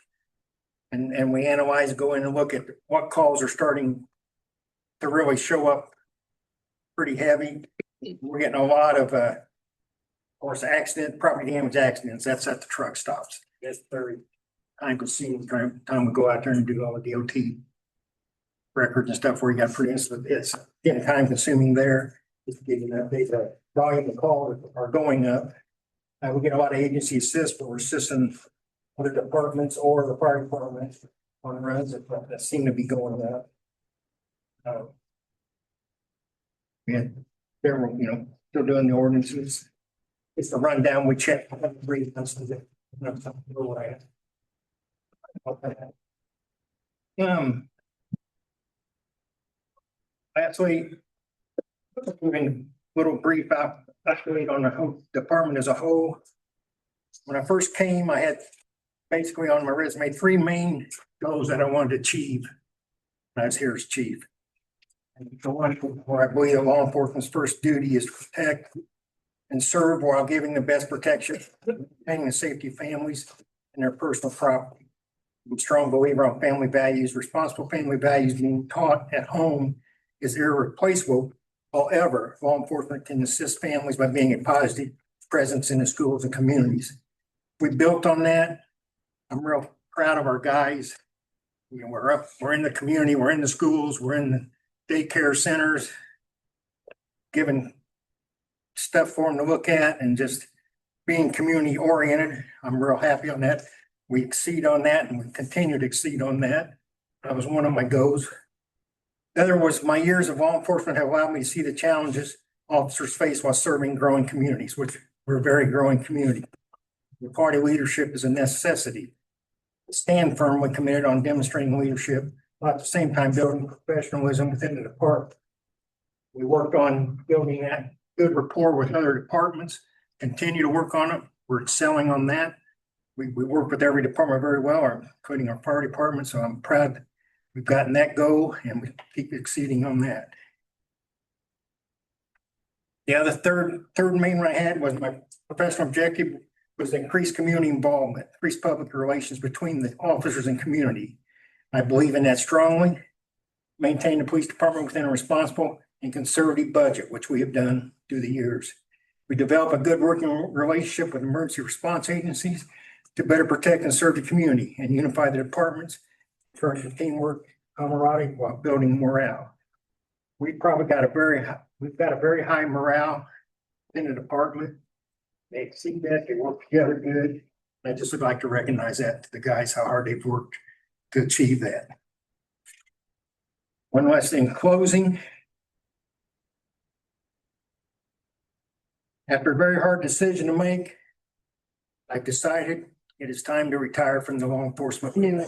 O: And we analyze, go in and look at what calls are starting to really show up pretty heavy. We're getting a lot of course, property damage accidents. That's at the truck stops. That's very time consuming. Time we go out there and do all the DOT records and stuff where you got pretty instant. It's getting time consuming there. Just getting that data, volume of calls are going up. We get a lot of agency assist, but we're assisting other departments or the fire department on runs that seem to be going up. We had several, still doing the ordinances. It's the rundown we check. Lastly, giving a little brief update on the whole department as a whole. When I first came, I had basically on my resume 3 main goals that I wanted to achieve when I was here as chief. And the one where I believe law enforcement's first duty is to protect and serve while giving the best protection, maintaining the safety of families and their personal property. I'm a strong believer on family values. Responsible family values being taught at home is irreplaceable. However, law enforcement can assist families by being a positive presence in the schools and communities. We built on that. I'm real proud of our guys. We're in the community, we're in the schools, we're in the daycare centers, giving stuff for them to look at and just being community oriented. I'm real happy on that. We exceed on that and we continue to exceed on that. That was one of my goals. The other was my years of law enforcement have allowed me to see the challenges officers face while serving growing communities, which we're a very growing community. The party leadership is a necessity. Stand firmly committed on demonstrating leadership while at the same time building professionalism within the department. We worked on building that good rapport with other departments, continue to work on it. We're excelling on that. We work with every department very well, including our fire department, so I'm proud we've gotten that goal and we keep exceeding on that. The other third main one I had was my professional objective was increased community involvement, increased public relations between the officers and community. I believe in that strongly. Maintain the police department within a responsible and conservative budget, which we have done through the years. We develop a good working relationship with emergency response agencies to better protect and serve the community and unify the departments, encourage teamwork, camaraderie while building morale. We've got a very high morale in the department. They see that, they work together good. I just would like to recognize that to the guys, how hard they've worked to achieve that. One last thing, closing. After a very hard decision to make, I've decided it is time to retire from the law enforcement and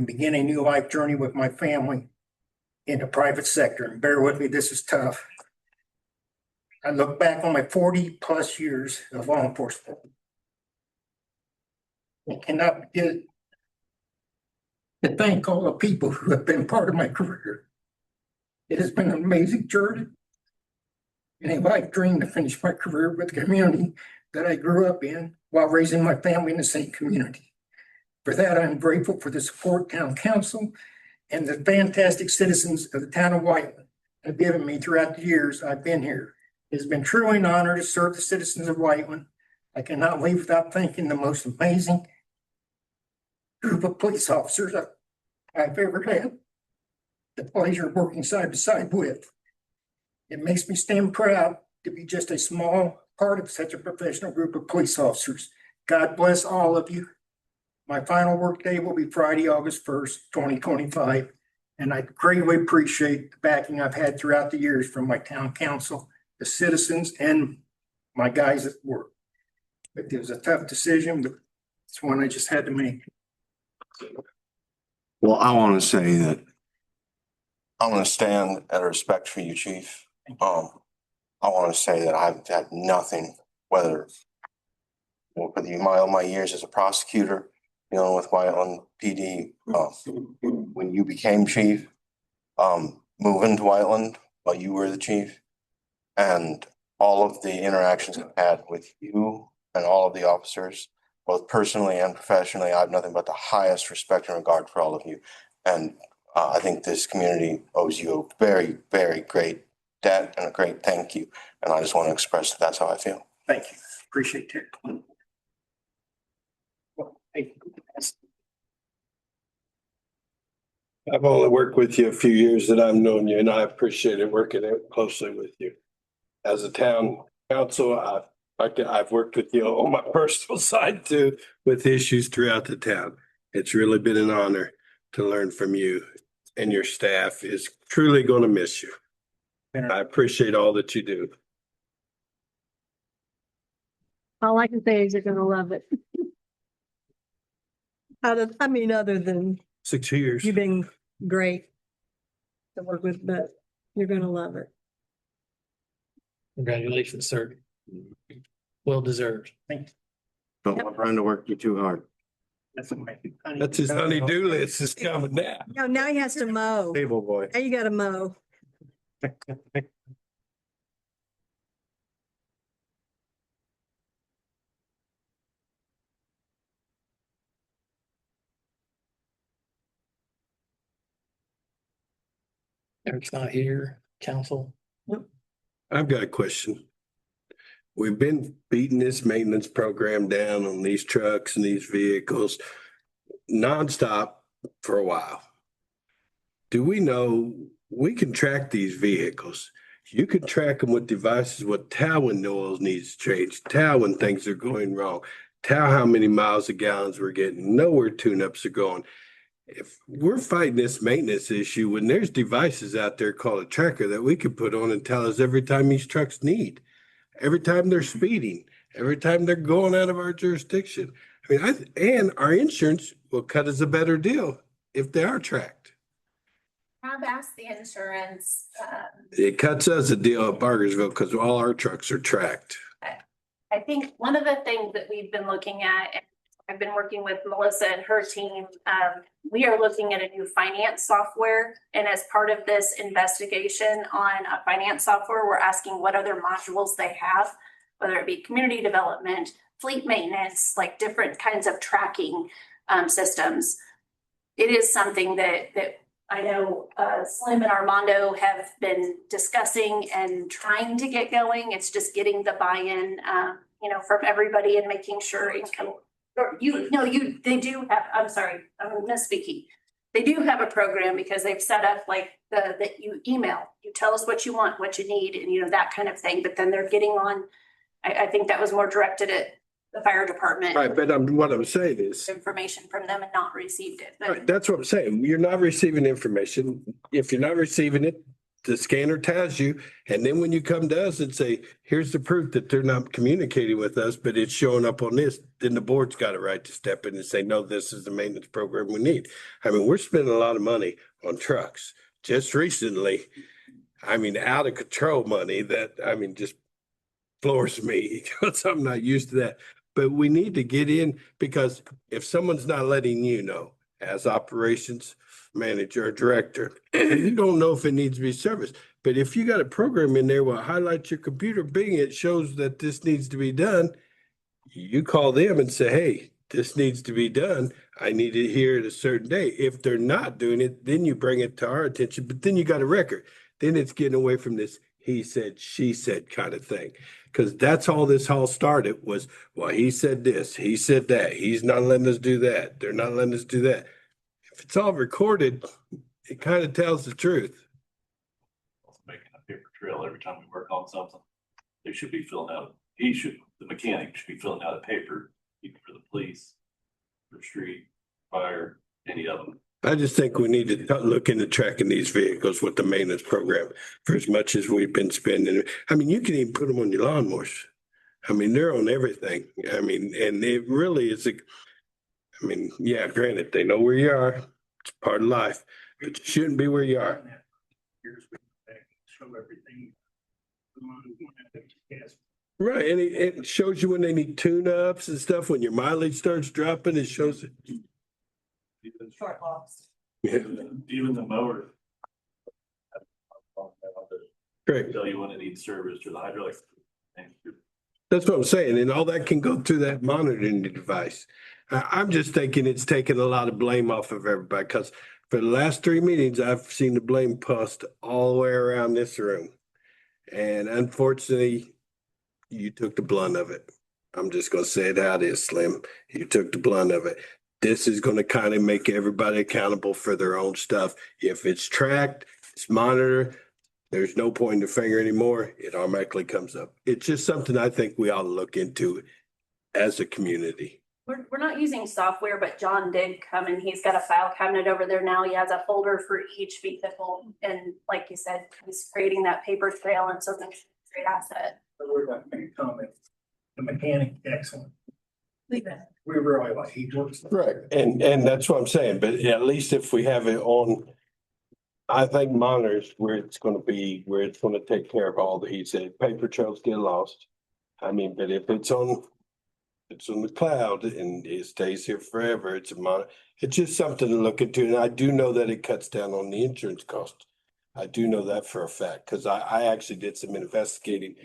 O: begin a new life journey with my family in the private sector. And bear with me, this is tough. I look back on my 40+ years of law enforcement. I cannot begin to thank all the people who have been part of my career. It has been an amazing journey and a life dream to finish my career with the community that I grew up in while raising my family in the same community. For that, I'm grateful for the support town council and the fantastic citizens of the town of Whiteland have given me throughout the years I've been here. It has been truly an honor to serve the citizens of Whiteland. I cannot leave without thanking the most amazing group of police officers I've ever had the pleasure of working side by side with. It makes me stand proud to be just a small part of such a professional group of police officers. God bless all of you. My final work day will be Friday, August 1st, 2025. And I greatly appreciate the backing I've had throughout the years from my town council, the citizens, and my guys at work. But it was a tough decision, but it's one I just had to make.
C: Well, I want to say that I'm going to stand out of respect for you, Chief. I want to say that I've had nothing, whether all my years as a prosecutor, dealing with Whiteland PD, when you became chief, moving to Whiteland while you were the chief, and all of the interactions I've had with you and all of the officers, both personally and professionally, I have nothing but the highest respect and regard for all of you. And I think this community owes you a very, very great debt and a great thank you. And I just want to express that that's how I feel.
O: Thank you. Appreciate it. Well, hey,
E: I've only worked with you a few years that I've known you, and I appreciate it working closely with you. As a town council, I've worked with you on my personal side too, with issues throughout the town. It's really been an honor to learn from you, and your staff is truly going to miss you. I appreciate all that you do.
B: All I can say is you're gonna love it. Other than
E: 6 years.
B: you've been great to work with, but you're gonna love it.
A: Congratulations, sir. Well deserved.
O: Thank you.
C: Don't want Brian to work you too hard.
E: That's his honey-do list is coming now.
B: No, now he has to mow.
C: Table boy.
B: Now you gotta mow.
A: Eric's not here, council.
E: I've got a question. We've been beating this maintenance program down on these trucks and these vehicles nonstop for a while. Do we know we can track these vehicles? You can track them with devices, tell when the oil needs to change, tell when things are going wrong, tell how many miles a gallons we're getting, know where tune-ups are going. If we're fighting this maintenance issue, when there's devices out there called a tracker that we could put on and tell us every time these trucks need, every time they're speeding, every time they're going out of our jurisdiction. I mean, and our insurance will cut us a better deal if they are tracked.
G: I've asked the insurance,
E: It cuts us a deal at Bargersville because all our trucks are tracked.
G: I think one of the things that we've been looking at, and I've been working with Melissa and her team, we are looking at a new finance software. And as part of this investigation on a finance software, we're asking what other modules they have, whether it be community development, fleet maintenance, like different kinds of tracking systems. It is something that I know Slim and Armando have been discussing and trying to get going. It's just getting the buy-in, from everybody and making sure income. Or they do have, I'm sorry, I'm misspeaking. They do have a program because they've set up like that you email, you tell us what you want, what you need, and that kind of thing. But then they're getting on, I think that was more directed at the fire department.
E: Right, but what I'm saying is,
G: Information from them and not received it. But
E: right, that's what I'm saying. You're not receiving information. If you're not receiving it, the scanner tells you. And then when you come to us and say, here's the proof that they're not communicating with us, but it's showing up on this, then the board's got a right to step in and say, no, this is the maintenance program we need. I mean, we're spending a lot of money on trucks. Just recently, out of control money that, just floors me because I'm not used to that. But we need to get in, because if someone's not letting you know as operations manager or director, you don't know if it needs to be serviced. But if you got a program in there where highlight your computer, bing, it shows that this needs to be done. You call them and say, hey, this needs to be done. I need it here at a certain day. If they're not doing it, then you bring it to our attention, but then you got a record. Then it's getting away from this he said, she said kind of thing. Because that's all this all started was, well, he said this, he said that, he's not letting us do that, they're not letting us do that. If it's all recorded, it kind of tells the truth.
H: Making a paper trail every time we work on something. They should be filling out, the mechanic should be filling out a paper, either for the police, for street, fire, any of them.
E: I just think we need to look into tracking these vehicles with the maintenance program for as much as we've been spending. You can even put them on your lawnmowers. They're on everything. And it really is yeah, granted, they know where you are. It's part of life, but you shouldn't be where you are.
O: Show everything.
E: Right, and it shows you when they need tune-ups and stuff. When your mileage starts dropping, it shows it.
D: Short walks.
E: Yeah,
H: Even the mower.
E: great.
H: Tell you when it needs service or the hydraulic.
E: That's what I'm saying, and all that can go through that monitoring device. I'm just thinking it's taking a lot of blame off of everybody, because for the last 3 meetings, I've seen the blame passed all the way around this room. And unfortunately, you took the blunt of it. I'm just gonna say it how it is, Slim. You took the blunt of it. This is gonna kind of make everybody accountable for their own stuff. If it's tracked, it's monitored, there's no pointing the finger anymore. It automatically comes up. It's just something I think we ought to look into as a community.
G: we're not using software, but John did come and he's got a file cabinet over there now. He has a folder for each vehicle. And like you said, he's creating that paper trail, and so that's a great asset.
O: We're not making comments. The mechanic, excellent.
G: Leave it.
O: We really like, he works.
E: Right. And that's what I'm saying, but at least if we have it on, I think monitors where it's gonna take care of all he said, paper trails get lost. But if it's on the cloud and it stays here forever, it's just something to look into. And I do know that it cuts down on the insurance cost. I do know that for a fact, because I actually did some investigating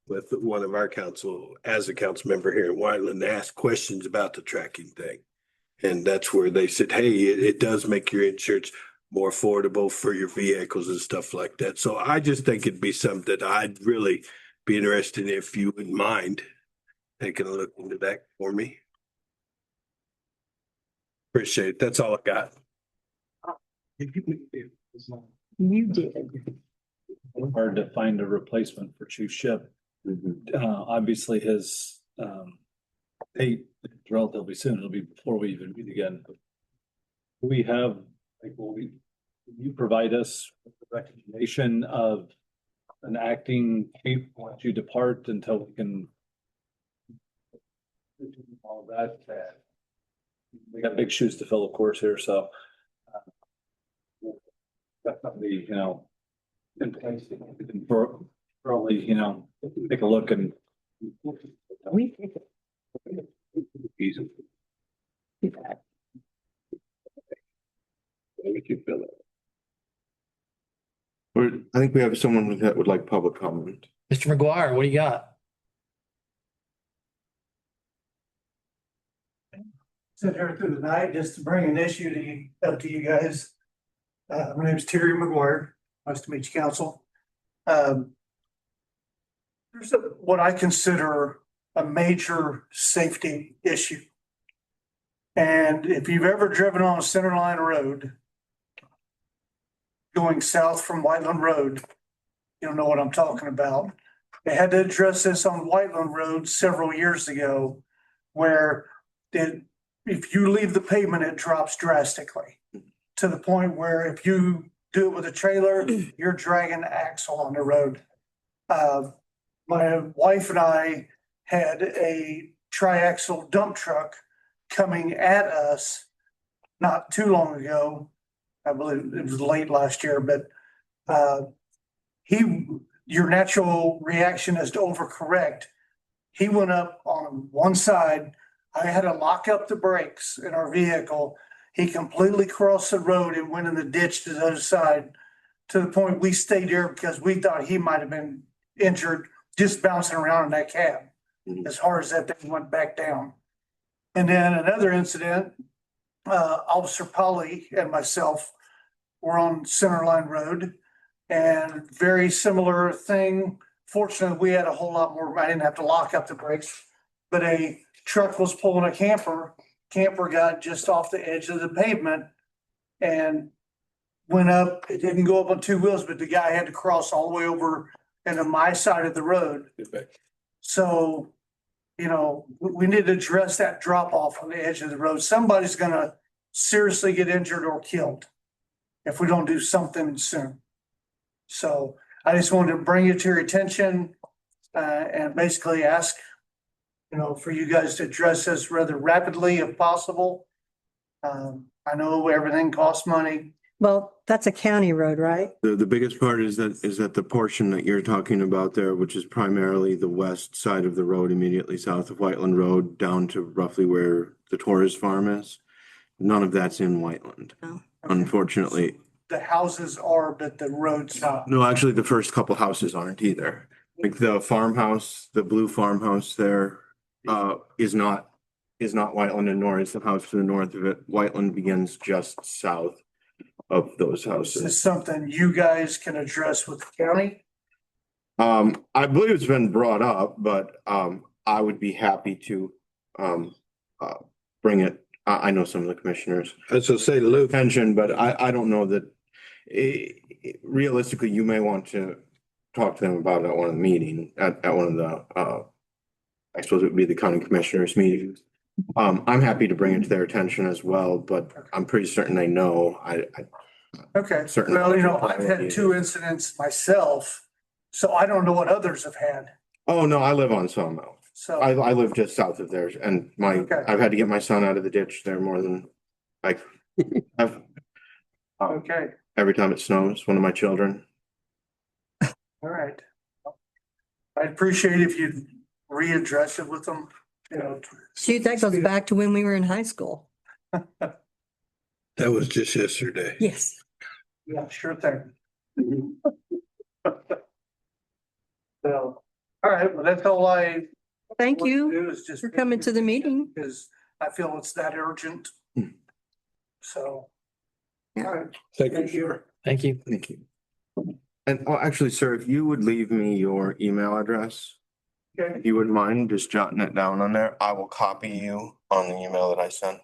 E: with one of our council, as a council member here in Whiteland, to ask questions about the tracking thing. And that's where they said, hey, it does make your insurance more affordable for your vehicles and stuff like that. So I just think it'd be something that I'd really be interested in, if you wouldn't mind taking a look into that for me. Appreciate it. That's all I got.
B: You did.
J: Hard to find a replacement for Chief Ship. Obviously his date is relatively soon. It'll be before we even meet again. We have, will you provide us with the recommendation of an acting chief once you depart, until we can all that. We got big shoes to fill, of course, here, so definitely, in place, we can probably, take a look and. Easy.
C: We could fill it. I think we have someone that would like public comment.
A: Mr. McGuire, what do you got?
O: Sit here through the night just to bring an issue up to you guys. My name is Terry McGuire. Nice to meet you, council. There's what I consider a major safety issue. And if you've ever driven on a center line road going south from Whiteland Road, you'll know what I'm talking about. They had to address this on Whiteland Road several years ago, where if you leave the pavement, it drops drastically to the point where if you do it with a trailer, you're dragging the axle on the road. My wife and I had a triaxle dump truck coming at us not too long ago. I believe it was late last year, but your natural reaction is to overcorrect. He went up on one side. I had to lock up the brakes in our vehicle. He completely crossed the road and went in the ditch to the other side, to the point we stayed there because we thought he might have been injured just bouncing around in that cab as hard as that thing went back down. And then another incident, Officer Polly and myself were on Centerline Road, and very similar thing. Fortunately, we had a whole lot more. I didn't have to lock up the brakes, but a truck was pulling a camper. Camper got just off the edge of the pavement and went up. It didn't go up on two wheels, but the guy had to cross all the way over into my side of the road. So, we need to address that drop off on the edge of the road. Somebody's gonna seriously get injured or killed if we don't do something soon. So I just wanted to bring it to your attention and basically ask, for you guys to address this rather rapidly if possible. I know everything costs money.
B: Well, that's a county road, right?
C: The biggest part is that the portion that you're talking about there, which is primarily the west side of the road immediately south of Whiteland Road down to roughly where the Torres farm is. None of that's in Whiteland,
B: No.
C: unfortunately.
O: The houses are, but the road's not.
C: No, actually, the first couple houses aren't either. Like the farmhouse, the blue farmhouse there, is not Whiteland, and nor is the house to the north of it. Whiteland begins just south of those
O: Is
C: houses.
O: this something you guys can address with the county?
C: I believe it's been brought up, but I would be happy to bring it. I know some of the commissioners.
E: As I say, Luke,
C: Attention, but I don't know that realistically, you may want to talk to them about it at one of the meeting, at one of the I suppose it would be the county commissioners meetings. I'm happy to bring it to their attention as well, but I'm pretty certain they know.
O: Okay,
C: Certainly.
O: well, I've had two incidents myself, so I don't know what others have had.
C: Oh, no, I live on Sawmill.
O: So,
C: I live just south of theirs, and
O: Okay.
C: I've had to get my son out of the ditch there more than I've
O: okay,
C: every time it snows, one of my children.
O: all right. I'd appreciate if you'd readdress it with them,
B: Shoot, that goes back to when we were in high school.
E: that was just yesterday.
B: Yes.
O: Yeah, sure thing. So, all right, well, that's all I.
B: Thank
O: want to
B: you
O: do is just
B: for coming to the meeting.
O: Because I feel it's that urgent. So. All right,
E: Thank you,
O: thank you.
E: sir.
A: Thank you.
C: Thank you. And actually, sir, if you would leave me your email address,
O: Okay,
C: if you wouldn't mind just jotting it down on there, I will copy you on the email that I sent.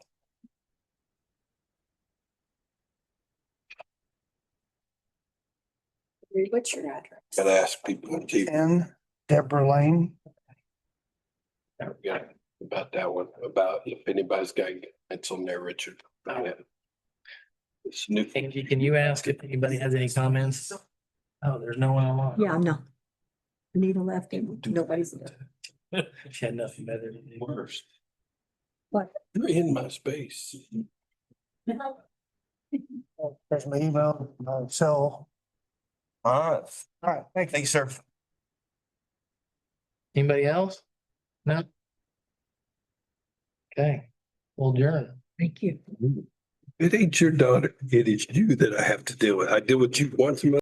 B: What's your address?
E: Gotta ask people on TV
O: 10 Deborah Lane.
E: about that one, about if anybody's got it's on there, Richard. It's new.
A: Angie, can you ask if anybody has any comments? Oh, there's no one online.
B: Yeah, no. Anita left and nobody's there.
A: She had nothing better to do.
E: Worse.
B: What?
E: You're in my space.
O: There's my email, so,
C: All
O: all right, thank you.
C: you, sir.
A: Anybody else? No? Okay, we'll adjourn.
B: Thank you.
E: It ain't your daughter, it is you that I have to deal with. I deal with you once a month.